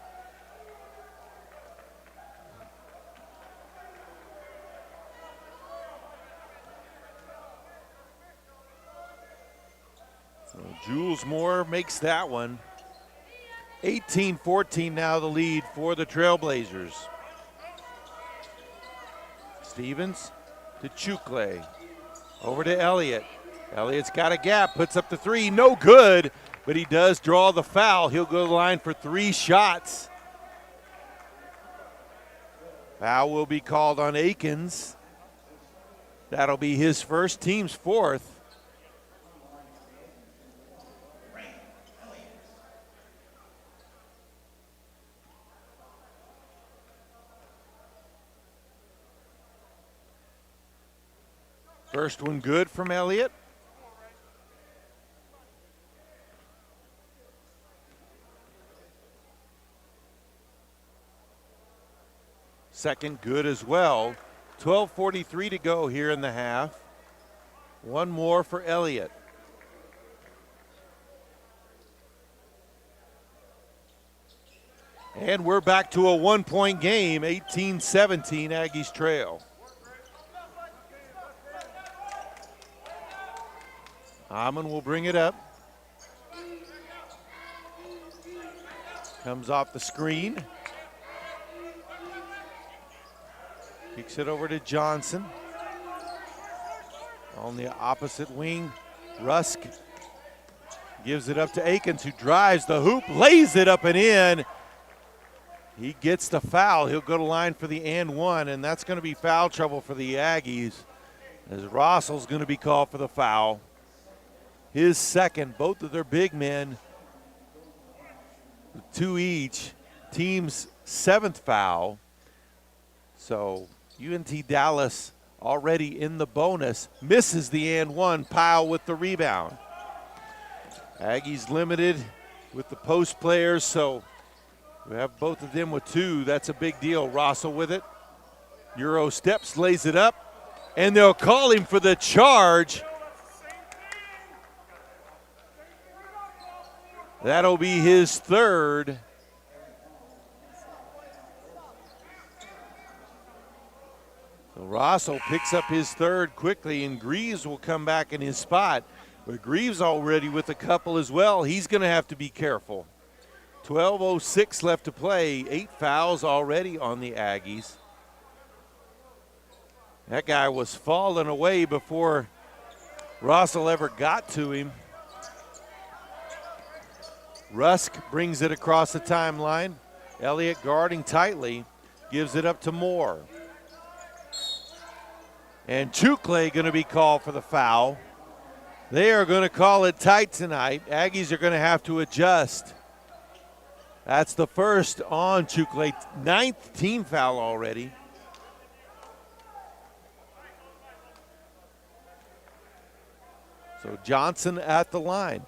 So Jules Moore makes that one. 18-14 now the lead for the Trailblazers. Stevens to Chukle. Over to Elliott. Elliott's got a gap, puts up the three, no good, but he does draw the foul. He'll go to the line for 3 shots. Foul will be called on Akins. That'll be his first, team's 4th. First one good from Elliott. Second good as well. 12:43 to go here in the half. One more for Elliott. And we're back to a 1-point game, 18-17 Aggies trail. Amon will bring it up. Comes off the screen. Kicks it over to Johnson. On the opposite wing, Rusk gives it up to Akins, who drives the hoop, lays it up and in. He gets the foul. He'll go to line for the and one, and that's going to be foul trouble for the Aggies, as Rossel's going to be called for the foul. His second, both of their big men, 2 each, team's 7th foul. So UNT Dallas already in the bonus. Misses the and one. Powell with the rebound. Aggies limited with the post players, so we have both of them with two. That's a big deal. Rossell with it. Euro steps, lays it up, and they'll call him for the charge. That'll be his third. So Rossell picks up his third quickly, and Greaves will come back in his spot. But Greaves already with a couple as well. He's going to have to be careful. 12:06 left to play. 8 fouls already on the Aggies. That guy was falling away before Rossell ever got to him. Rusk brings it across the timeline. Elliott guarding tightly, gives it up to Moore. And Chukle going to be called for the foul. They are going to call it tight tonight. Aggies are going to have to adjust. That's the first on Chukle, 9th team foul already. So Johnson at the line.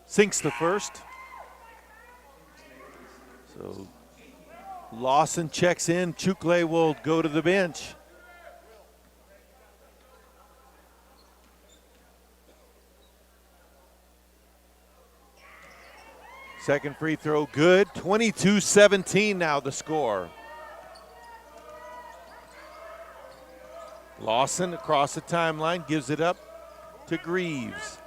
Sinks the first. So Lawson checks in. Chukle will go to the bench. Second free throw good. 22-17 now the score. Lawson across the timeline gives it up to Greaves.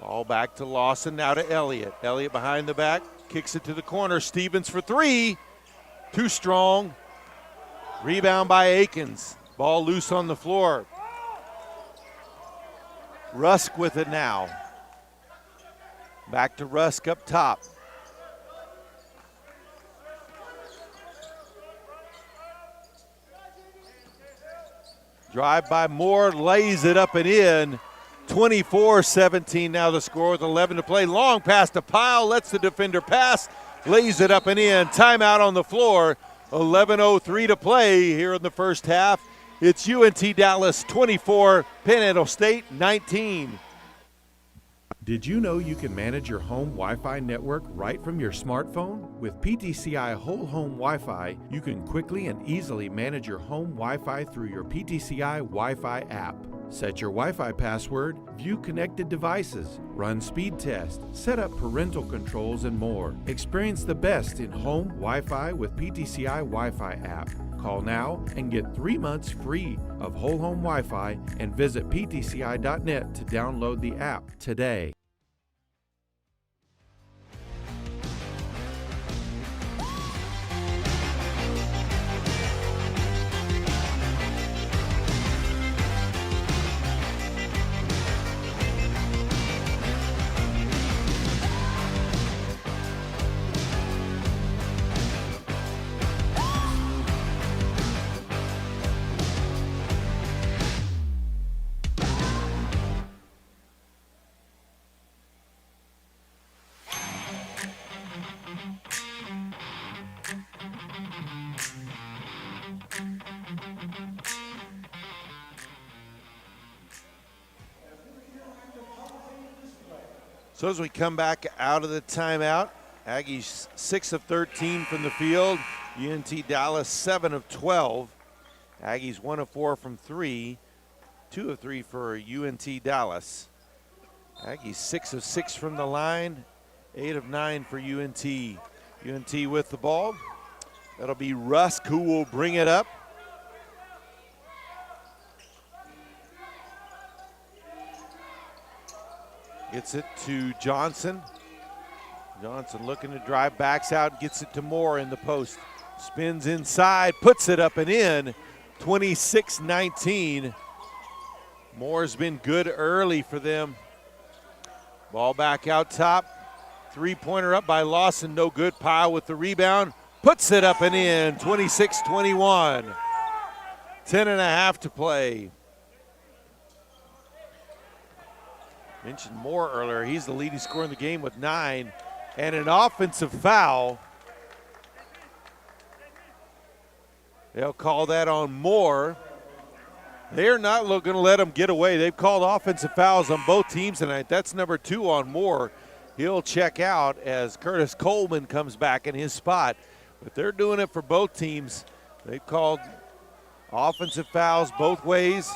Ball back to Lawson, now to Elliott. Elliott behind the back, kicks it to the corner. Stevens for three. Too strong. Rebound by Akins. Ball loose on the floor. Rusk with it now. Back to Rusk up top. Drive by Moore, lays it up and in. 24-17 now the score with 11 to play. Long pass to Pyle, lets the defender pass, lays it up and in. Timeout on the floor. 11:03 to play here in the first half. It's UNT Dallas 24, Panhandle State 19. Did you know you can manage your home Wi-Fi network right from your smartphone? With PTCI Whole Home Wi-Fi, you can quickly and easily manage your home Wi-Fi through your PTCI Wi-Fi app. Set your Wi-Fi password, view connected devices, run speed tests, set up parental controls, and more. Experience the best in home Wi-Fi with PTCI Wi-Fi app. Call now and get 3 months free of whole home Wi-Fi and visit ptci.net to download the app today. So as we come back out of the timeout, Aggies 6 of 13 from the field. UNT Dallas 7 of 12. Aggies 1 of 4 from 3. 2 of 3 for UNT Dallas. Aggies 6 of 6 from the line. 8 of 9 for UNT. UNT with the ball. That'll be Rusk who will bring it up. Gets it to Johnson. Johnson looking to drive, backs out, gets it to Moore in the post. Spins inside, puts it up and in. 26-19. Moore's been good early for them. Ball back out top. Three-pointer up by Lawson, no good. Pyle with the rebound. Puts it up and in, 26-21. 10.5 to play. Mentioned Moore earlier. He's the leading scorer in the game with 9. And an offensive foul. They'll call that on Moore. They're not going to let them get away. They've called offensive fouls on both teams tonight. That's number 2 on Moore. He'll check out as Curtis Coleman comes back in his spot. But they're doing it for both teams. They've called offensive fouls both ways.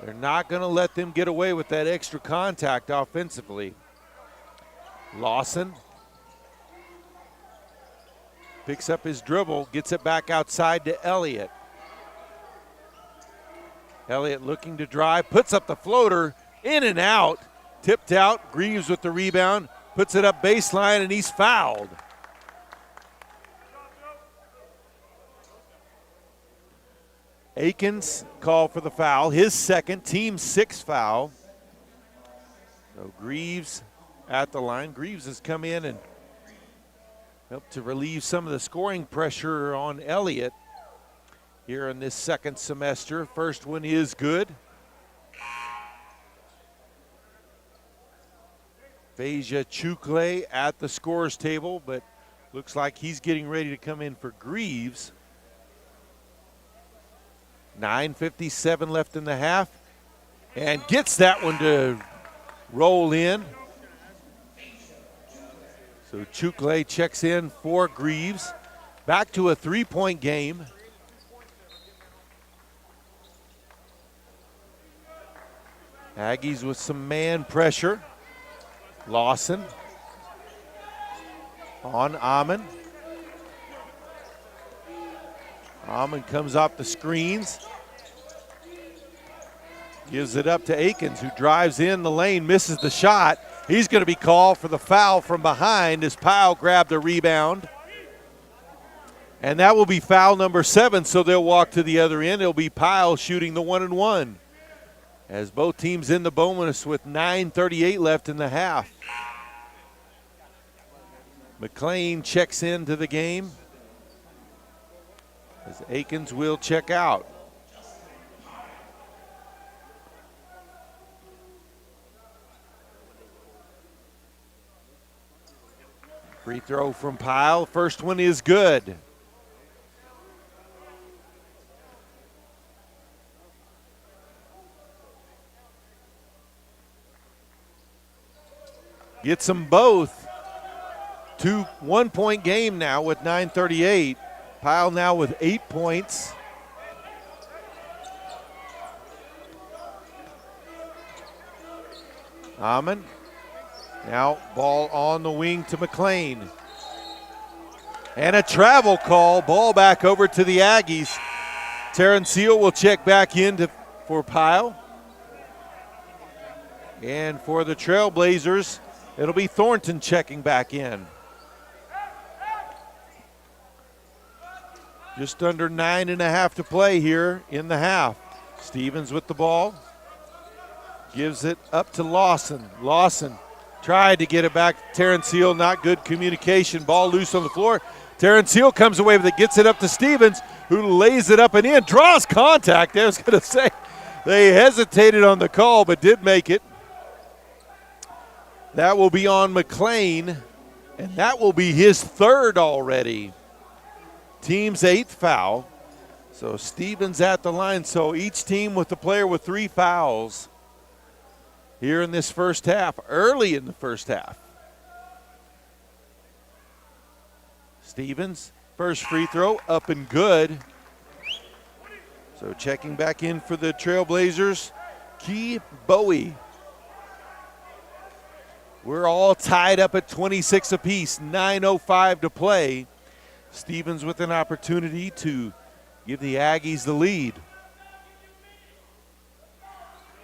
They're not going to let them get away with that extra contact offensively. Lawson picks up his dribble, gets it back outside to Elliott. Elliott looking to drive, puts up the floater, in and out, tipped out. Greaves with the rebound, puts it up baseline, and he's fouled. Akins called for the foul, his second, team 6th foul. So Greaves at the line. Greaves has come in and helped to relieve some of the scoring pressure on Elliott here in this second semester. First one is good. Phasia Chukle at the scorer's table, but looks like he's getting ready to come in for Greaves. 9:57 left in the half, and gets that one to roll in. So Chukle checks in for Greaves. Back to a 3-point game. Aggies with some man pressure. Lawson on Amon. Amon comes off the screens. Gives it up to Akins, who drives in the lane, misses the shot. He's going to be called for the foul from behind as Powell grabbed the rebound. And that will be foul number 7, so they'll walk to the other end. It'll be Powell shooting the 1-and-1. As both teams in the bonus with 9:38 left in the half. McLean checks into the game as Akins will check out. Free throw from Pyle. First one is good. Gets them both. 1-point game now with 9:38. Pyle now with 8 points. Amon. Now ball on the wing to McLean. And a travel call. Ball back over to the Aggies. Terrence Seal will check back in for Pyle. And for the Trailblazers, it'll be Thornton checking back in. Just under 9.5 to play here in the half. Stevens with the ball. Gives it up to Lawson. Lawson tried to get it back to Terrence Hill. Not good communication. Ball loose on the floor. Terrence Hill comes away with it, gets it up to Stevens, who lays it up and in. Draws contact. I was going to say they hesitated on the call, but did make it. That will be on McLean, and that will be his 3rd already. Team's 8th foul. So Stevens at the line. So each team with the player with 3 fouls here in this first half, early in the first half. Stevens, first free throw, up and good. So checking back in for the Trailblazers, Key Bowie. We're all tied up at 26 apiece, 9:05 to play. Stevens with an opportunity to give the Aggies the lead.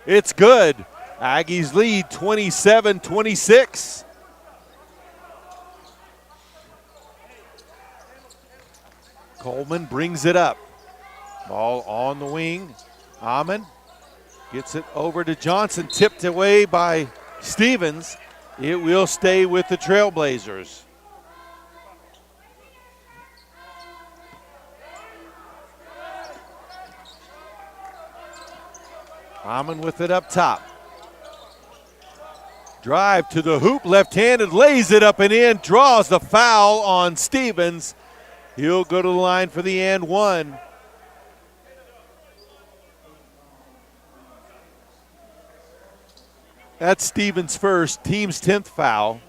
It's good. Aggies lead 27-26. Coleman brings it up. Ball on the wing. Amon gets it over to Johnson, tipped away by Stevens. It will stay with the Trailblazers. Amon with it up top. Drive to the hoop, left-handed, lays it up and in, draws the foul on Stevens. He'll go to the line for the and one. That's Stevens' first, team's 10th foul.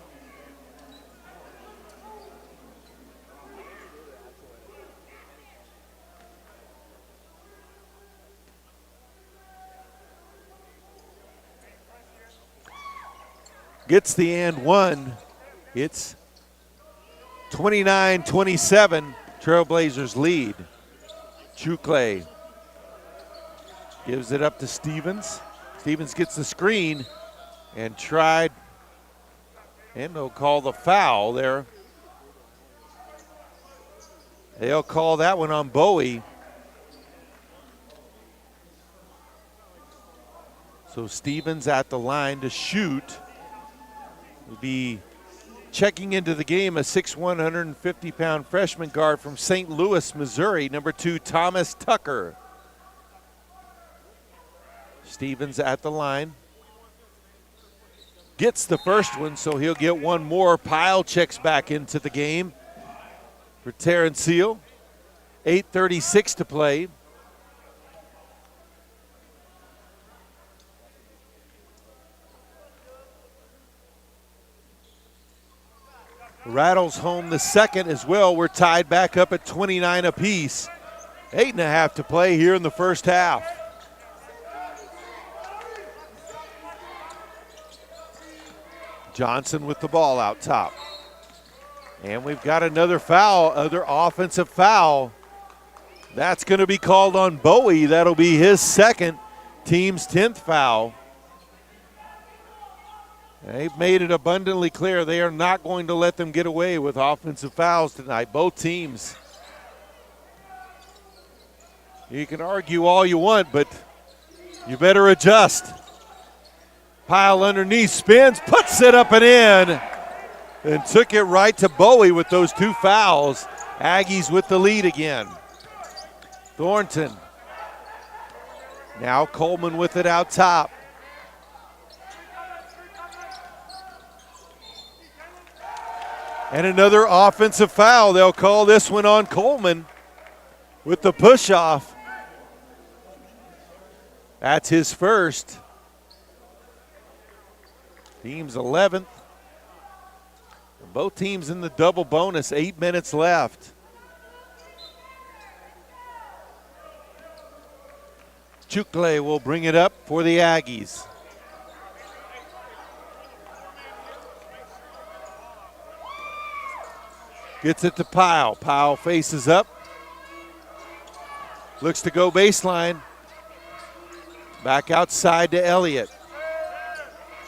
Gets the and one. It's 29-27, Trailblazers lead. Chukle gives it up to Stevens. Stevens gets the screen and tried, and they'll call the foul there. They'll call that one on Bowie. So Stevens at the line to shoot. Will be checking into the game a 6'1", 150-pound freshman guard from St. Louis, Missouri, number 2, Thomas Tucker. Stevens at the line. Gets the first one, so he'll get one more. Pyle checks back into the game for Terrence Seal. 8:36 to play. Rattles home the second as well. We're tied back up at 29 apiece. 8.5 to play here in the first half. Johnson with the ball out top. And we've got another foul, other offensive foul. That's going to be called on Bowie. That'll be his second, team's 10th foul. They've made it abundantly clear they are not going to let them get away with offensive fouls tonight, both teams. You can argue all you want, but you better adjust. Pyle underneath, spins, puts it up and in, and took it right to Bowie with those two fouls. Aggies with the lead again. Thornton. Now Coleman with it out top. And another offensive foul. They'll call this one on Coleman with the push-off. That's his first. Team's 11th. Both teams in the double bonus, 8 minutes left. Chukle will bring it up for the Aggies. Gets it to Pyle. Pyle faces up. Looks to go baseline. Back outside to Elliott.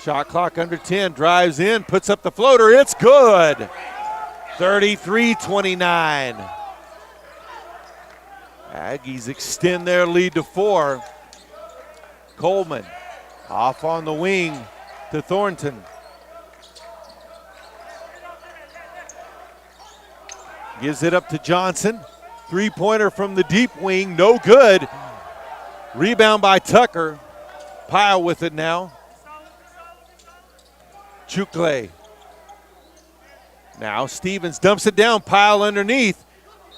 Shot clock under 10. Drives in, puts up the floater. It's good. 33-29. Aggies extend their lead to 4. Coleman off on the wing to Thornton. Gives it up to Johnson. Three-pointer from the deep wing, no good. Rebound by Tucker. Pyle with it now. Chukle. Now Stevens dumps it down. Pyle underneath.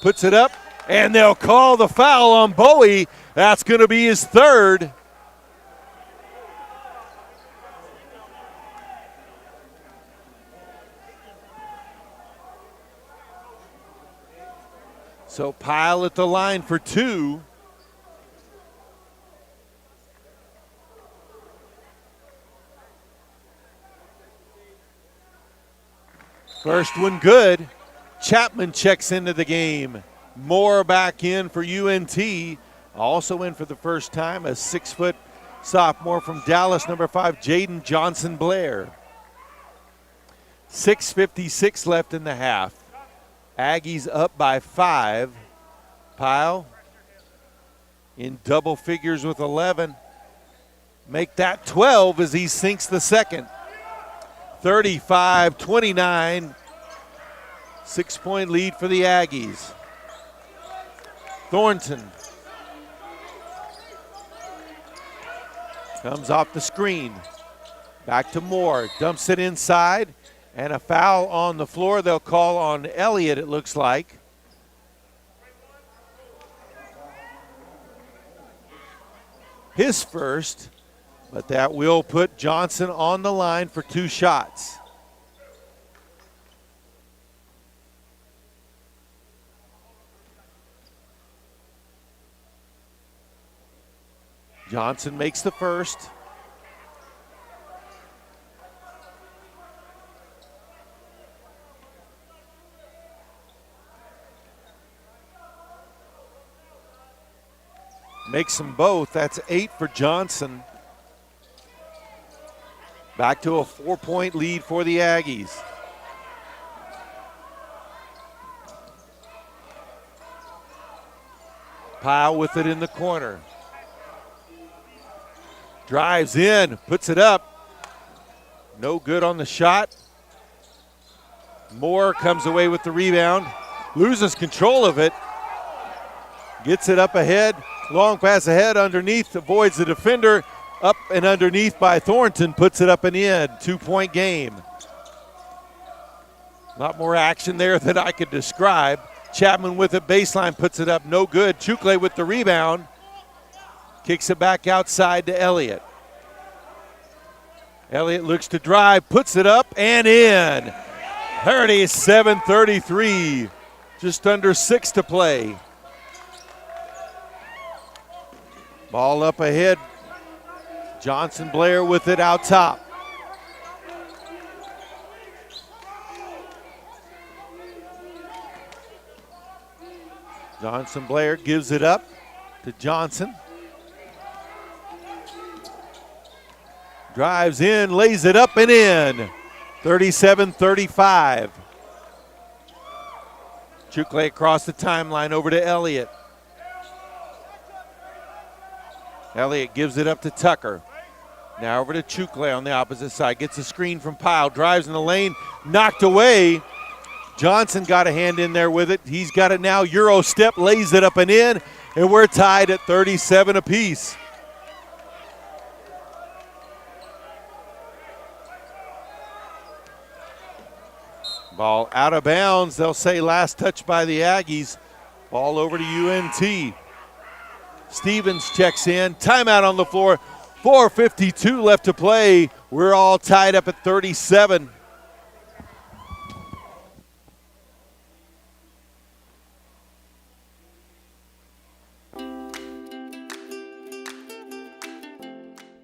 Puts it up, and they'll call the foul on Bowie. That's going to be his third. So Pyle at the line for 2. First one good. Chapman checks into the game. Moore back in for UNT. Also in for the first time, a 6-foot sophomore from Dallas, number 5, Jaden Johnson-Blair. 6:56 left in the half. Aggies up by 5. Pyle in double figures with 11. Make that 12 as he sinks the second. 35-29. 6-point lead for the Aggies. Thornton comes off the screen. Back to Moore. Dumps it inside. And a foul on the floor. They'll call on Elliott, it looks like. His first. But that will put Johnson on the line for 2 shots. Johnson makes the first. Makes them both. That's 8 for Johnson. Back to a 4-point lead for the Aggies. Pyle with it in the corner. Drives in, puts it up. No good on the shot. Moore comes away with the rebound. Loses control of it. Gets it up ahead. Long pass ahead underneath. Avoids the defender. Up and underneath by Thornton. Puts it up and in. 2-point game. A lot more action there than I could describe. Chapman with it. Baseline puts it up. No good. Chukle with the rebound. Kicks it back outside to Elliott. Elliott looks to drive. Puts it up and in. 37-33. Just under 6 to play. Ball up ahead. Johnson Blair with it out top. Johnson Blair gives it up to Johnson. Drives in, lays it up and in. 37-35. Chukle across the timeline over to Elliott. Elliott gives it up to Tucker. Now over to Chukle on the opposite side. Gets a screen from Pyle. Drives in the lane. Knocked away. Johnson got a hand in there with it. He's got it now. Euro step. Lays it up and in. And we're tied at 37 apiece. Ball out of bounds. They'll say last touch by the Aggies. Ball over to UNT. Stevens checks in. Timeout on the floor. 4:52 left to play. We're all tied up at 37.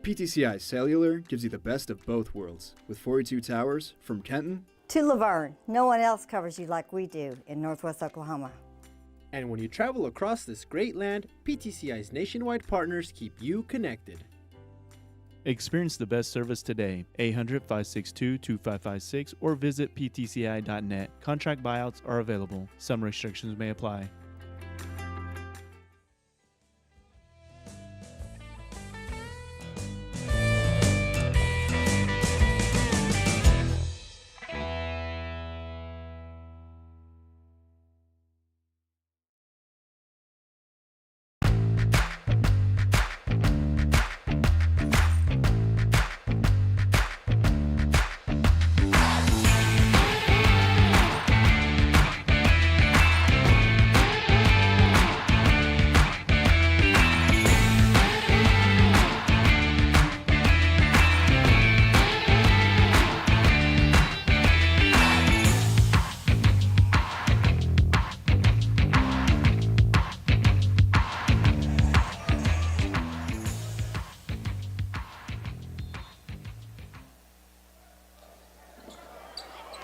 PTCI Cellular gives you the best of both worlds with 42 towers from Kenton To Laverne, no one else covers you like we do in Northwest Oklahoma. And when you travel across this great land, PTCI's nationwide partners keep you connected. Experience the best service today. 800-562-2556 or visit ptci.net. Contract buyouts are available. Some restrictions may apply.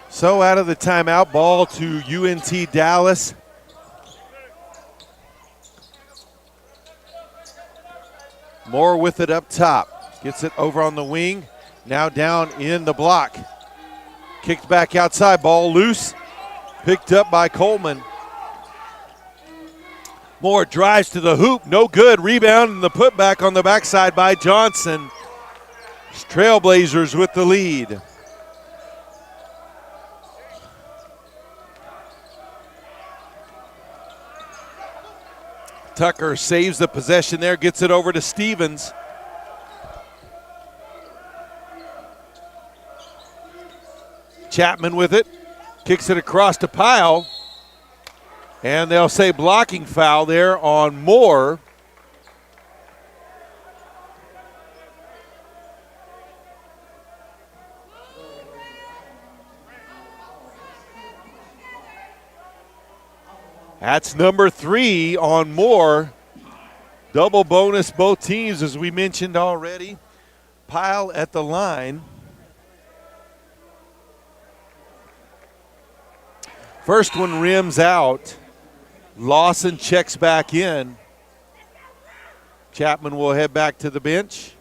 So out of the timeout, ball to UNT Dallas. Moore with it up top. Gets it over on the wing. Now down in the block. Kicked back outside, ball loose. Picked up by Coleman. Moore drives to the hoop, no good. Rebound and the putback on the backside by Johnson. Trailblazers with the lead. Tucker saves the possession there, gets it over to Stevens. Chapman with it, kicks it across to Pyle. And they'll say blocking foul there on Moore. That's number 3 on Moore. Double bonus both teams, as we mentioned already. Pile at the line. First one rims out. Lawson checks back in. Chapman will head back to the bench.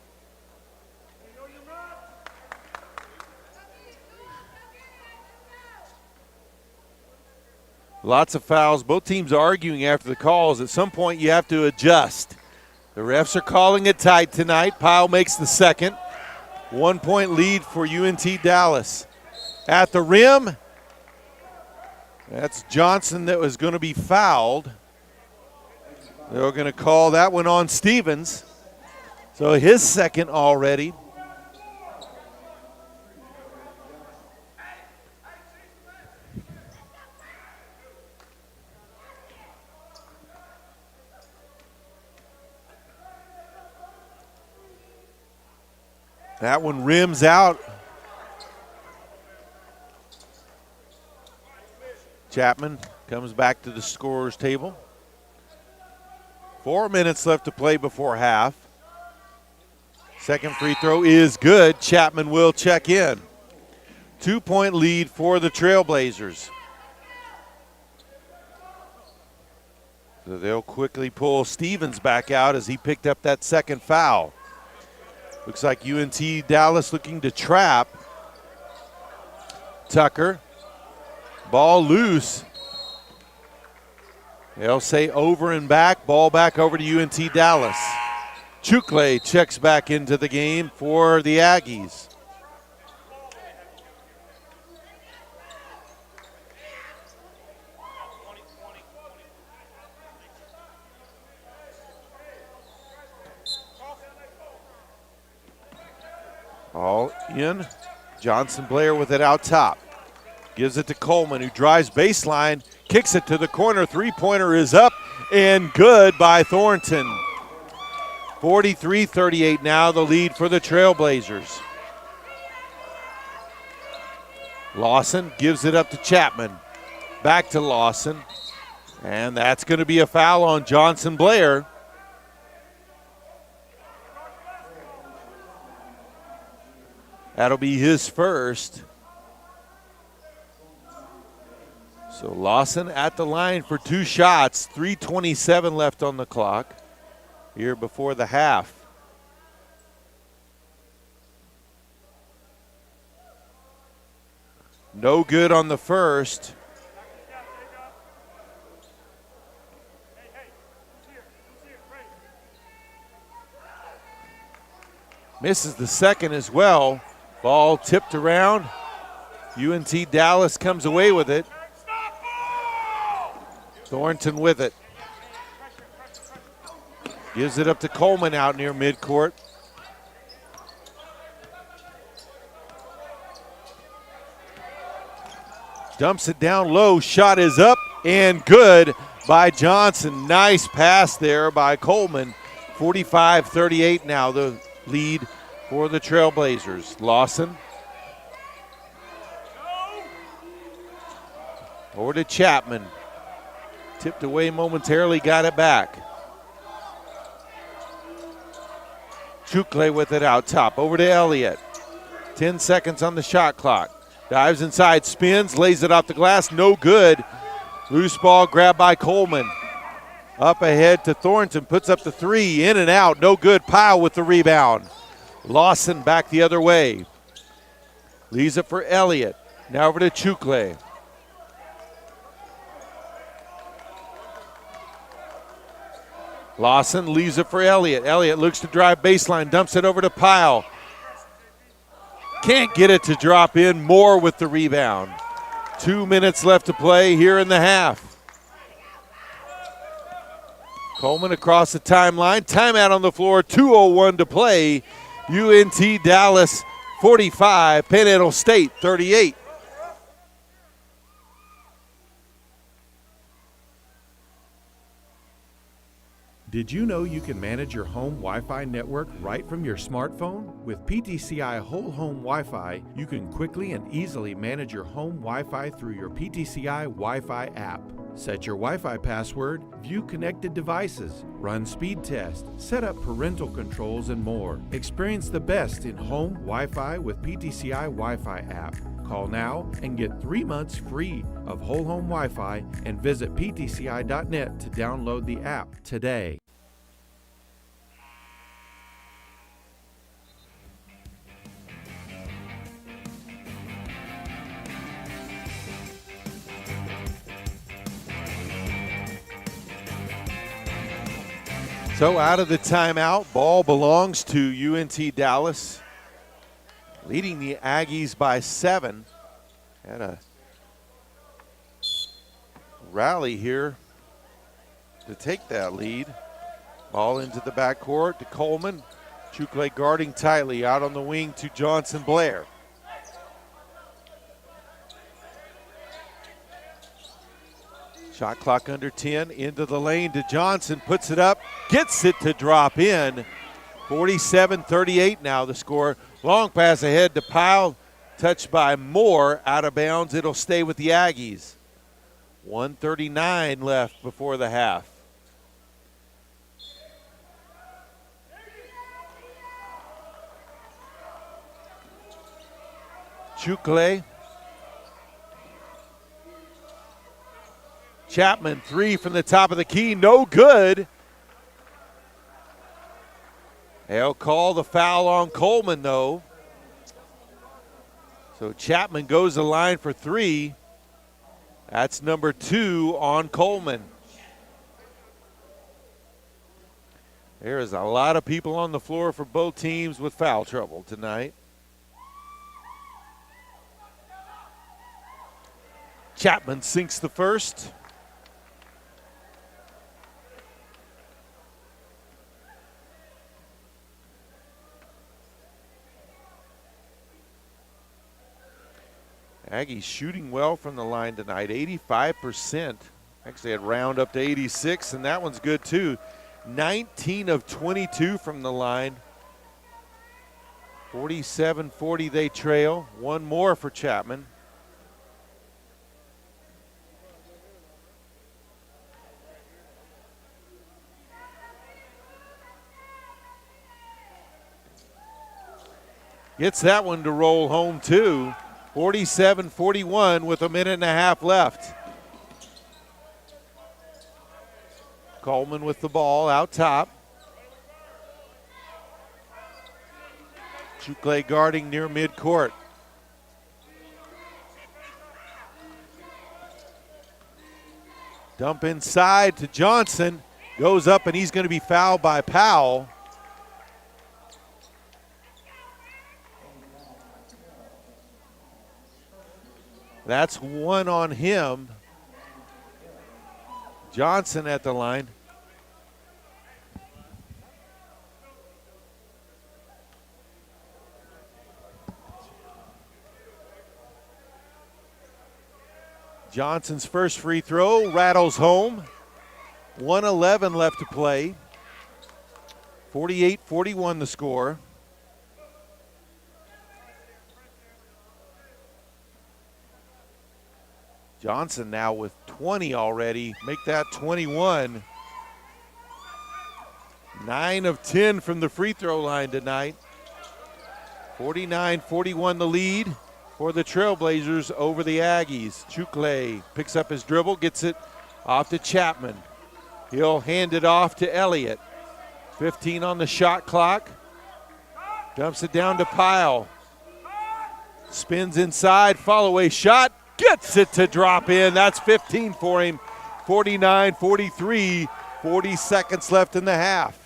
Lots of fouls. Both teams arguing after the calls. At some point, you have to adjust. The refs are calling it tight tonight. Pyle makes the second. 1 point lead for UNT Dallas. At the rim, that's Johnson that was going to be fouled. They're going to call that one on Stevens. So his second already. That one rims out. Chapman comes back to the scorer's table. 4 minutes left to play before half. Second free throw is good. Chapman will check in. 2 point lead for the Trailblazers. So they'll quickly pull Stevens back out as he picked up that second foul. Looks like UNT Dallas looking to trap. Tucker. Ball loose. They'll say over and back. Ball back over to UNT Dallas. Chukle checks back into the game for the Aggies. All in. Johnson Blair with it out top. Gives it to Coleman, who drives baseline, kicks it to the corner. Three-pointer is up and good by Thornton. 43-38 now, the lead for the Trailblazers. Lawson gives it up to Chapman. Back to Lawson. And that's going to be a foul on Johnson Blair. That'll be his first. So Lawson at the line for 2 shots. 3:27 left on the clock here before the half. No good on the first. Misses the second as well. Ball tipped around. UNT Dallas comes away with it. Thornton with it. Gives it up to Coleman out near midcourt. Dumps it down low. Shot is up and good by Johnson. Nice pass there by Coleman. 45-38 now, the lead for the Trailblazers. Lawson. Over to Chapman. Tipped away momentarily, got it back. Chukle with it out top. Over to Elliott. 10 seconds on the shot clock. Dives inside, spins, lays it off the glass. No good. Loose ball grabbed by Coleman. Up ahead to Thornton. Puts up the three. In and out. No good. Pyle with the rebound. Lawson back the other way. Leaves it for Elliott. Now over to Chukle. Lawson leaves it for Elliott. Elliott looks to drive baseline, dumps it over to Pyle. Can't get it to drop in. Moore with the rebound. 2 minutes left to play here in the half. Coleman across the timeline. Timeout on the floor. 2:01 to play. UNT Dallas 45, Panhandle State 38. Did you know you can manage your home Wi-Fi network right from your smartphone? With PTCI Whole Home Wi-Fi, you can quickly and easily manage your home Wi-Fi through your PTCI Wi-Fi app. Set your Wi-Fi password, view connected devices, run speed tests, set up parental controls, and more. Experience the best in home Wi-Fi with PTCI Wi-Fi app. Call now and get 3 months free of whole home Wi-Fi and visit ptci.net to download the app today. So out of the timeout, ball belongs to UNT Dallas, leading the Aggies by 7. Had a rally here to take that lead. Ball into the backcourt to Coleman. Chukle guarding tightly out on the wing to Johnson Blair. Shot clock under 10, into the lane to Johnson, puts it up, gets it to drop in. 47-38 now the score. Long pass ahead to Pyle, touched by Moore, out of bounds. It'll stay with the Aggies. 1:39 left before the half. Chukle. Chapman, 3 from the top of the key, no good. They'll call the foul on Coleman, though. So Chapman goes the line for 3. That's number 2 on Coleman. There is a lot of people on the floor for both teams with foul trouble tonight. Chapman sinks the first. Aggies shooting well from the line tonight, 85%. Actually, had round up to 86, and that one's good too. 19 of 22 from the line. 47-40 they trail. One more for Chapman. Gets that one to roll home too. 47-41 with a minute and a half left. Coleman with the ball out top. Chukle guarding near midcourt. Dump inside to Johnson. Goes up and he's going to be fouled by Powell. That's one on him. Johnson at the line. Johnson's first free throw rattles home. 1:11 left to play. 48-41 the score. Johnson now with 20 already. Make that 21. 9 of 10 from the free throw line tonight. 49-41 the lead for the Trailblazers over the Aggies. Chukle picks up his dribble, gets it off to Chapman. He'll hand it off to Elliott. 15 on the shot clock. Dumps it down to Pyle. Spins inside, fall away shot. Gets it to drop in. That's 15 for him. 49-43, 40 seconds left in the half.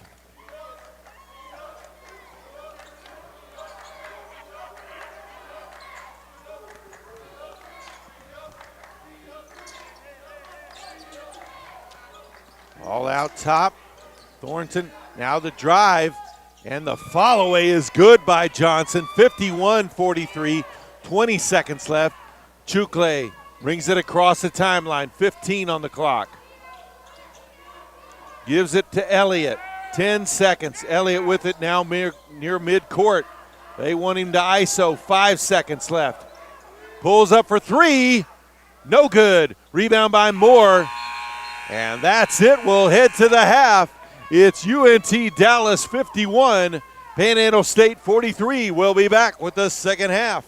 All out top. Thornton, now the drive, and the follow-away is good by Johnson. 51-43, 20 seconds left. Chukle brings it across the timeline, 15 on the clock. Gives it to Elliott, 10 seconds. Elliott with it now near midcourt. They want him to ISO, 5 seconds left. Pulls up for 3, no good. Rebound by Moore. And that's it. We'll head to the half. It's UNT Dallas 51, Panhandle State 43. We'll be back with the second half.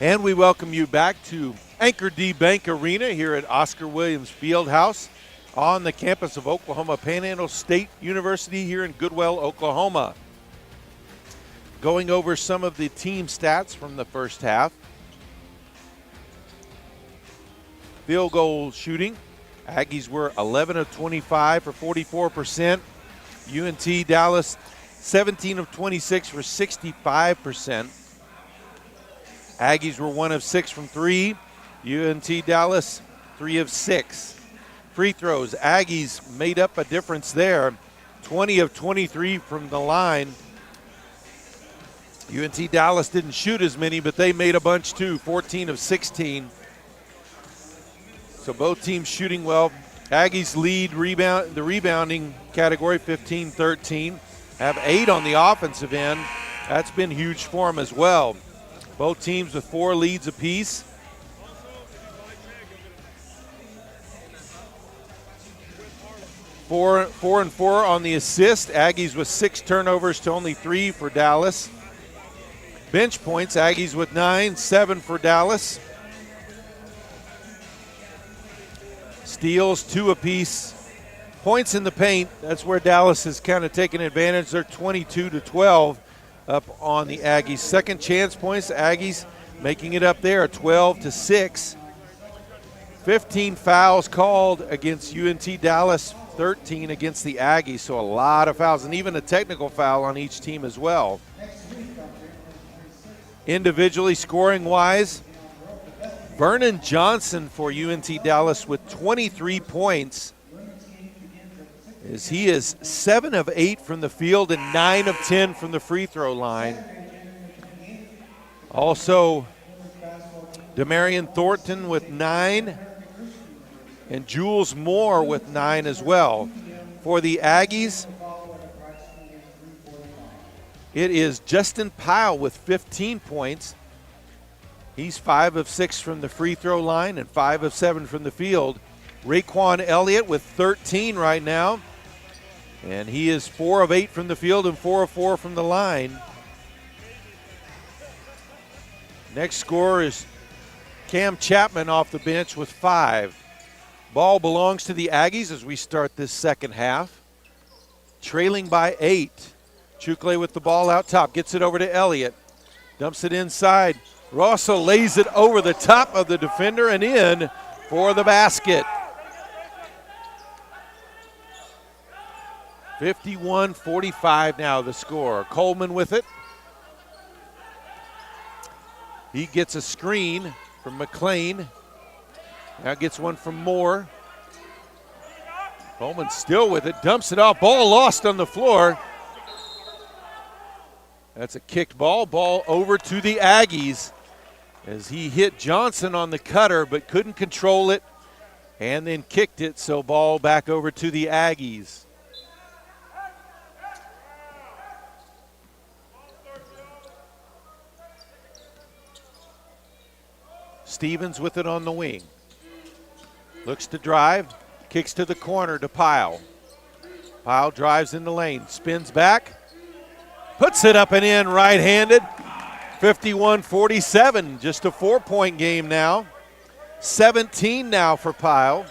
And we welcome you back to Anchor D Bank Arena here at Oscar Williams Fieldhouse on the campus of Oklahoma Panhandle State University here in Goodwell, Oklahoma. Going over some of the team stats from the first half. Field goal shooting. Aggies were 11 of 25 for 44%. UNT Dallas 17 of 26 for 65%. Aggies were 1 of 6 from 3. UNT Dallas 3 of 6. Free throws. Aggies made up a difference there. 20 of 23 from the line. UNT Dallas didn't shoot as many, but they made a bunch too. 14 of 16. So both teams shooting well. Aggies lead the rebounding category, 15-13. Have 8 on the offensive end. That's been huge for them as well. Both teams with 4 leads apiece. Four and four on the assist. Aggies with 6 turnovers to only 3 for Dallas. Bench points, Aggies with 9, 7 for Dallas. Steals, 2 apiece. Points in the paint, that's where Dallas has kind of taken advantage. They're 22-12 up on the Aggies. Second chance points, Aggies making it up there, 12-6. 15 fouls called against UNT Dallas, 13 against the Aggies, so a lot of fouls, and even a technical foul on each team as well. Individually scoring-wise, Vernon Johnson for UNT Dallas with 23 points, as he is 7 of 8 from the field and 9 of 10 from the free throw line. Also, Demarion Thornton with 9, and Jules Moore with 9 as well. For the Aggies, it is Justin Pyle with 15 points. He's 5 of 6 from the free throw line and 5 of 7 from the field. Raekwon Elliott with 13 right now. And he is 4 of 8 from the field and 4 of 4 from the line. Next scorer is Cam Chapman off the bench with 5. Ball belongs to the Aggies as we start this second half. Trailing by 8. Chukle with the ball out top, gets it over to Elliott. Dumps it inside. Rosso lays it over the top of the defender and in for the basket. 51-45 now the score. Coleman with it. He gets a screen from McLean. Now gets one from Moore. Coleman still with it, dumps it off. Ball lost on the floor. That's a kicked ball. Ball over to the Aggies as he hit Johnson on the cutter but couldn't control it and then kicked it, so ball back over to the Aggies. Stevens with it on the wing. Looks to drive, kicks to the corner to Pyle. Pyle drives in the lane, spins back, puts it up and in right-handed. 51-47, just a 4-point game now. 17 now for Pyle.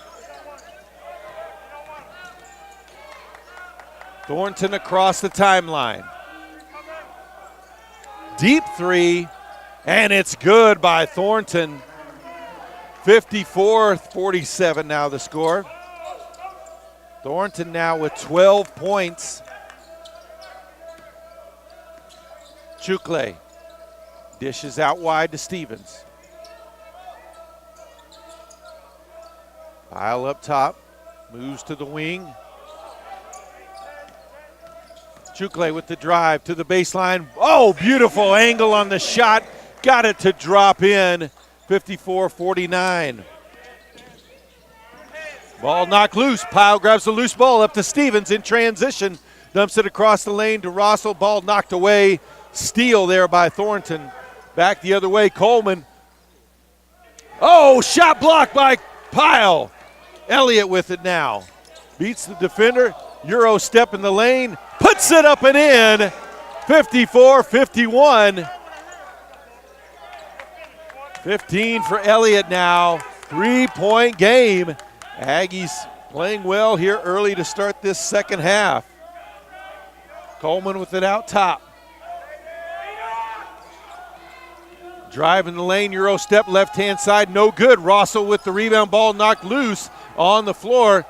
Thornton across the timeline. Deep 3, and it's good by Thornton. 54-47 now the score. Thornton now with 12 points. Chukle dishes out wide to Stevens. Pyle up top, moves to the wing. Chukle with the drive to the baseline. Oh, beautiful angle on the shot. Got it to drop in. 54-49. Ball knocked loose. Pyle grabs the loose ball up to Stevens in transition. Dumps it across the lane to Rosso. Ball knocked away. Steal there by Thornton. Back the other way, Coleman. Oh, shot blocked by Pyle. Elliott with it now. Beats the defender. Euro step in the lane. Puts it up and in. 54-51. 15 for Elliott now. 3-point game. Aggies playing well here early to start this second half. Coleman with it out top. Driving the lane, Euro step, left-hand side, no good. Rossell with the rebound, ball knocked loose on the floor.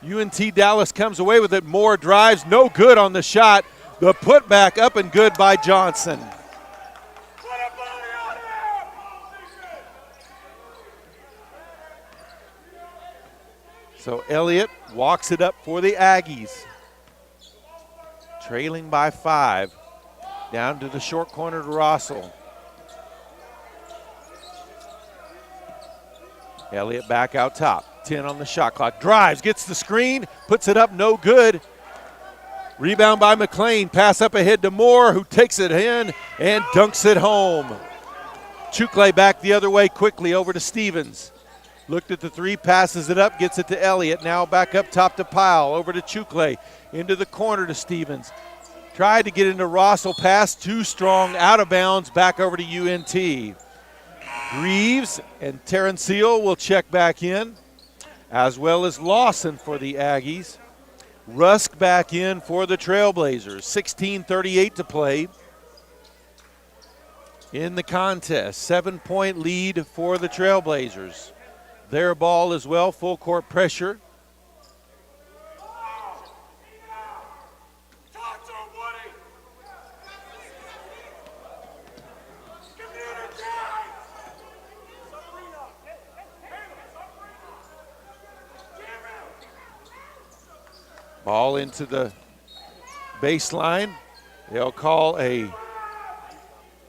UNT Dallas comes away with it. Moore drives, no good on the shot. The putback up and good by Johnson. So Elliott walks it up for the Aggies. Trailing by 5. Down to the short corner to Rossell. Elliott back out top. 10 on the shot clock. Drives, gets the screen, puts it up, no good. Rebound by McLean. Pass up ahead to Moore, who takes it in and dunks it home. Chukle back the other way quickly over to Stevens. Looked at the three, passes it up, gets it to Elliott. Now back up top to Powell, over to Chukle, into the corner to Stevens. Tried to get into Rossell, pass too strong, out of bounds, back over to UNT. Greaves and Terrencial will check back in, as well as Lawson for the Aggies. Rusk back in for the Trailblazers. 16:38 to play in the contest. 7-point lead for the Trailblazers. Their ball as well, full court pressure. Ball into the baseline. They'll call a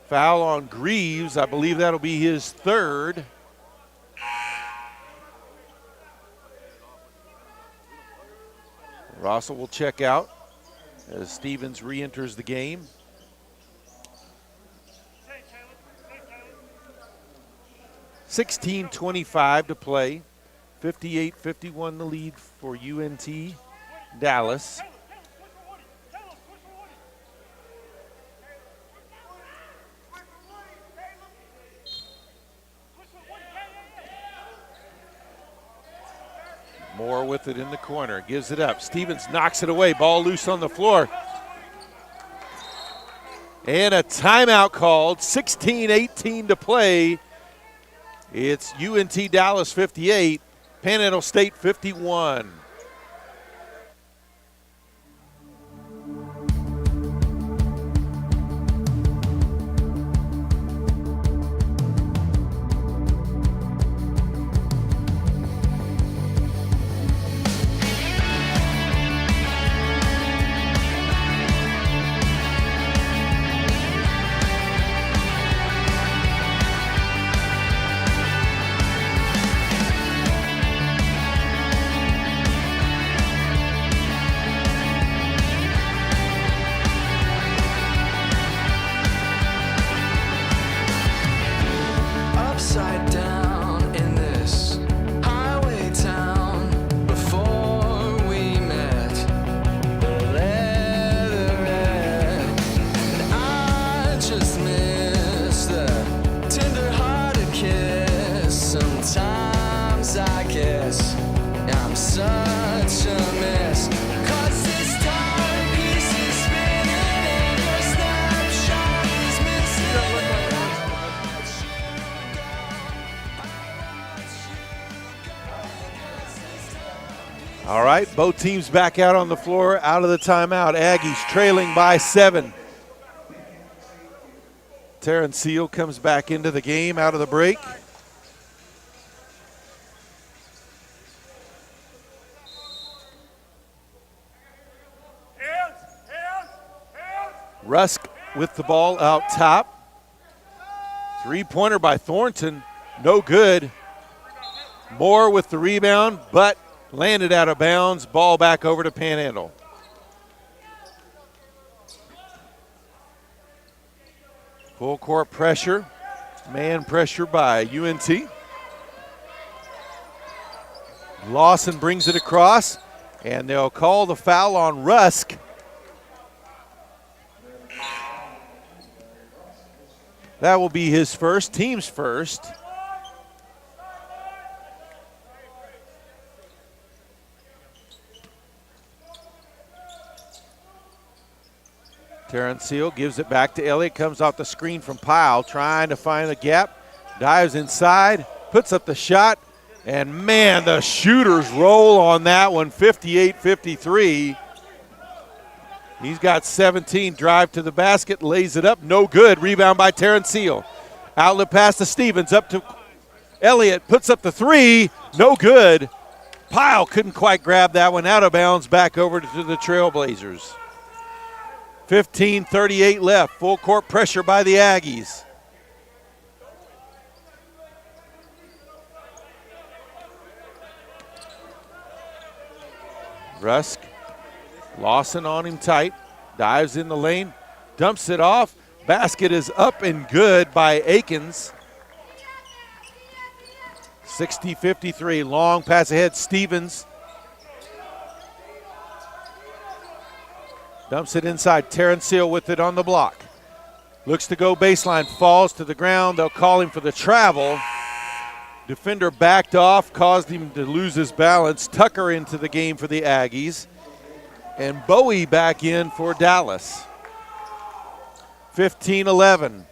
foul on Greaves. I believe that'll be his third. Rossell will check out as Stevens re-enters the game. $16:25 to play. 58-51 the lead for UNT Dallas. Moore with it in the corner, gives it up. Stevens knocks it away, ball loose on the floor. And a timeout called, 16:18 to play. It's UNT Dallas 58, Panhandle State 51. All right, both teams back out on the floor, out of the timeout. Aggies trailing by 7. Terrencial comes back into the game out of the break. Rusk with the ball out top. Three-pointer by Thornton, no good. Moore with the rebound, but landed out of bounds. Ball back over to Panhandle. Full court pressure. Man pressure by UNT. Lawson brings it across, and they'll call the foul on Rusk. That will be his first, team's first. Terrence Seal gives it back to Elliott, comes off the screen from Pyle, trying to find the gap, dives inside, puts up the shot, and man, the shooters roll on that one, 58-53. He's got 17, drive to the basket, lays it up, no good, rebound by Terrence Seal. Outlet pass to Stevens, up to Elliott, puts up the three, no good. Pyle couldn't quite grab that one, out of bounds, back over to the Trailblazers. 15:38 left, full court pressure by the Aggies. Rusk, Lawson on him tight, dives in the lane, dumps it off. Basket is up and good by Akins. 60-53, long pass ahead, Stevens. Dumps it inside, Terrence Seal with it on the block. Looks to go baseline, falls to the ground. They'll call him for the travel. Defender backed off, caused him to lose his balance. Tucker into the game for the Aggies. And Bowie back in for Dallas. 15-11.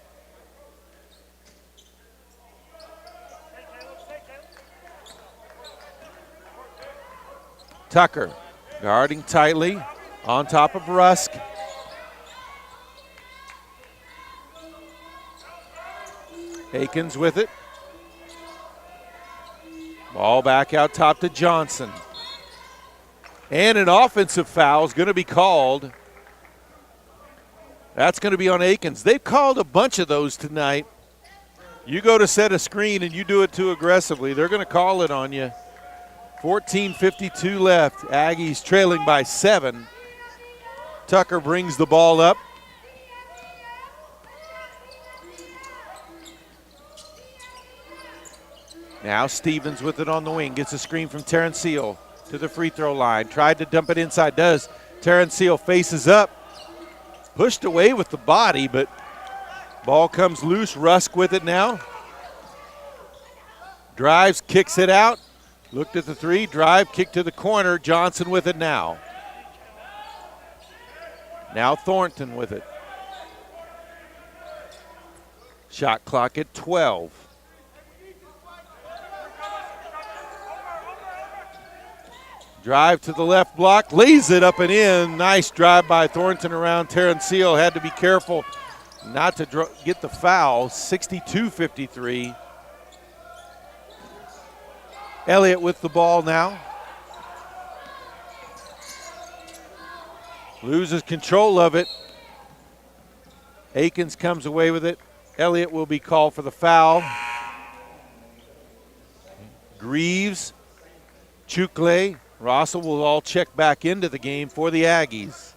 Tucker guarding tightly on top of Rusk. Akins with it. Ball back out top to Johnson. And an offensive foul is going to be called. That's going to be on Akins. They've called a bunch of those tonight. You go to set a screen and you do it too aggressively, they're going to call it on you. 14:52 left. Aggies trailing by 7. Tucker brings the ball up. Now Stevens with it on the wing. Gets a screen from Terrence Seal to the free throw line. Tried to dump it inside. Does. Terrence Seal faces up. Pushed away with the body, but ball comes loose. Rusk with it now. Drives, kicks it out. Looked at the three. Drive, kick to the corner. Johnson with it now. Now Thornton with it. Shot clock at 12. Drive to the left block, lays it up and in. Nice drive by Thornton around Terrence Seal. Had to be careful not to get the foul. 62-53. Elliott with the ball now. Loses control of it. Akins comes away with it. Elliott will be called for the foul. Greaves, Chukle, Rossell will all check back into the game for the Aggies.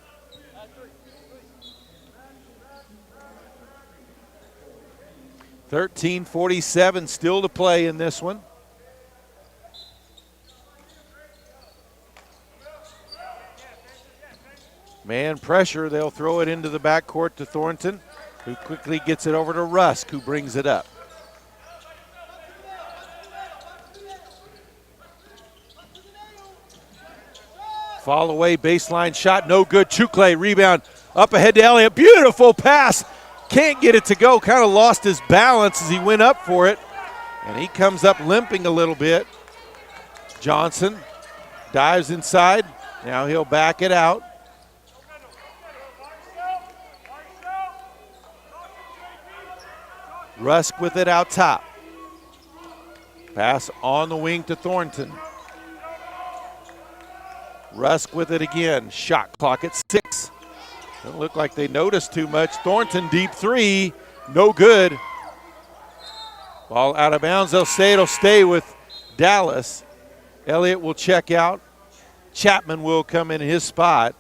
$13:47 still to play in this one. Man pressure, they'll throw it into the backcourt to Thornton, who quickly gets it over to Rusk, who brings it up. Fall away, baseline shot, no good. Chukle, rebound, up ahead to Elliott. Beautiful pass, can't get it to go. Kind of lost his balance as he went up for it. And he comes up limping a little bit. Johnson dives inside. Now he'll back it out. Rusk with it out top. Pass on the wing to Thornton. Rusk with it again. Shot clock at 6. Doesn't look like they noticed too much. Thornton deep three. No good. Ball out of bounds. They'll say it'll stay with Dallas. Elliott will check out. Chapman will come in his spot.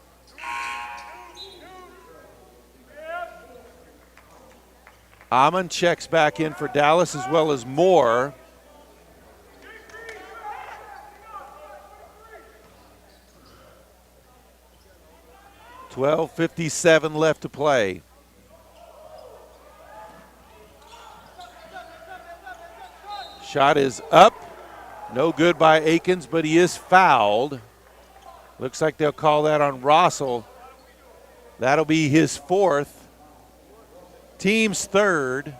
Amon checks back in for Dallas as well as Moore. $12:57 left to play. Shot is up. No good by Akins, but he is fouled. Looks like they'll call that on Rossell. That'll be his fourth, team's third.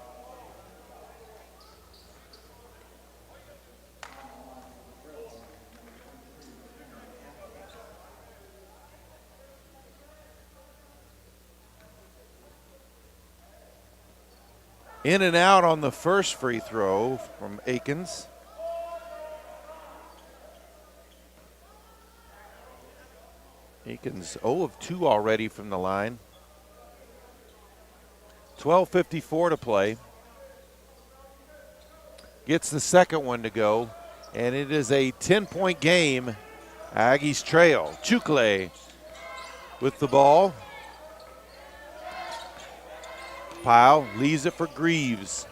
In and out on the first free throw from Akins. Akins 0 of 2 already from the line. 12:54 to play. Gets the second one to go, and it is a 10-point game. Aggies trail. Chukle with the ball. Pyle leaves it for Greaves.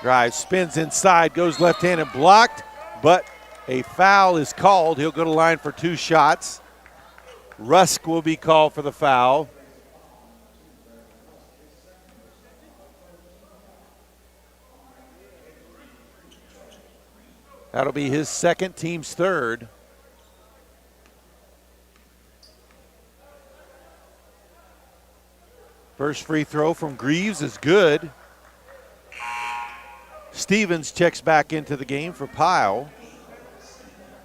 Drives, spins inside, goes left-handed, blocked, but a foul is called. He'll go to line for 2 shots. Rusk will be called for the foul. That'll be his second, team's third. First free throw from Greaves is good. Stevens checks back into the game for Pyle.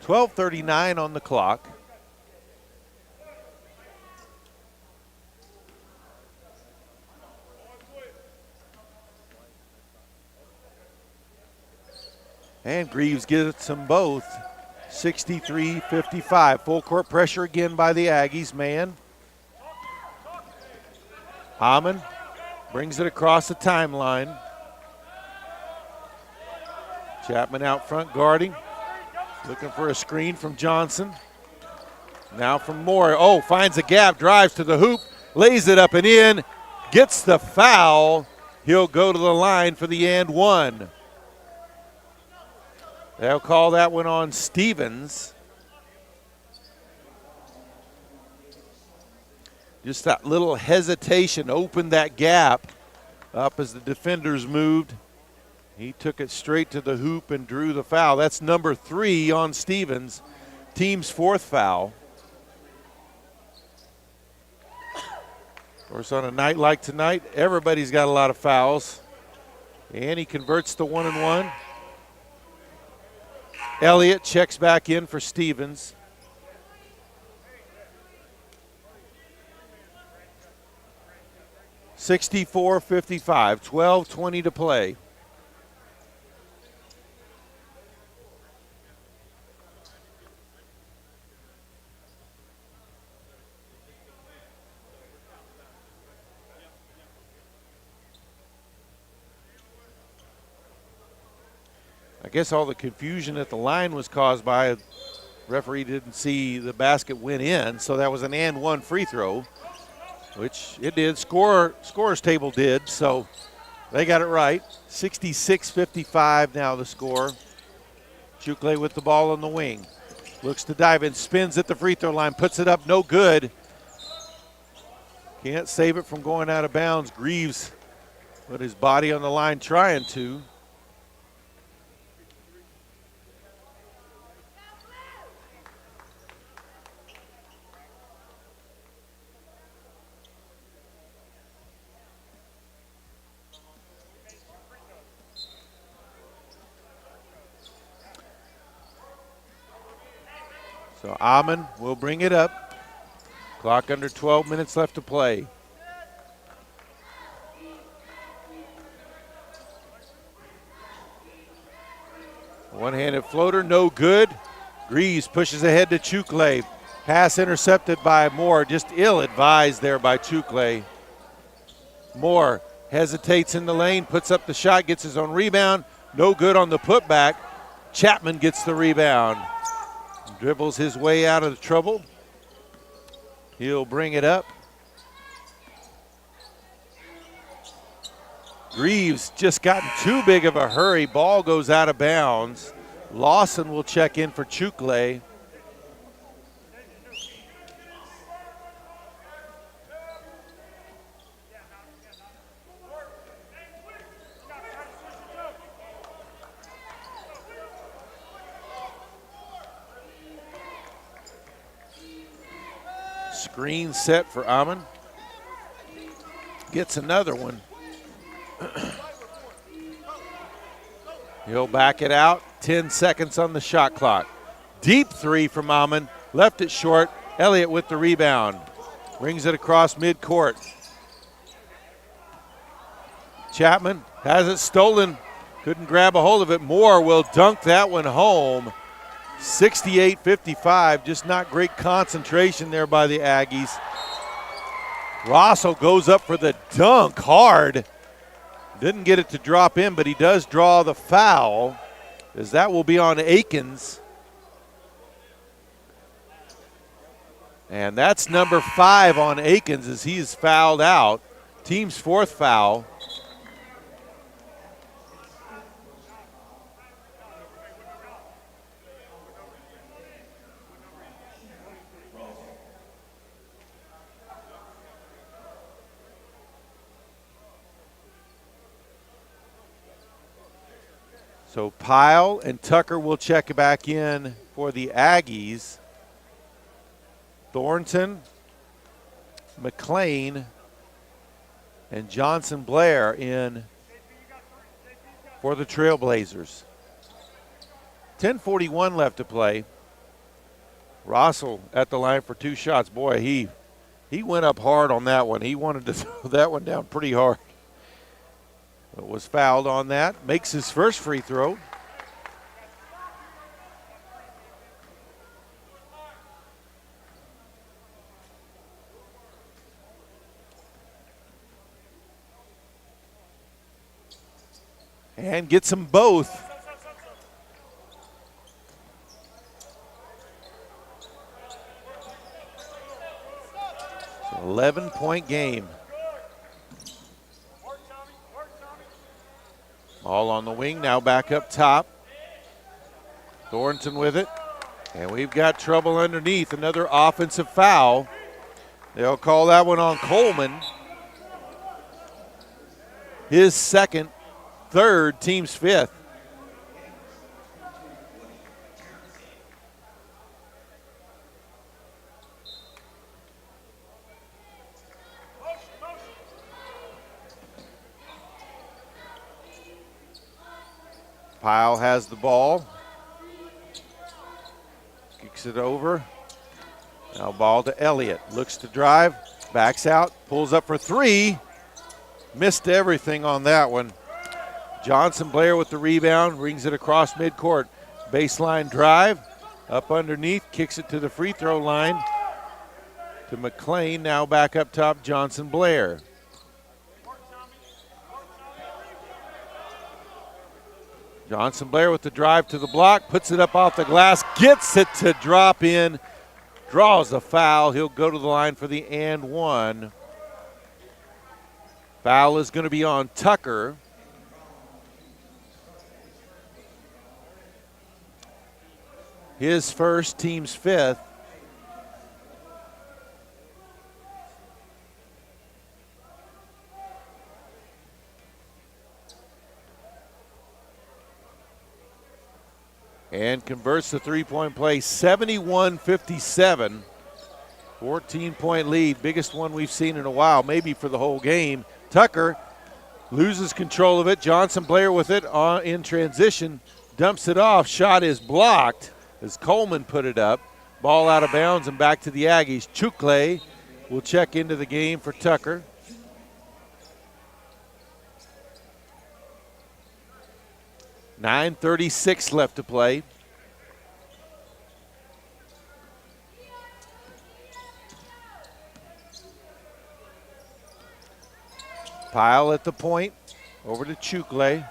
12:39 on the clock. And Greaves gets them both. 63-55. Full court pressure again by the Aggies. Man. Hammond brings it across the timeline. Chapman out front guarding. Looking for a screen from Johnson. Now from Moore. Oh, finds a gap, drives to the hoop, lays it up and in, gets the foul. He'll go to the line for the and one. They'll call that one on Stevens. Just that little hesitation opened that gap up as the defenders moved. He took it straight to the hoop and drew the foul. That's number 3 on Stevens, team's 4th foul. Of course, on a night like tonight, everybody's got a lot of fouls. And he converts to 1-and-1. Elliott checks back in for Stevens. (64-55), 12:20 to play. I guess all the confusion at the line was caused by referee didn't see the basket went in, so that was an and one free throw, which it did. Scorer's table did, so they got it right. 66-55 now the score. Chukle with the ball on the wing. Looks to dive in, spins at the free throw line, puts it up, no good. Can't save it from going out of bounds. Greaves put his body on the line trying to. So Amon will bring it up. Clock under 12 minutes left to play. One-handed floater, no good. Greaves pushes ahead to Chukle. Pass intercepted by Moore, just ill-advised there by Chukle. Moore hesitates in the lane, puts up the shot, gets his own rebound. No good on the putback. Chapman gets the rebound. Dribbles his way out of the trouble. He'll bring it up. Greaves just got in too big of a hurry. Ball goes out of bounds. Lawson will check in for Chukle. Screen set for Amon. Gets another one. He'll back it out. 10 seconds on the shot clock. Deep three from Amon. Left it short. Elliott with the rebound. Brings it across midcourt. Chapman has it stolen. Couldn't grab a hold of it. Moore will dunk that one home. 68-55. Just not great concentration there by the Aggies. Rosso goes up for the dunk hard. Didn't get it to drop in, but he does draw the foul, as that will be on Akins. And that's number 5 on Akins as he's fouled out. Team's 4th foul. So Pyle and Tucker will check back in for the Aggies. Thornton, McLean, and Johnson Blair in for the Trailblazers. 10:41 left to play. Russell at the line for 2 shots. Boy, he went up hard on that one. He wanted to throw that one down pretty hard. But was fouled on that. Makes his first free throw. And gets them both. It's an 11-point game. All on the wing, now back up top. Thornton with it. And we've got trouble underneath. Another offensive foul. They'll call that one on Coleman. His second, third, team's 5th. Pyle has the ball. Kicks it over. Now ball to Elliott. Looks to drive. Backs out. Pulls up for 3. Missed everything on that one. Johnson Blair with the rebound. Brings it across midcourt. Baseline drive. Up underneath. Kicks it to the free throw line. To McLean. Now back up top. Johnson Blair. Johnson Blair with the drive to the block, puts it up off the glass, gets it to drop in, draws a foul. He'll go to the line for the and one. Foul is going to be on Tucker. His first, team's 5th. And converts the three-point play, 71-57. 14-point lead, biggest one we've seen in a while, maybe for the whole game. Tucker loses control of it. Johnson Blair with it in transition, dumps it off. Shot is blocked as Coleman put it up. Ball out of bounds and back to the Aggies. Chukle will check into the game for Tucker. .36 left to play. Pyle at the point, over to Chukle.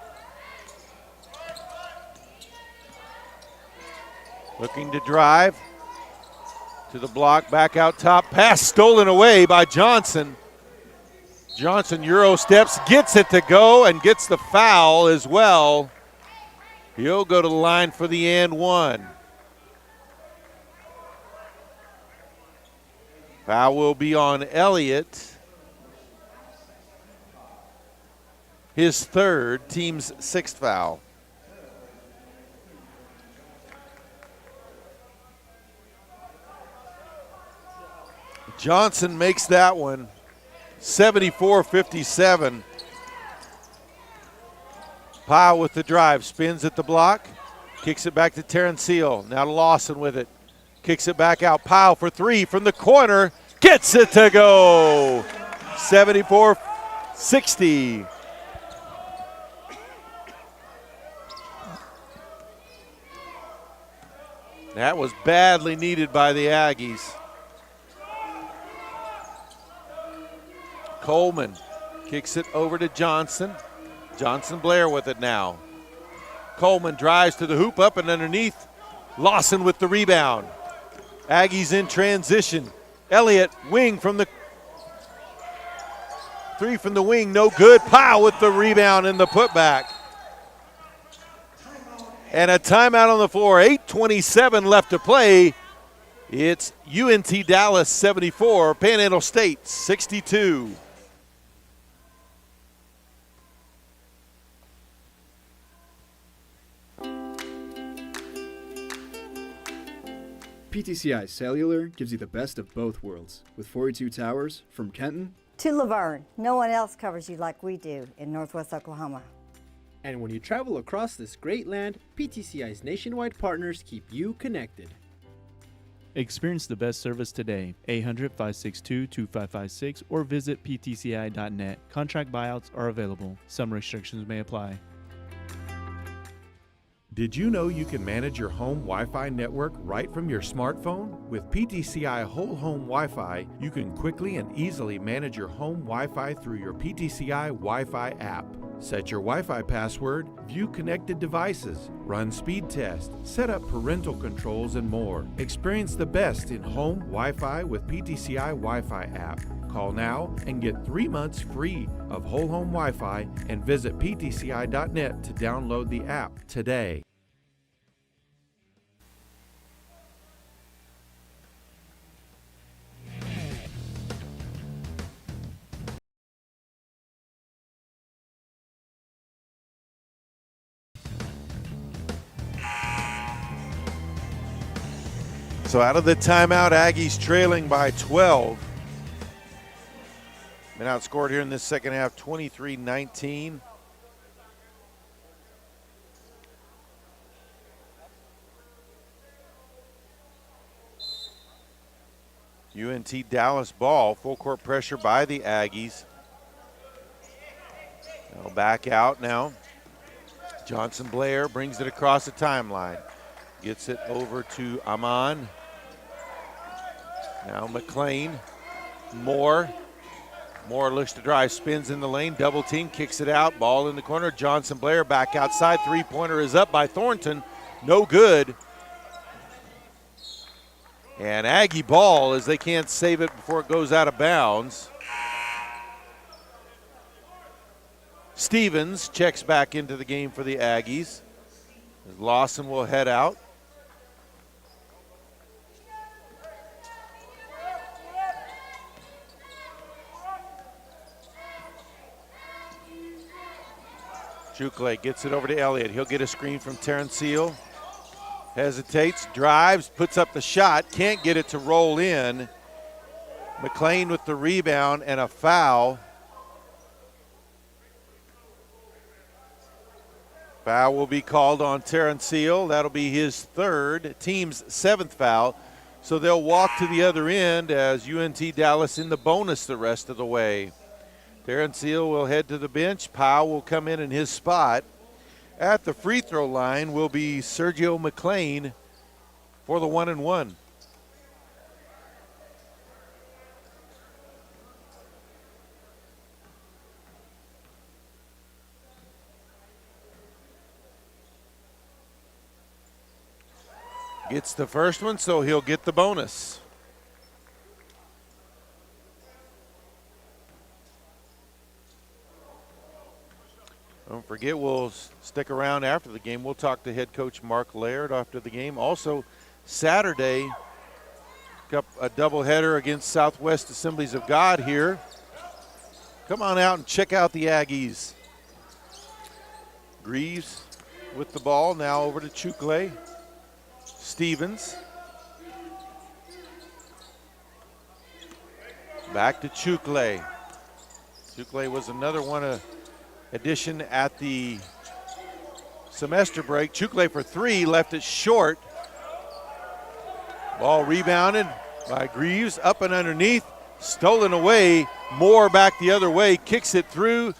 Looking to drive to the block, back out top. Pass stolen away by Johnson. Johnson Euro steps, gets it to go, and gets the foul as well. He'll go to the line for the and one. Foul will be on Elliott. His third, team's 6th foul. Johnson makes that one 74-57. Powell with the drive, spins at the block, kicks it back to Terrence Seal. Now to Lawson with it. Kicks it back out. Powell for three from the corner. Gets it to go. 74-60. That was badly needed by the Aggies. Coleman kicks it over to Johnson. Johnson Blair with it now. Coleman drives to the hoop, up and underneath. Lawson with the rebound. Aggies in transition. Elliott, wing from the three from the wing, no good. Powell with the rebound and the putback. And a timeout on the floor. 8:27 left to play. It's UNT Dallas 74, Panhandle State 62. PTCI Cellular gives you the best of both worlds. With 42 towers from Kenton To Laverne, no one else covers you like we do in Northwest Oklahoma. And when you travel across this great land, PTCI's nationwide partners keep you connected. Experience the best service today. 800-562-2556 or visit ptci.net. Contract buyouts are available. Some restrictions may apply. Did you know you can manage your home Wi-Fi network right from your smartphone? With PTCI Whole Home Wi-Fi, you can quickly and easily manage your home Wi-Fi through your PTCI Wi-Fi app. Set your Wi-Fi password, view connected devices, run speed tests, set up parental controls, and more. Experience the best in home Wi-Fi with PTCI Wi-Fi app. Call now and get 3 months free of whole home Wi-Fi and visit ptci.net to download the app today. So out of the timeout, Aggies trailing by 12. Been outscored here in this second half, 23-19. UNT Dallas ball, full court pressure by the Aggies. They'll back out now. Johnson Blair brings it across the timeline. Gets it over to Amon. Now McLean. Moore looks to drive, spins in the lane, double team, kicks it out, ball in the corner. Johnson Blair back outside. Three-pointer is up by Thornton. No good. And Aggie ball as they can't save it before it goes out of bounds. Stevens checks back into the game for the Aggies. Lawson will head out. Chukle gets it over to Elliott. He'll get a screen from Terrence Seal. Hesitates, drives, puts up the shot, can't get it to roll in. McLean with the rebound and a foul. Foul will be called on Terrence Seal. That'll be his third, team's seventh foul. So they'll walk to the other end as UNT Dallas in the bonus the rest of the way. Terrence Seal will head to the bench. Powell will come in his spot. At the free throw line will be Sergio McLean for the 1-and-1. Gets the first one, so he'll get the bonus. Don't forget, we'll stick around after the game. We'll talk to head coach Mark Laird after the game. Also, Saturday, a doubleheader against Southwest Assemblies of God here. Come on out and check out the Aggies. Greaves with the ball, now over to Chukle. Stevens. Back to Chukle. Chukle was another one addition at the semester break. Chukle for three, left it short. Ball rebounded by Greaves, up and underneath, stolen away. Moore back the other way, kicks it through.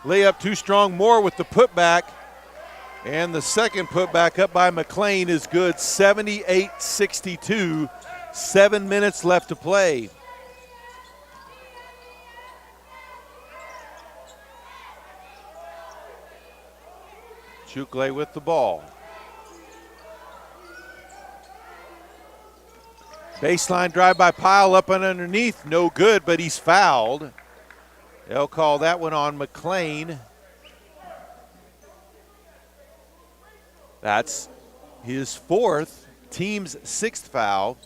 Layup too strong. Moore with the putback. And the second putback up by McLean is good. 78-62. 7 minutes left to play. Chukle with the ball. Baseline drive by Pyle, up and underneath. No good, but he's fouled. They'll call that one on McLean. That's his fourth, team's sixth foul.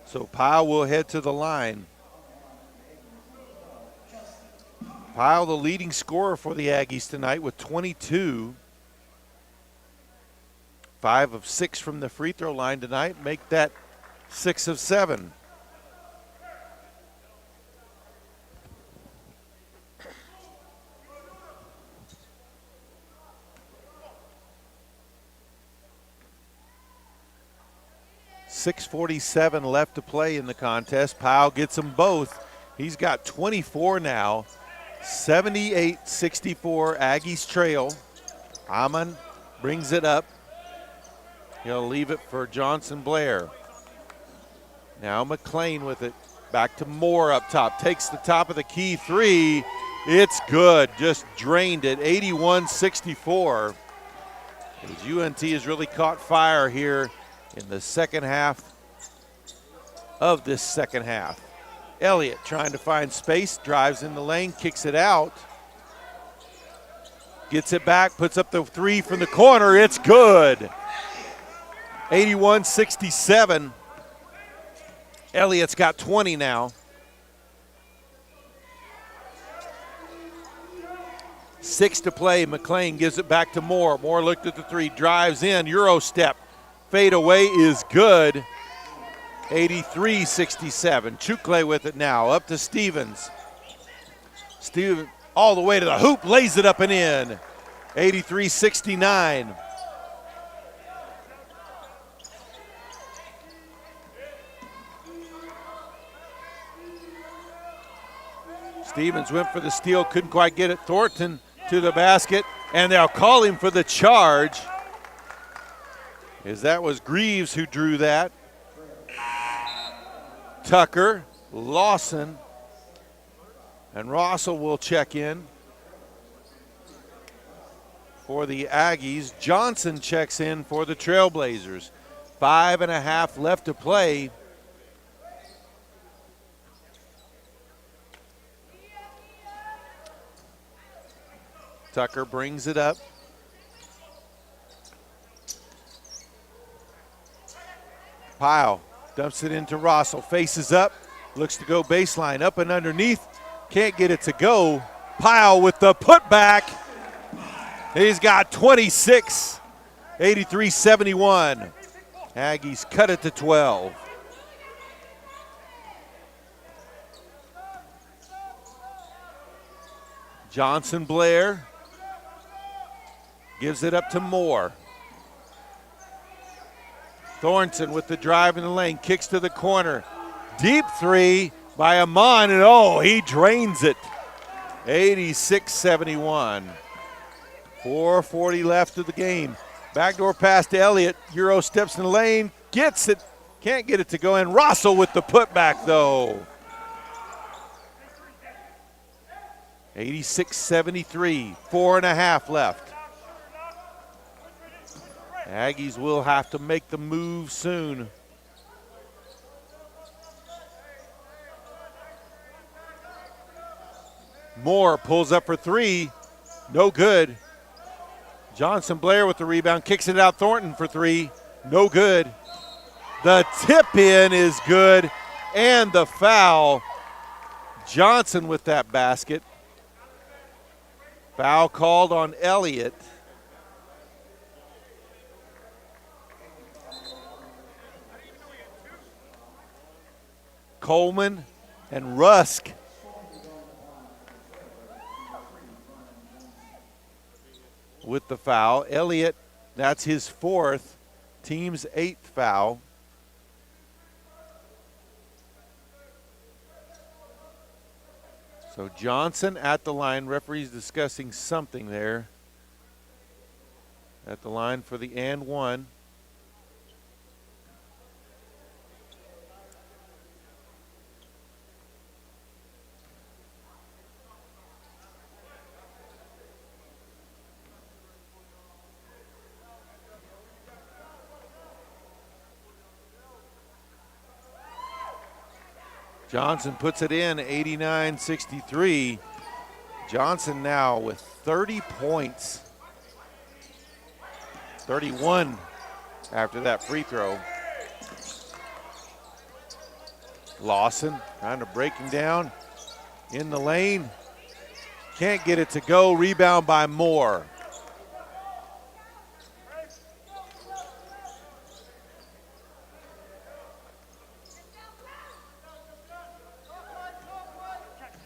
So Pyle will head to the line. Pyle, the leading scorer for the Aggies tonight with 22. 5 of 6 from the free throw line tonight. Make that 6 of 7. .647 left to play in the contest. Pyle gets them both. He's got 24 now. 78-64, Aggies trail. Amon brings it up. He'll leave it for Johnson Blair. Now McLean with it. Back to Moore up top. Takes the top of the key three. It's good. Just drained it. 81-64. As UNT has really caught fire here in the second half of this second half. Elliott trying to find space. Drives in the lane. Kicks it out. Gets it back. Puts up the three from the corner. It's good. 81-67. Elliott's got 20 now. 6 to play. McLean gives it back to Moore. Moore looked at the three, drives in, Euro step. Fade away is good. 83-67. Chukle with it now. Up to Stevens. Stevens all the way to the hoop, lays it up and in. 83-69. Stevens went for the steal, couldn't quite get it. Thornton to the basket, and they'll call him for the charge. As that was Greaves who drew that. Tucker, Lawson, and Rossell will check in for the Aggies. Johnson checks in for the Trailblazers. 5.5 left to play. Tucker brings it up. Pyle dumps it into Rossell. Faces up. Looks to go baseline. Up and underneath. Can't get it to go. Pyle with the putback. He's got 26. 83-71. Aggies cut it to 12. Johnson Blair gives it up to Moore. Thornton with the drive in the lane, kicks to the corner. Deep three by Amon, and oh, he drains it. 86-71. 4:40 left of the game. Backdoor pass to Elliott. Euro steps in the lane, gets it, can't get it to go in. Rossell with the putback though. 86-73, 4.5 left. Aggies will have to make the move soon. Moore pulls up for three, no good. Johnson Blair with the rebound, kicks it out. Thornton for three, no good. The tip in is good, and the foul. Johnson with that basket. Foul called on Elliott. Coleman and Rusk with the foul. Elliott, that's his fourth, team's eighth foul. So Johnson at the line. Referee's discussing something there. At the line for the and one. Johnson puts it in, 89-63. Johnson now with 30 points. 31 after that free throw. Lawson trying to break him down in the lane. Can't get it to go. Rebound by Moore.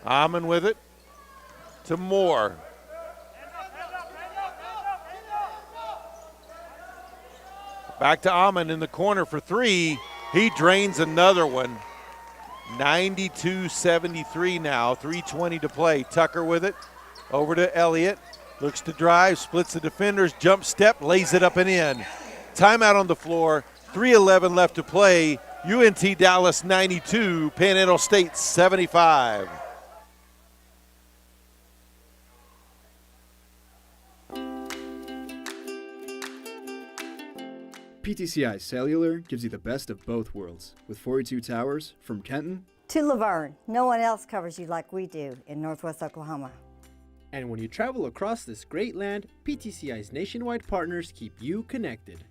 Amon with it to Moore. Back to Amon in the corner for three. He drains another one. 92-73 now, 3:20 to play. Tucker with it, over to Elliott. Looks to drive, splits the defenders, jump step, lays it up and in. Timeout on the floor, 3:11 left to play. UNT Dallas 92, Panhandle State 75. PTCI Cellular gives you the best of both worlds with 42 towers from Kenton To Laverne, no one else covers you like we do in Northwest Oklahoma. And when you travel across this great land, PTCI's nationwide partners keep you connected.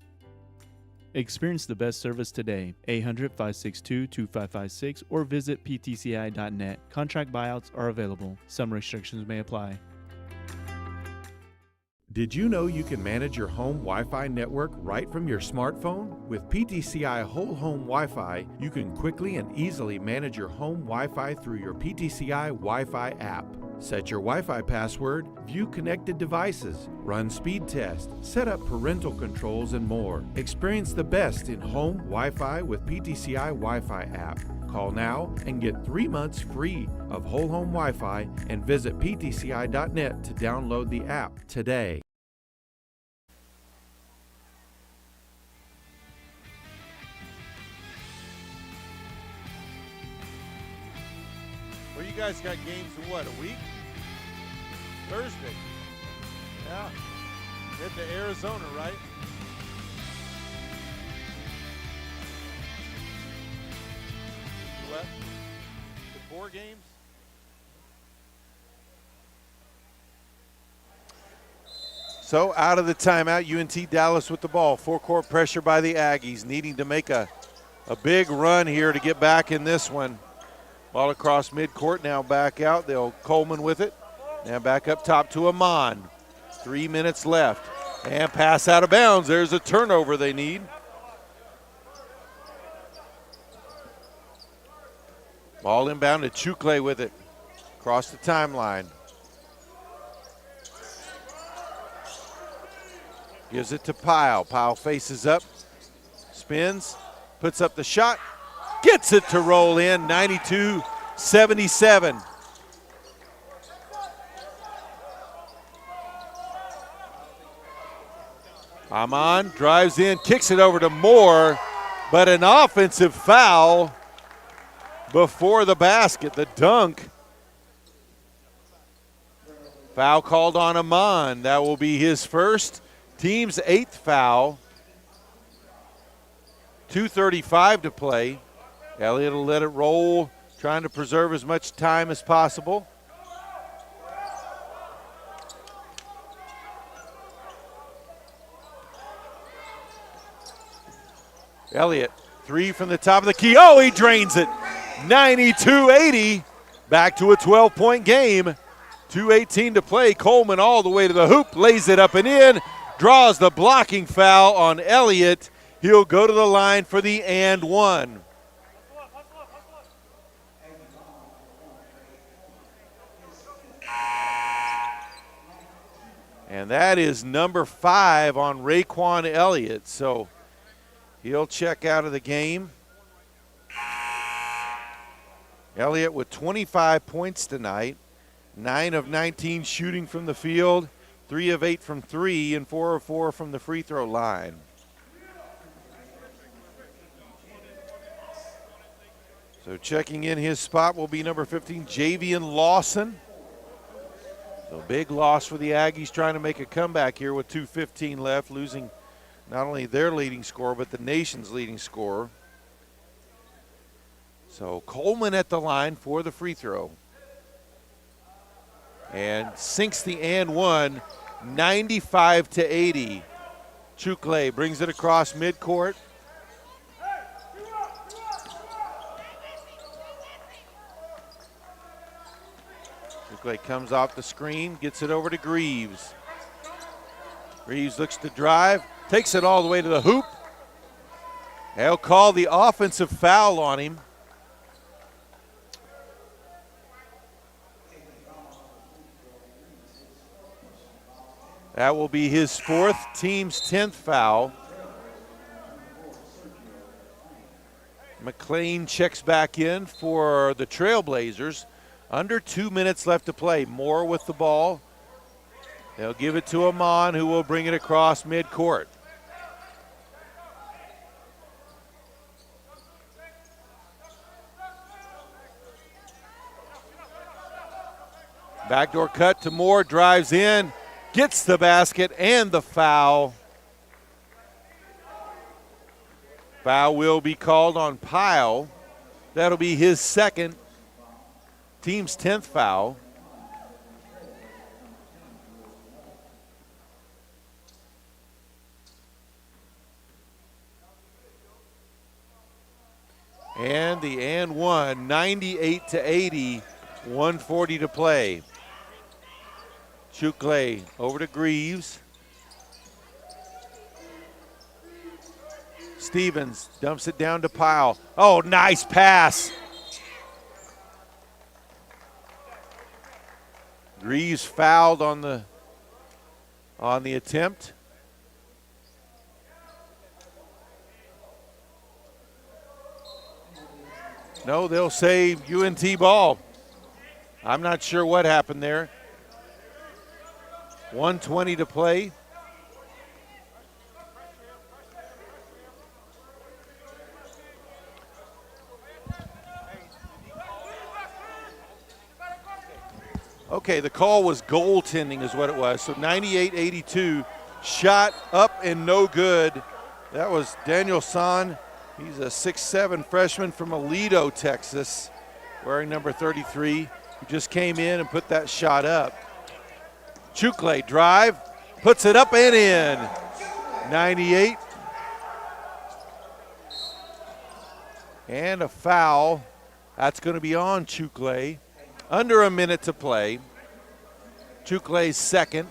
Experience the best service today. 800-562-2556 or visit ptci.net. Contract buyouts are available. Some restrictions may apply. Did you know you can manage your home Wi-Fi network right from your smartphone? With PTCI Whole Home Wi-Fi, you can quickly and easily manage your home Wi-Fi through your PTCI Wi-Fi app. Set your Wi-Fi password, view connected devices, run speed tests, set up parental controls, and more. Experience the best in home Wi-Fi with PTCI Wi-Fi app. Call now and get 3 months free of whole home Wi-Fi and visit ptci.net to download the app today. Well, you guys got games in what, a week? Thursday. Yeah. Head to Arizona, right? What? The 4 games? So out of the timeout, UNT Dallas with the ball. Full court pressure by the Aggies, needing to make a big run here to get back in this one. Ball across midcourt, now back out. They'll Coleman with it. Now back up top to Amon. 3 minutes left. And pass out of bounds. There's a turnover they need. Ball inbound to Chukle with it. Across the timeline. Gives it to Pyle. Pyle faces up. Spins. Puts up the shot. Gets it to roll in, 92-77. Amon drives in, kicks it over to Moore, but an offensive foul before the basket, the dunk. Foul called on Amon. That will be his first, team's 8th foul. 2:35 to play. Elliott will let it roll, trying to preserve as much time as possible. Elliott, 3 from the top of the key. Oh, he drains it. 92-80. Back to a 12-point game. 2:18 to play. Coleman all the way to the hoop, lays it up and in, draws the blocking foul on Elliott. He'll go to the line for the and one. And that is number 5 on Raekwon Elliott. So he'll check out of the game. Elliott with 25 points tonight, 9 of 19 shooting from the field, 3 of 8 from 3, and 4 of 4 from the free throw line. So checking in his spot will be number 15, Javian Lawson. So big loss for the Aggies trying to make a comeback here with 2:15 left, losing not only their leading scorer, but the nation's leading scorer. So Coleman at the line for the free throw. And sinks the and one, 95-80. Chukle brings it across midcourt. Chukle comes off the screen, gets it over to Greaves. Greaves looks to drive, takes it all the way to the hoop. They'll call the offensive foul on him. That will be his 4th, team's 10th foul. McLean checks back in for the Trailblazers. Under 2 minutes left to play. Moore with the ball. They'll give it to Amon, who will bring it across midcourt. Backdoor cut to Moore, drives in. Gets the basket and the foul. Foul will be called on Pyle. That'll be his 2nd, team's 10th foul. And the and one, 98-80, 1:40 to play. Chukle over to Greaves. Stevens dumps it down to Pyle. Oh, nice pass. Greaves fouled on the attempt. No, they'll say UNT ball. I'm not sure what happened there. 1:20 to play. Okay, the call was goaltending is what it was. So 98-82, shot up and no good. That was Daniel San. He's a 6'7" freshman from Aledo, Texas, wearing number 33, who just came in and put that shot up. Chukle drive, puts it up and in. 98. And a foul. That's going to be on Chukle. Under a minute to play. Chukle's 2nd.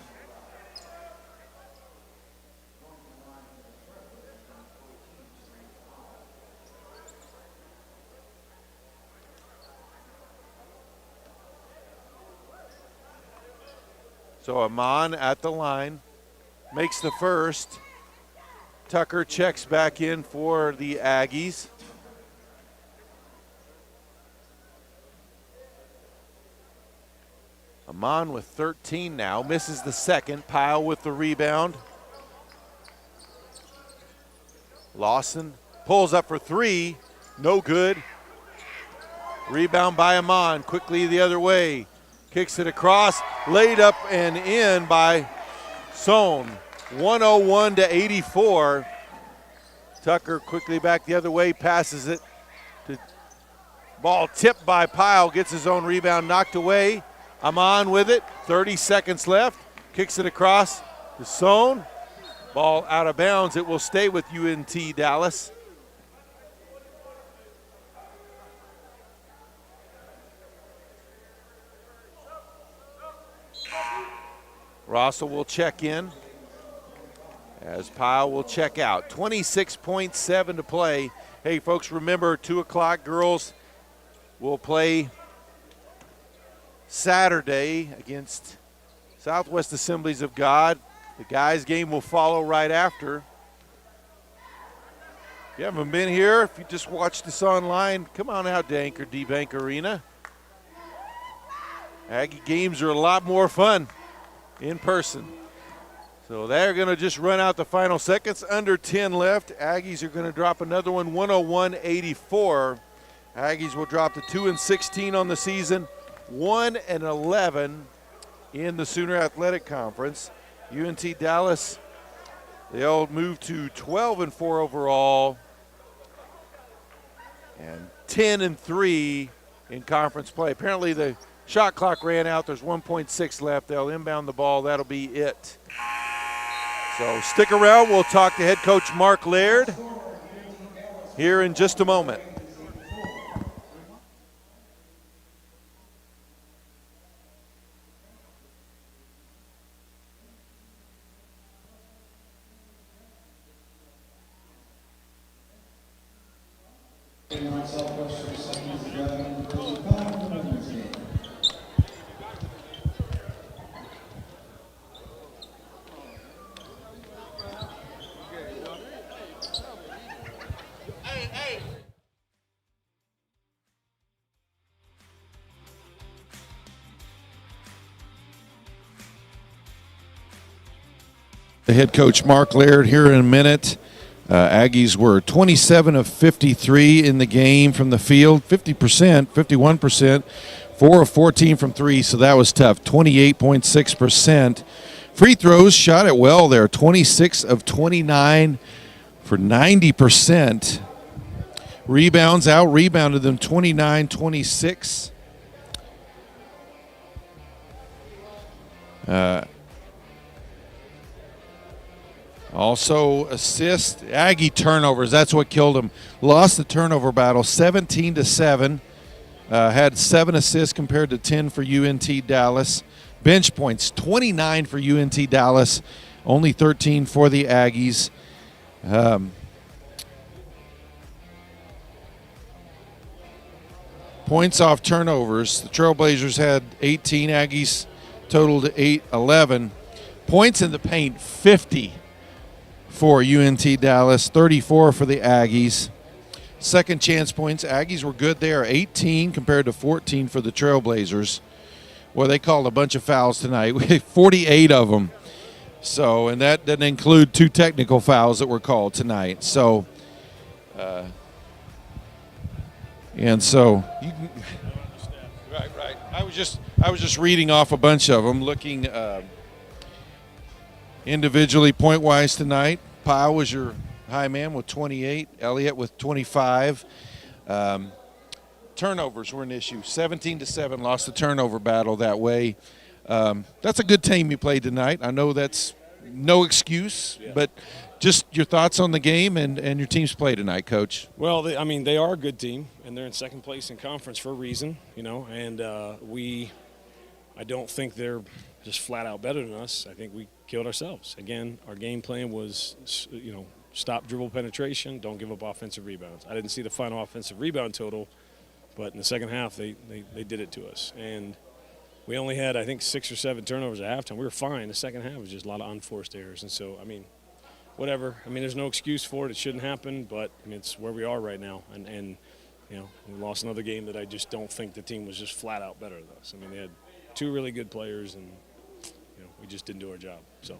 So Amon at the line, makes the first. Tucker checks back in for the Aggies. Amon with 13 now, misses the 2nd. Pyle with the rebound. Lawson pulls up for 3, no good. Rebound by Amon, quickly the other way. Kicks it across, laid up and in by Sohn. 101-84. Tucker quickly back the other way, passes it. Ball tipped by Pyle, gets his own rebound knocked away. Amon with it, 30 seconds left. Kicks it across to Sohn. Ball out of bounds. It will stay with UNT Dallas. Rossell will check in as Pyle will check out. 26.7 to play. Hey, folks, remember 2 o'clock girls will play Saturday Southwest Assemblies of God. The guys' game will follow right after. If you haven't been here, if you just watched us online, come on out to Anchor D Bank Arena. Aggie games are a lot more fun in person. So they're going to just run out the final seconds. Under 10 left. Aggies are going to drop another one, 101-84. Aggies will drop to 2-16 on the season, 1-11 in the Sooner Athletic Conference. UNT Dallas, they'll move to 12-4 overall and 10-3 in conference play. Apparently the shot clock ran out. There's 1.6 left. They'll inbound the ball. That'll be it. So stick around. We'll talk to head coach Mark Laird here in just a moment. The head coach Mark Laird here in a minute. Aggies were 27 of 53 in the game from the field, 50%, 51%, 4 of 14 from three, so that was tough, 28.6%. Free throws shot it well there, 26 of 29 for 90%. Rebounds, out-rebounded them 29-26. Also assist, Aggie turnovers, that's what killed him. Lost the turnover battle 17-7. Had 7 assists compared to 10 for UNT Dallas. Bench points, 29 for UNT Dallas, only 13 for the Aggies. Points off turnovers, the Trailblazers had 18, Aggies totaled 11. Points in the paint, 50 for UNT Dallas, 34 for the Aggies. Second chance points, Aggies were good there, 18 compared to 14 for the Trailblazers. Well, they called a bunch of fouls tonight, 48 of them. So, and that didn't include 2 technical fouls that were called tonight. So, and so, you can, right. I was just reading off a bunch of them, looking individually point-wise tonight. Pyle was your high man with 28. Elliott with 25. Turnovers were an issue. 17-7, lost the turnover battle that way. That's a good team you played tonight. I know that's no excuse, but just your thoughts on the game and your team's play tonight, Coach. Well, they are a good team, and they're in second place in conference for a reason, and I don't think they're just flat out better than us. I think we killed ourselves. Again, our game plan was, stop dribble penetration, don't give up offensive rebounds. I didn't see the final offensive rebound total, but in the second half, they did it to us. And we only had, I think, 6 or 7 turnovers at halftime. We were fine. The second half was just a lot of unforced errors. And so, whatever. There's no excuse for it. It shouldn't happen, but, it's where we are right now. And we lost another game that I just don't think the team was just flat out better than us. They had 2 really good players, and, we just didn't do our job. So.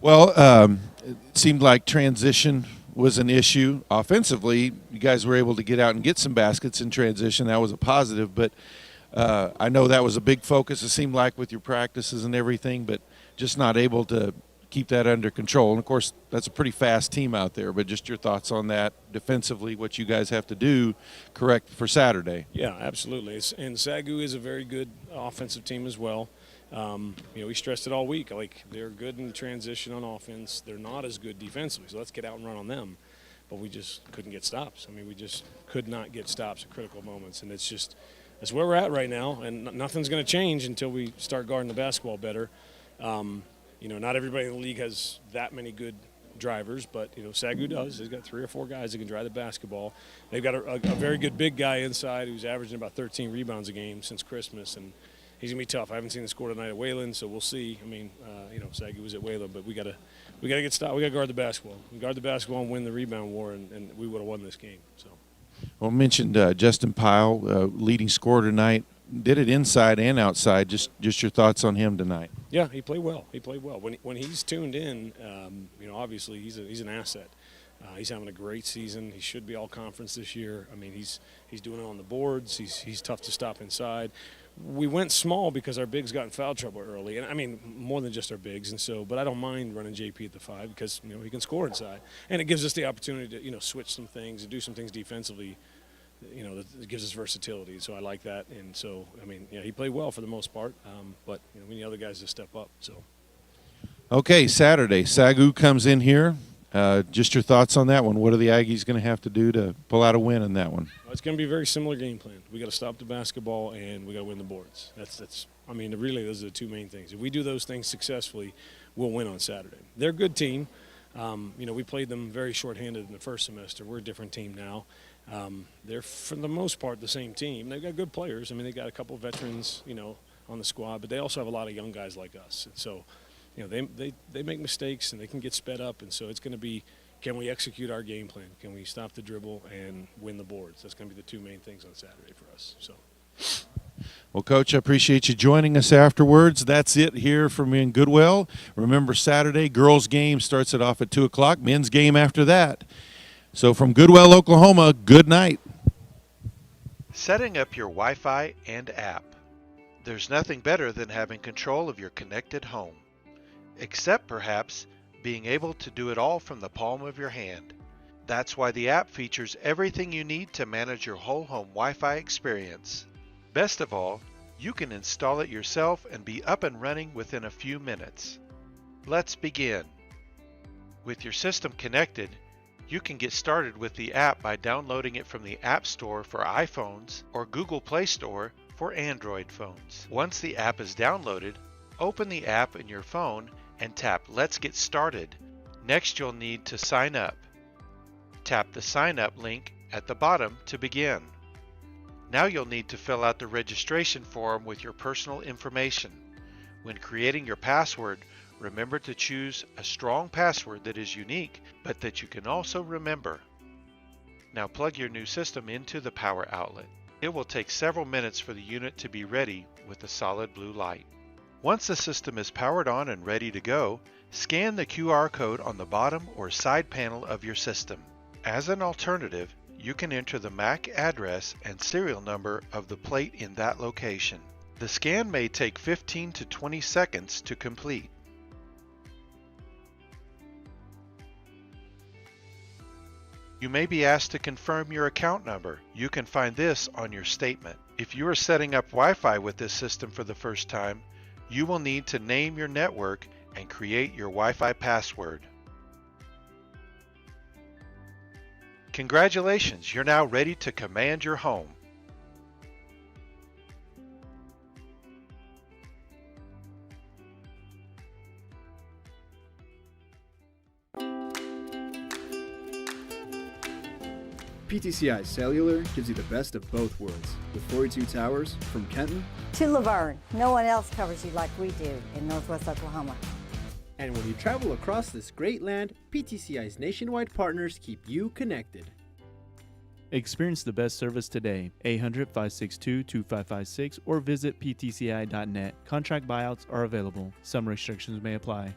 Well, it seemed like transition was an issue. Offensively, you guys were able to get out and get some baskets in transition. That was a positive, but I know that was a big focus, it seemed like, with your practices and everything, but just not able to keep that under control. And, of course, that's a pretty fast team out there, but just your thoughts on that defensively, what you guys have to do correct for Saturday. Yeah, absolutely. And Sagu is a very good offensive team as well. We stressed it all week. They're good in transition on offense. They're not as good defensively, so let's get out and run on them. But we just couldn't get stops. We just could not get stops at critical moments, and that's where we're at right now, and nothing's going to change until we start guarding the basketball better. Not everybody in the league has that many good drivers, but, Sagu does. They've got 3 or 4 guys that can drive the basketball. They've got a very good big guy inside who's averaging about 13 rebounds a game since Christmas, and he's gonna be tough. I haven't seen the score tonight at Wayland, so we'll see. I mean, Sagu was at Wayland, but we gotta get stopped. We gotta guard the basketball. We guard the basketball and win the rebound war, and we would have won this game. So. Well, mentioned Justin Pyle, leading scorer tonight. Did it inside and outside. Just your thoughts on him tonight. Yeah, he played well. He played well. When he's tuned in, obviously he's an asset. He's having a great season. He should be all conference this year. I mean, he's doing it on the boards. He's tough to stop inside. We went small because our bigs got in foul trouble early, and I mean more than just our bigs. And so, but I don't mind running JP at the 5 because he can score inside, and it gives us the opportunity to switch some things and do some things defensively. That gives us versatility. So I like that. And so, I mean, he played well for the most part, but we need other guys to step up. So. Okay, Saturday, Sagu comes in here. Just your thoughts on that one. What are the Aggies going to have to do to pull out a win in that one? Well, it's going to be a very similar game plan. We got to stop the basketball and we got to win the boards. I mean, really, those are the two main things. If we do those things successfully, we'll win on Saturday. They're a good team. We played them very shorthanded in the first semester. We're a different team now. They're, for the most part, the same team. They've got good players. I mean, they got a couple of veterans, on the squad, but they also have a lot of young guys like us. And so, they make mistakes and they can get sped up. And so it's going to be, can we execute our game plan? Can we stop the dribble and win the boards? That's going to be the two main things on Saturday for us. So. Well, Coach, I appreciate you joining us afterwards. That's it here from me in Goodwell. Remember, Saturday, girls' game starts it off at 2 o'clock, men's game after that. So from Goodwell, Oklahoma, good night. Setting up your Wi-Fi and app. There's nothing better than having control of your connected home, except perhaps being able to do it all from the palm of your hand. That's why the app features everything you need to manage your whole home Wi-Fi experience. Best of all, you can install it yourself and be up and running within a few minutes. Let's begin. With your system connected, you can get started with the app by downloading it from the App Store for iPhones or Google Play Store for Android phones. Once the app is downloaded, open the app in your phone and tap Let's Get Started. Next, you'll need to sign up. Tap the Sign Up link at the bottom to begin. Now you'll need to fill out the registration form with your personal information. When creating your password, remember to choose a strong password that is unique, but that you can also remember. Now plug your new system into the power outlet. It will take several minutes for the unit to be ready with a solid blue light. Once the system is powered on and ready to go, scan the QR code on the bottom or side panel of your system. As an alternative, you can enter the MAC address and serial number of the plate in that location. The scan may take 15 to 20 seconds to complete. You may be asked to confirm your account number. You can find this on your statement. If you are setting up Wi-Fi with this system for the first time, you will need to name your network and create your Wi-Fi password. Congratulations, you're now ready to command your home. PTCI Cellular gives you the best of both worlds with 42 towers from Kenton To Laverne, no one else covers you like we do in Northwest Oklahoma. And when you travel across this great land, PTCI's nationwide partners keep you connected. Experience the best service today. 800-562-2556 or visit ptci.net. Contract buyouts are available. Some restrictions may apply.